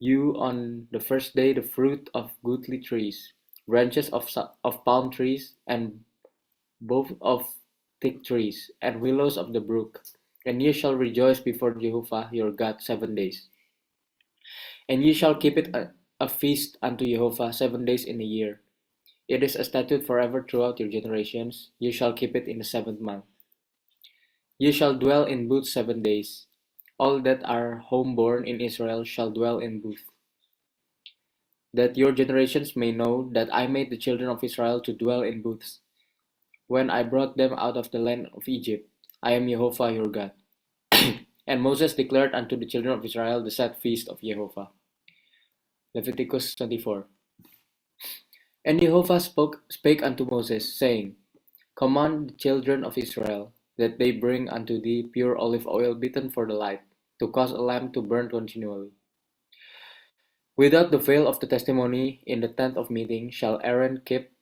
you on the 1st day the fruit of goodly trees, branches of palm trees, and both of thick trees, and willows of the brook. And ye shall rejoice before Jehovah your God 7 days. And ye shall keep it a feast unto Jehovah 7 days in a year. It is a statute forever throughout your generations. Ye shall keep it in the 7th month. Ye shall dwell in booths 7 days. All that are homeborn in Israel shall dwell in booths. That your generations may know that I made the children of Israel to dwell in booths, when I brought them out of the land of Egypt. I am Jehovah your God. And Moses declared unto the children of Israel the set feast of Jehovah. Leviticus 24. And Jehovah spake unto Moses, saying, Command the children of Israel, that they bring unto thee pure olive oil beaten for the light, to cause a lamp to burn continually. Without the veil of the testimony in the tent of meeting shall Aaron keep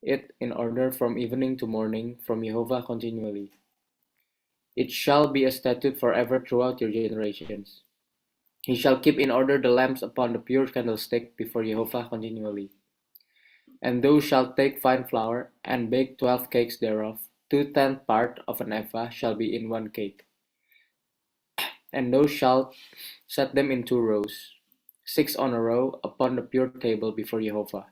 it in order from evening to morning from Jehovah continually. It shall be a statute forever throughout your generations. He shall keep in order the lamps upon the pure candlestick before Jehovah continually. And thou shalt take fine flour, and bake 12 cakes thereof. 2/10 part of an ephah shall be in one cake. And thou shalt set them in 2 rows, 6 on a row, upon the pure table before Jehovah.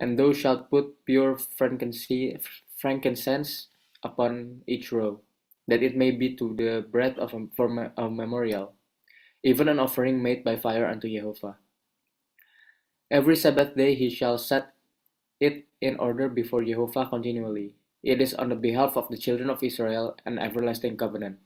And thou shalt put pure frankincense upon each row, that it may be to the bread for a memorial, even an offering made by fire unto Jehovah. Every Sabbath day he shall set it in order before Jehovah continually. It is on the behalf of the children of Israel an everlasting covenant.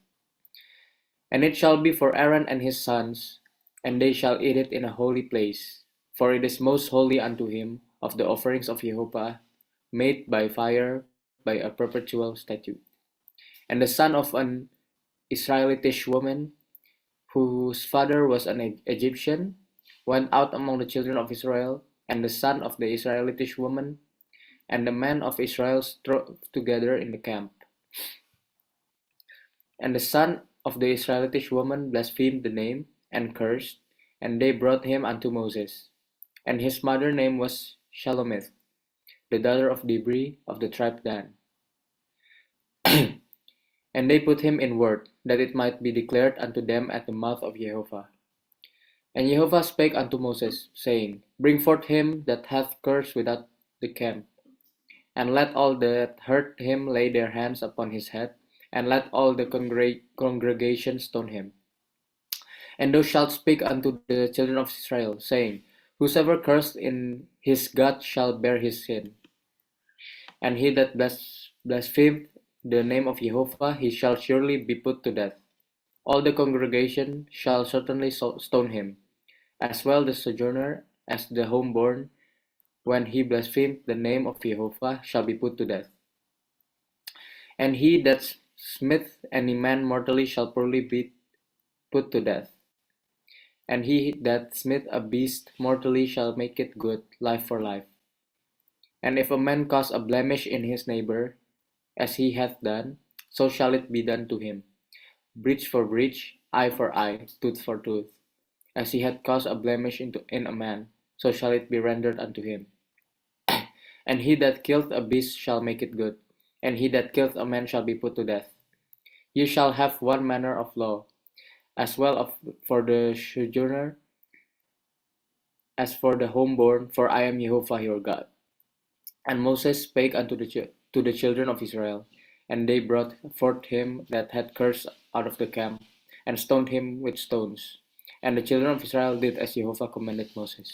And it shall be for Aaron and his sons, and they shall eat it in a holy place, for it is most holy unto him of the offerings of Jehovah, made by fire by a perpetual statute. And the son of an Israelitish woman, whose father was an Egyptian, went out among the children of Israel, and the son of the Israelitish woman and the men of Israel strove together in the camp. And the son of the Israelitish woman blasphemed the name, and cursed, and they brought him unto Moses. And his mother's name was Shalomith, the daughter of Dibri of the tribe Dan. And they put him in ward, that it might be declared unto them at the mouth of Jehovah. And Jehovah spake unto Moses, saying, Bring forth him that hath cursed without the camp, and let all that heard him lay their hands upon his head, and let all the congregation stone him. And thou shalt speak unto the children of Israel, saying, Whosoever cursed in his God shall bear his sin. And he that blasphemeth the name of Jehovah, he shall surely be put to death. All the congregation shall certainly stone him, as well the sojourner as the homeborn, when he blasphemed the name of Jehovah, shall be put to death. And he that smith any man mortally shall surely be put to death. And he that smith a beast mortally shall make it good, life for life. And if a man cause a blemish in his neighbor, as he hath done, so shall it be done to him. Breach for breach, eye for eye, tooth for tooth. As he hath caused a blemish in a man, so shall it be rendered unto him. And he that killeth a beast shall make it good, and he that killeth a man shall be put to death. Ye shall have one manner of law, as well for the sojourner as for the homeborn, for I am Jehovah your God. And Moses spake unto the children of Israel, and they brought forth him that had cursed out of the camp, and stoned him with stones. And the children of Israel did as Jehovah commanded Moses.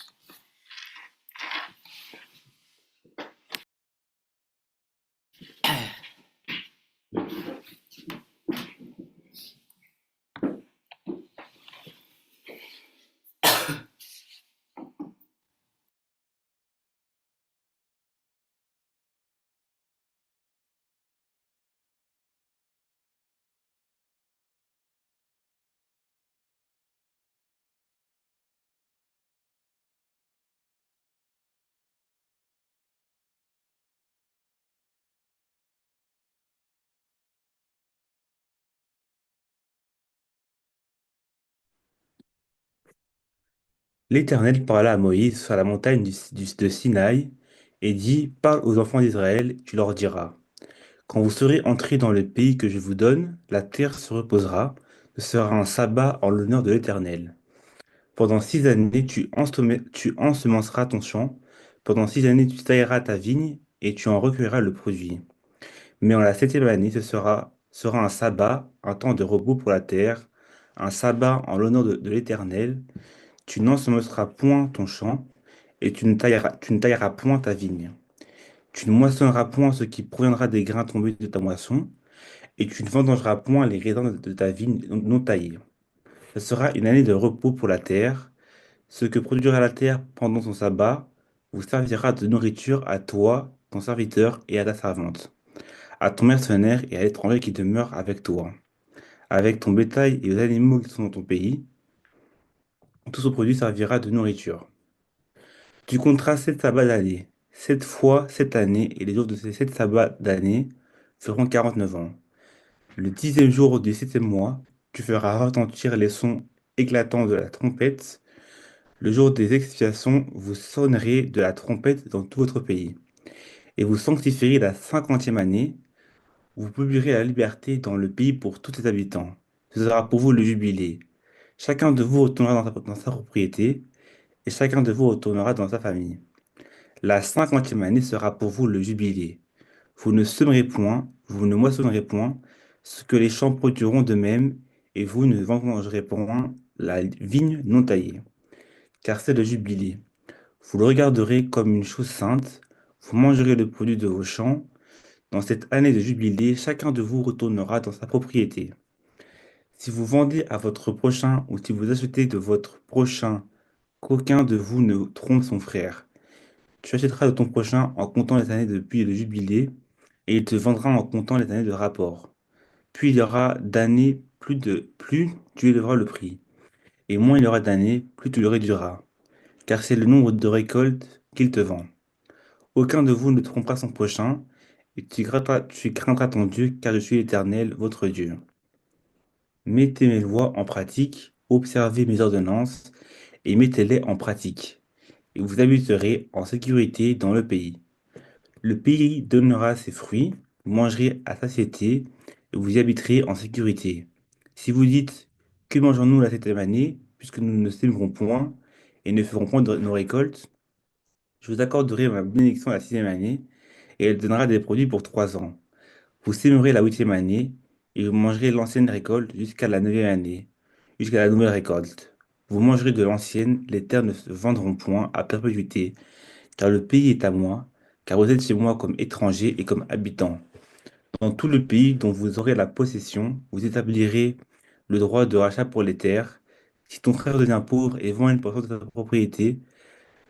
L'Éternel parla à Moïse sur la montagne de Sinaï et dit, Parle aux enfants d'Israël, tu leur diras, Quand vous serez entrés dans le pays que je vous donne, la terre se reposera, ce sera un sabbat en l'honneur de l'Éternel. Pendant 6 années, tu ensemenceras ton champ, pendant 6 années, tu tailleras ta vigne et tu en recueilleras le produit. Mais en la 7e année, ce sera un sabbat, un temps de repos pour la terre, un sabbat en l'honneur de l'Éternel. Tu n'ensemenceras point ton champ, et tu ne tailleras point ta vigne. Tu ne moissonneras point ce qui proviendra des grains tombés de ta moisson, et tu ne vendangeras point les raisins de ta vigne non taillée. Ce sera une année de repos pour la terre. Ce que produira la terre pendant son sabbat vous servira de nourriture à toi, ton serviteur, et à ta servante, à ton mercenaire et à l'étranger qui demeure avec toi, avec ton bétail et aux animaux qui sont dans ton pays. Tout ce produit servira de nourriture. Tu compteras 7 sabbats d'année, 7 fois 7 années, et les jours de ces 7 sabbats d'année feront 49 ans. Le 10e jour du 7e mois, tu feras retentir les sons éclatant de la trompette, le jour des expiations, vous sonnerez de la trompette dans tout votre pays, et vous sanctifierez la 50e année, vous publierez la liberté dans le pays pour tous ses habitants. Ce sera pour vous le jubilé. Chacun de vous retournera dans sa propriété, et chacun de vous retournera dans sa famille. La 50e année sera pour vous le jubilé. Vous ne semerez point, vous ne moissonnerez point, ce que les champs produiront de même, et vous ne vendangerez point la vigne non taillée. Car c'est le jubilé. Vous le regarderez comme une chose sainte, vous mangerez le produit de vos champs. Dans cette année de jubilé, chacun de vous retournera dans sa propriété. Si vous vendez à votre prochain ou si vous achetez de votre prochain, qu'aucun de vous ne trompe son frère. Tu achèteras de ton prochain en comptant les années depuis le jubilé, et il te vendra en comptant les années de rapport. Puis il y aura d'années plus tu élèveras le prix, et moins il y aura d'années, plus tu le réduiras, car c'est le nombre de récoltes qu'il te vend. Aucun de vous ne trompera son prochain, et tu craindras ton Dieu, car je suis l'Éternel, votre Dieu. Mettez mes lois en pratique, observez mes ordonnances, et mettez-les en pratique, et vous habiterez en sécurité dans le pays. Le pays donnera ses fruits, vous mangerez à satiété, et vous y habiterez en sécurité. Si vous dites, que mangeons-nous la 7e année, puisque nous ne sèmerons point, et ne ferons point de nos récoltes, je vous accorderai ma bénédiction la 6e année, et elle donnera des produits pour 3 ans. Vous sèmerez la 8e année, et vous mangerez l'ancienne récolte jusqu'à la 9e année, jusqu'à la nouvelle récolte. Vous mangerez de l'ancienne, les terres ne se vendront point à perpétuité, car le pays est à moi, car vous êtes chez moi comme étrangers et comme habitants. Dans tout le pays dont vous aurez la possession, vous établirez le droit de rachat pour les terres. Si ton frère devient pauvre et vend une portion de sa propriété,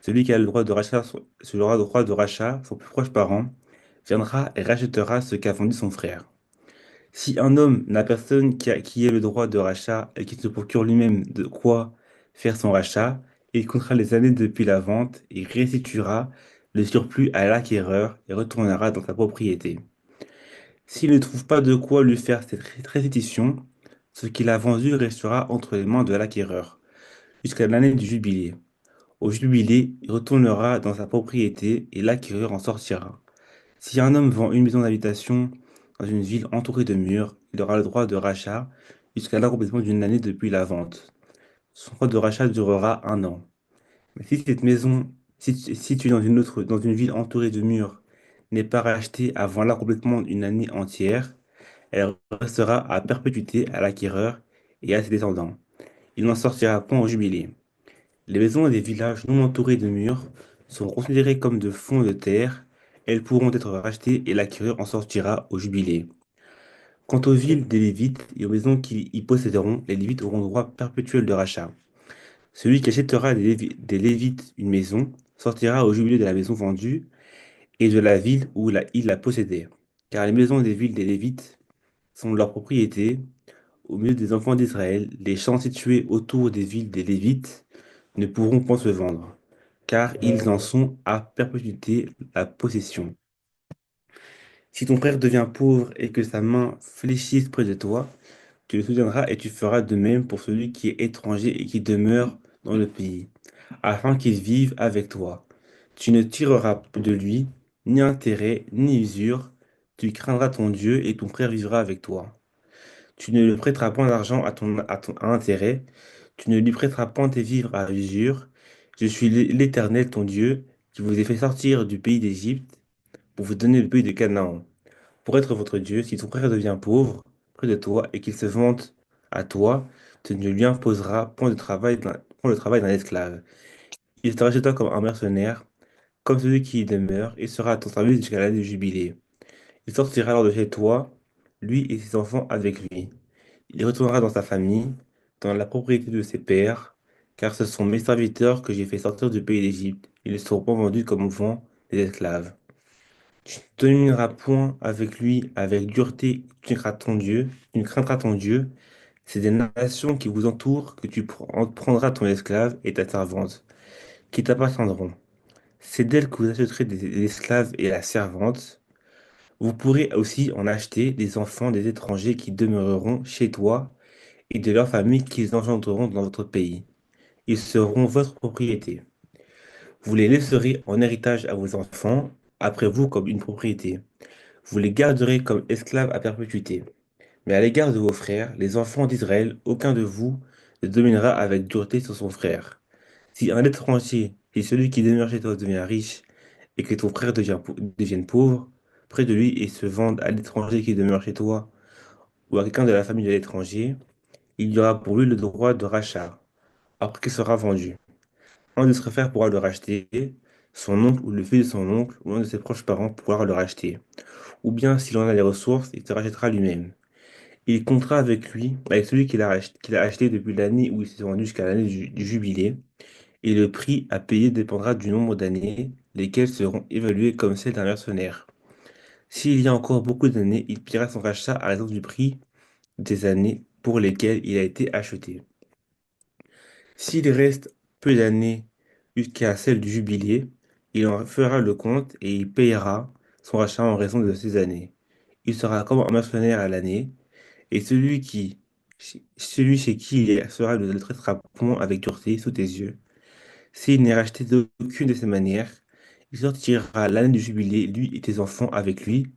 celui qui a le droit de rachat, son plus proche parent, viendra et rachètera ce qu'a vendu son frère. Si un homme n'a personne qui ait le droit de rachat et qui se procure lui-même de quoi faire son rachat, il comptera les années depuis la vente et restituera le surplus à l'acquéreur et retournera dans sa propriété. S'il ne trouve pas de quoi lui faire cette restitution, ce qu'il a vendu restera entre les mains de l'acquéreur, jusqu'à l'année du jubilé. Au jubilé, il retournera dans sa propriété et l'acquéreur en sortira. Si un homme vend une maison d'habitation dans une ville entourée de murs, il aura le droit de rachat jusqu'à l'accomplissement d'une année depuis la vente. Son droit de rachat durera 1 an. Mais si cette maison, située dans une ville entourée de murs, n'est pas rachetée avant l'accomplissement d'une année entière, elle restera à perpétuité à l'acquéreur et à ses descendants. Il n'en sortira point au jubilé. Les maisons des villages non entourés de murs sont considérées comme de fonds de terre. Elles pourront être rachetées et l'acquéreur en sortira au jubilé. Quant aux villes des Lévites et aux maisons qui y posséderont, les Lévites auront droit perpétuel de rachat. Celui qui achètera des Lévites une maison sortira au jubilé de la maison vendue et de la ville où il la possédait. Car les maisons des villes des Lévites sont leur propriété. Au milieu des enfants d'Israël, les champs situés autour des villes des Lévites ne pourront point se vendre, car ils en sont à perpétuité la possession. Si ton frère devient pauvre et que sa main fléchisse près de toi, tu le soutiendras et tu feras de même pour celui qui est étranger et qui demeure dans le pays, afin qu'il vive avec toi. Tu ne tireras de lui ni intérêt ni usure, tu craindras ton Dieu et ton frère vivra avec toi. Tu ne le prêteras point d'argent à intérêt, tu ne lui prêteras point tes vivres à usure. Je suis l'Éternel ton Dieu, qui vous ai fait sortir du pays d'Égypte, pour vous donner le pays de Canaan. Pour être votre Dieu, si ton frère devient pauvre près de toi et qu'il se vante à toi, tu ne lui imposeras point le travail d'un esclave. Il sera chez toi comme un mercenaire, comme celui qui y demeure, et sera à ton service jusqu'à l'année du jubilé. Il sortira alors de chez toi, lui et ses enfants avec lui. Il retournera dans sa famille, dans la propriété de ses pères, car ce sont mes serviteurs que j'ai fait sortir du pays d'Égypte. Ils ne seront pas vendus comme on vend des esclaves. Tu ne domineras point avec lui avec dureté, tu ne craindras ton Dieu. C'est des nations qui vous entourent que tu prendras ton esclave et ta servante, qui t'appartiendront. C'est d'elles que vous achèterez des esclaves et la servante. Vous pourrez aussi en acheter des enfants des étrangers qui demeureront chez toi et de leurs familles qu'ils engendreront dans votre pays. Ils seront votre propriété. Vous les laisserez en héritage à vos enfants, après vous comme une propriété. Vous les garderez comme esclaves à perpétuité. Mais à l'égard de vos frères, les enfants d'Israël, aucun de vous ne dominera avec dureté sur son frère. Si un étranger, si celui qui demeure chez toi devient riche, et que ton frère devienne pauvre, près de lui et se vende à l'étranger qui demeure chez toi, ou à quelqu'un de la famille de l'étranger, il y aura pour lui le droit de rachat, après qu'il sera vendu. Un de ses frères pourra le racheter, son oncle ou le fils de son oncle, ou un de ses proches parents pourra le racheter. Ou bien, s'il en a les ressources, il se rachètera lui-même. Il comptera avec lui, avec celui qu'il a acheté depuis l'année où il s'est vendu jusqu'à l'année du jubilé, et le prix à payer dépendra du nombre d'années, lesquelles seront évaluées comme celles d'un mercenaire. S'il y a encore beaucoup d'années, il paiera son rachat à raison du prix des années pour lesquelles il a été acheté. S'il reste peu d'années jusqu'à celle du jubilé, il en fera le compte et il payera son rachat en raison de ces années. Il sera comme un mercenaire à l'année, et celui chez qui il sera ne le traitera point avec dureté sous tes yeux. S'il n'est racheté d'aucune de ces manières, il sortira l'année du jubilé, lui et tes enfants avec lui,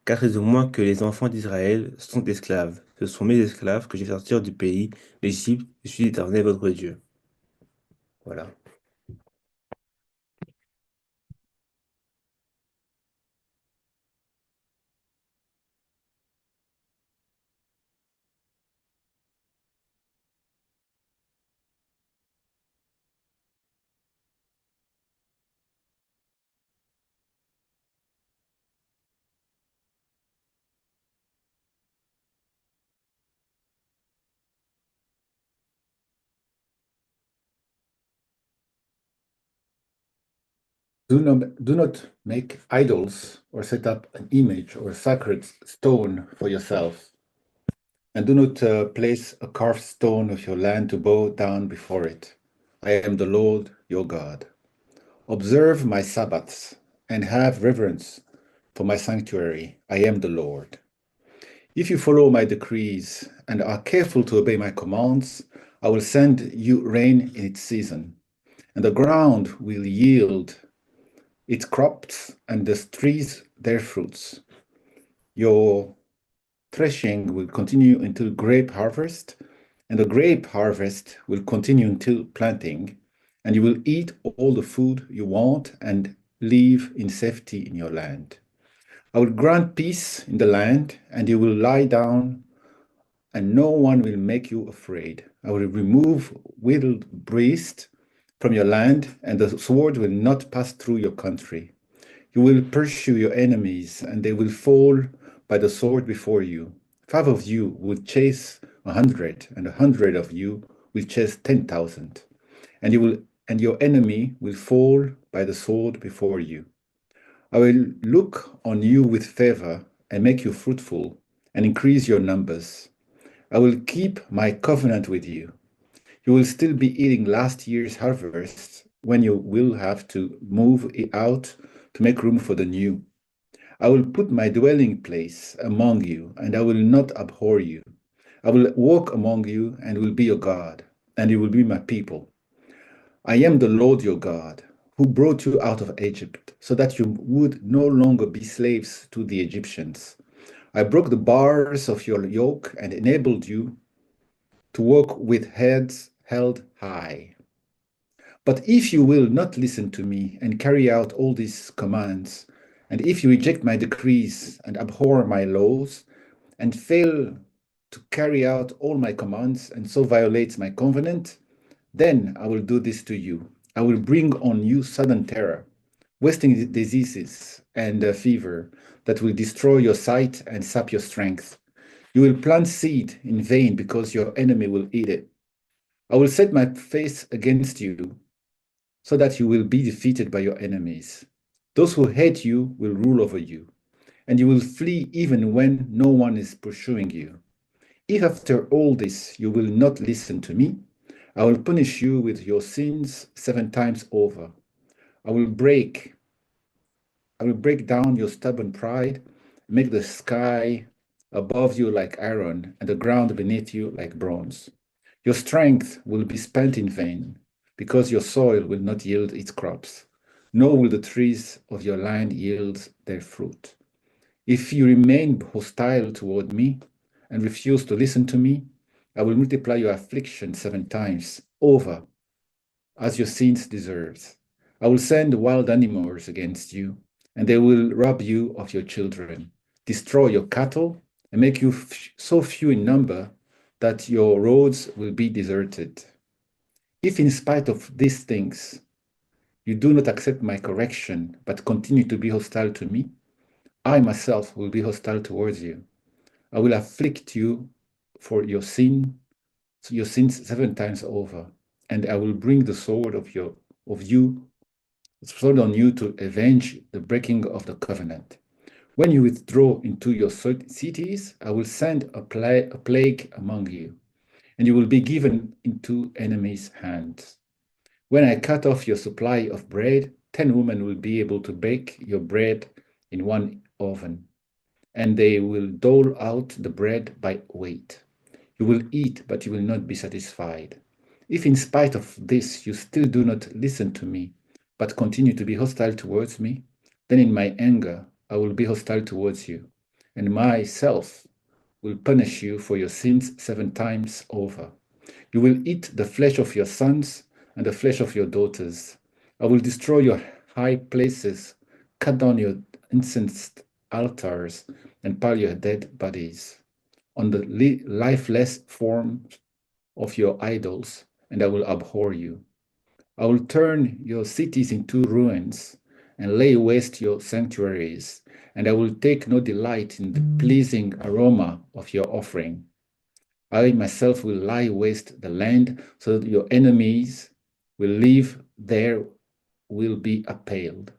car c'est de moi que les enfants d'Israël sont esclaves. Ce sont mes esclaves que j'ai sortis du pays d'Égypte. Je suis l'Éternel votre Dieu. Voilà. Do not make idols or set up an image or a sacred stone for yourself. And do not place a carved stone of your land to bow down before it. I am the Lord your God. Observe my Sabbaths and have reverence for my sanctuary. I am the Lord. If you follow my decrees and are careful to obey my commands, I will send you rain in its season, and the ground will yield its crops and the trees their fruits. Your threshing will continue until grape harvest, and the grape harvest will continue until planting, and you will eat all the food you want and live in safety in your land. I will grant peace in the land, and you will lie down, and no one will make you afraid. I will remove wild beasts from your land, and the sword will not pass through your country. You will pursue your enemies, and they will fall by the sword before you. 5 of you will chase 100, and 100 of you will chase 10,000. And your enemy will fall by the sword before you. I will look on you with favor and make you fruitful and increase your numbers. I will keep my covenant with you. You will still be eating last year's harvest when you will have to move it out to make room for the new. I will put my dwelling place among you, and I will not abhor you. I will walk among you and will be your God, and you will be my people. I am the Lord your God, who brought you out of Egypt, so that you would no longer be slaves to the Egyptians. I broke the bars of your yoke and enabled you to walk with heads held high. But if you will not listen to me and carry out all these commands, and if you reject my decrees and abhor my laws, and fail to carry out all my commands, and so violate my covenant, then I will do this to you. I will bring on you sudden terror, wasting diseases and fever that will destroy your sight and sap your strength. You will plant seed in vain because your enemy will eat it. I will set my face against you so that you will be defeated by your enemies. Those who hate you will rule over you, and you will flee even when no one is pursuing you. If after all this you will not listen to me, I will punish you with your sins 7 times over. I will break down your stubborn pride, make the sky above you like iron, and the ground beneath you like bronze. Your strength will be spent in vain, because your soil will not yield its crops, nor will the trees of your land yield their fruit. If you remain hostile toward me and refuse to listen to me, I will multiply your affliction 7 times over, as your sins deserve. I will send wild animals against you, and they will rob you of your children, destroy your cattle, and make you so few in number that your roads will be deserted. If in spite of these things you do not accept my correction, but continue to be hostile to me, I myself will be hostile towards you. I will afflict you for your sins 7 times over, and I will bring the sword on you to avenge the breaking of the covenant. When you withdraw into your cities, I will send a plague among you, and you will be given into enemies' hands. When I cut off your supply of bread, 10 women will be able to bake your bread in one oven, and they will dole out the bread by weight. You will eat, but you will not be satisfied. If in spite of this you still do not listen to me, but continue to be hostile towards me, then in my anger I will be hostile towards you, and myself will punish you for your sins 7 times over. You will eat the flesh of your sons and the flesh of your daughters. I will destroy your high places, cut down your incense altars, and pile your dead bodies on the lifeless forms of your idols, and I will abhor you. I will turn your cities into ruins and lay waste your sanctuaries, and I will take no delight in the pleasing aroma of your offering. I myself will lay waste the land so that your enemies will live there, will be appalled.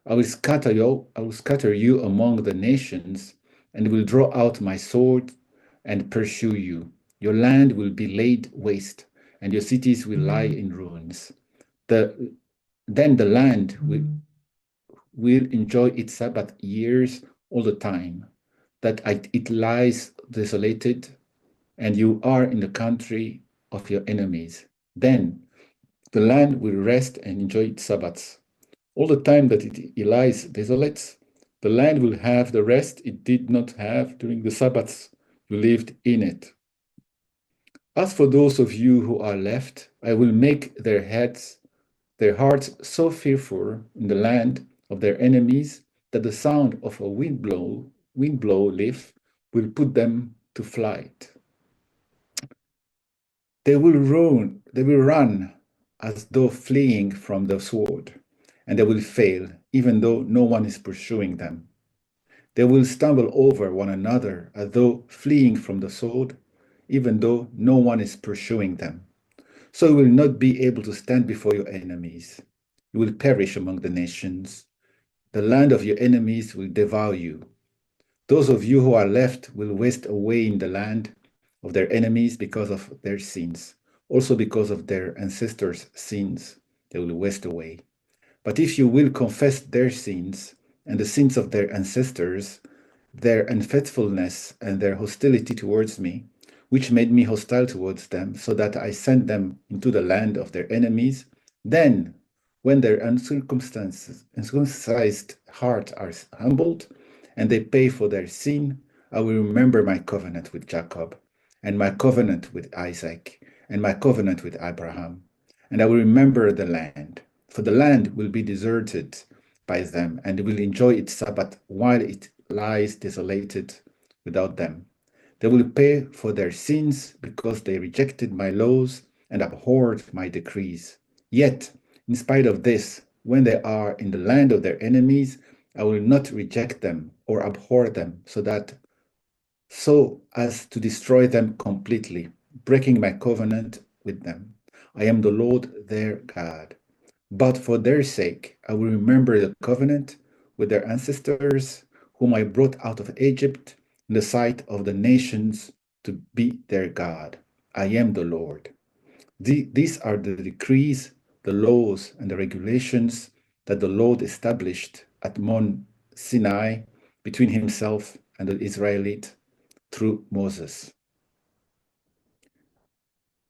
I will scatter you among the nations, and will draw out my sword and pursue you. Your land will be laid waste, and your cities will lie in ruins. Then the land will enjoy its Sabbath years all the time, that it lies desolated, and you are in the country of your enemies. Then the land will rest and enjoy its Sabbaths. All the time that it lies desolate, the land will have the rest it did not have during the Sabbaths you lived in it. As for those of you who are left, I will make their hearts so fearful in the land of their enemies that the sound of a wind blow leaf will put them to flight. They will run as though fleeing from the sword, and they will fail, even though no one is pursuing them. They will stumble over one another as though fleeing from the sword, even though no one is pursuing them. So you will not be able to stand before your enemies. You will perish among the nations. The land of your enemies will devour you. Those of you who are left will waste away in the land of their enemies because of their sins. Also because of their ancestors' sins, they will waste away. But if you will confess their sins and the sins of their ancestors, their unfaithfulness and their hostility towards me, which made me hostile towards them, so that I sent them into the land of their enemies, then, when their uncircumcised hearts are humbled, and they pay for their sin, I will remember my covenant with Jacob, and my covenant with Isaac, and my covenant with Abraham. And I will remember the land, for the land will be deserted by them, and will enjoy its Sabbath while it lies desolated without them. They will pay for their sins because they rejected my laws and abhorred my decrees. Yet, in spite of this, when they are in the land of their enemies, I will not reject them or abhor them so as to destroy them completely, breaking my covenant with them. I am the Lord their God. But for their sake, I will remember the covenant with their ancestors, whom I brought out of Egypt in the sight of the nations to be their God. I am the Lord. These are the decrees, the laws, and the regulations that the Lord established at Mount Sinai between himself and the Israelites through Moses.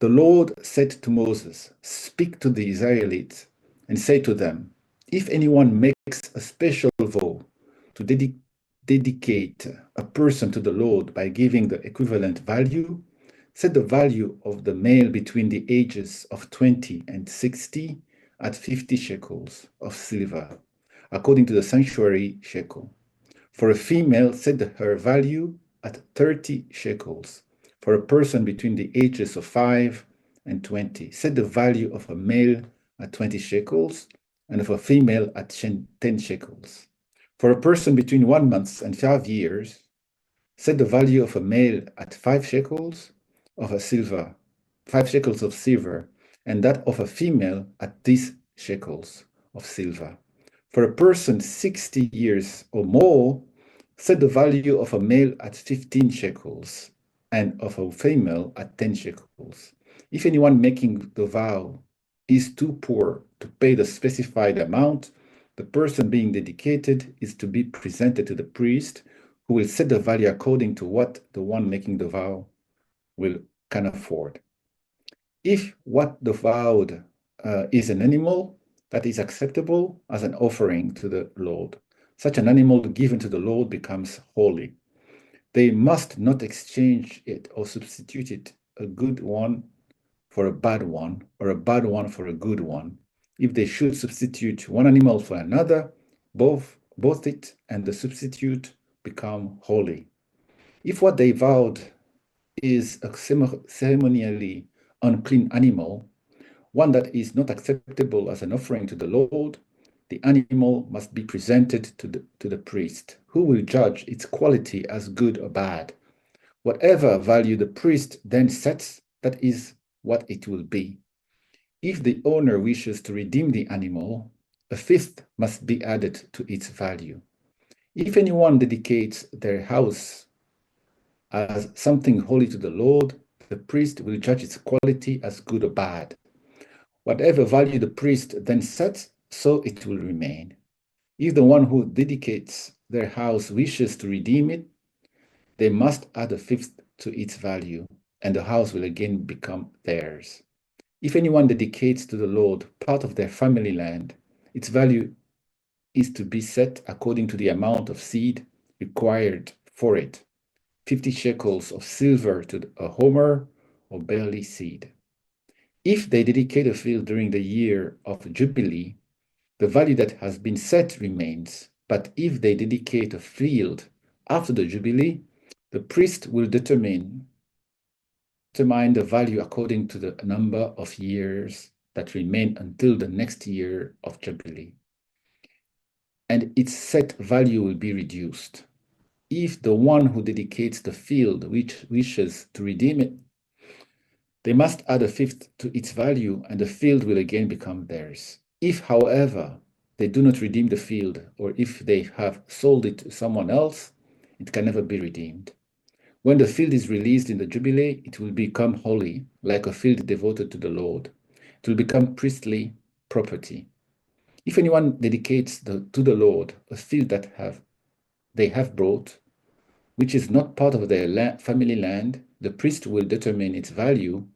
The Lord said to Moses, "Speak to the Israelites and say to them, if anyone makes a special vow to dedicate a person to the Lord by giving the equivalent value, set the value of the male between the ages of 20 and 60 at 50 shekels of silver, according to the sanctuary shekel. For a female, set her value at 30 shekels. For a person between the ages of 5 and 20, set the value of a male at 20 shekels and of a female at 10 shekels. For a person between 1 month and 5 years, set the value of a male at 5 shekels of silver, and that of a female at 10 shekels of silver. For a person 60 years or more, set the value of a male at 15 shekels and of a female at 10 shekels. If anyone making the vow is too poor to pay the specified amount, the person being dedicated is to be presented to the priest, who will set the value according to what the one making the vow can afford. If what the vowed is an animal that is acceptable as an offering to the Lord, such an animal given to the Lord becomes holy. They must not exchange it or substitute it, a good one for a bad one, or a bad one for a good one. If they should substitute one animal for another, both it and the substitute become holy. If what they vowed is a ceremonially unclean animal, one that is not acceptable as an offering to the Lord, the animal must be presented to the priest, who will judge its quality as good or bad. Whatever value the priest then sets, that is what it will be. If the owner wishes to redeem the animal, a fifth must be added to its value. If anyone dedicates their house as something holy to the Lord, the priest will judge its quality as good or bad. Whatever value the priest then sets, so it will remain. If the one who dedicates their house wishes to redeem it, they must add a fifth to its value, and the house will again become theirs. If anyone dedicates to the Lord part of their family land, its value is to be set according to the amount of seed required for it, 50 shekels of silver to a homer or barley seed. If they dedicate a field during the year of Jubilee, the value that has been set remains. But if they dedicate a field after the Jubilee, the priest will determine the value according to the number of years that remain until the next year of Jubilee. And its set value will be reduced. If the one who dedicates the field which wishes to redeem it, they must add a fifth to its value, and the field will again become theirs. If, however, they do not redeem the field, or if they have sold it to someone else, it can never be redeemed. When the field is released in the Jubilee, it will become holy, like a field devoted to the Lord. It will become priestly property. If anyone dedicates to the Lord a field that they have bought, which is not part of their family land, the priest will determine its value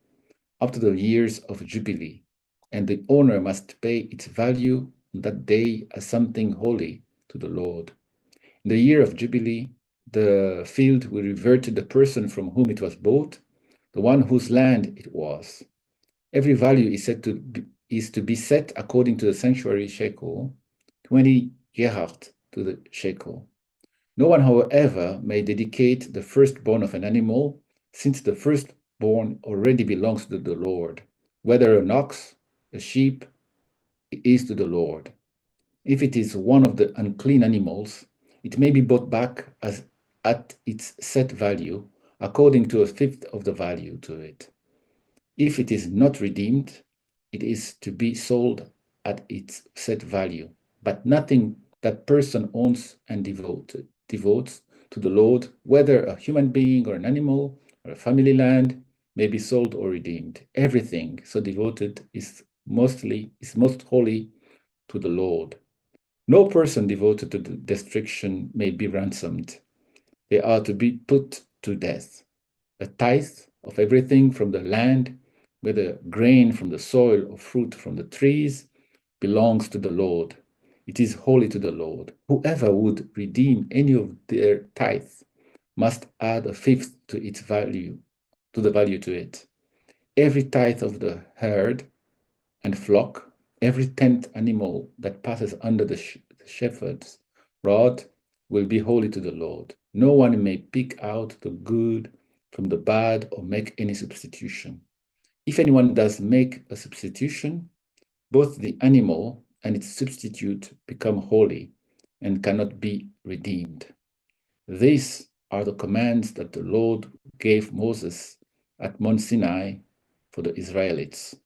up to the years of Jubilee, and the owner must pay its value that day as something holy to the Lord. In the year of Jubilee, the field will revert to the person from whom it was bought, the one whose land it was. Every value is to be set according to the sanctuary shekel, 20 gerhard to the shekel. No one, however, may dedicate the firstborn of an animal, since the firstborn already belongs to the Lord. Whether an ox, a sheep, is to the Lord. If it is one of the unclean animals, it may be bought back at its set value, according to a fifth of the value to it. If it is not redeemed, it is to be sold at its set value. But nothing that person owns and devotes to the Lord, whether a human being or an animal or a family land, may be sold or redeemed. Everything so devoted is most holy to the Lord. No person devoted to the destruction may be ransomed. They are to be put to death. A tithe of everything from the land, whether grain from the soil or fruit from the trees, belongs to the Lord. It is holy to the Lord. Whoever would redeem any of their tithes must add a fifth to its value, to the value to it. Every tithe of the herd and flock, every 10th animal that passes under the shepherd's rod will be holy to the Lord. No one may pick out the good from the bad or make any substitution. If anyone does make a substitution, both the animal and its substitute become holy and cannot be redeemed. These are the commands that the Lord gave Moses at Mount Sinai for the Israelites.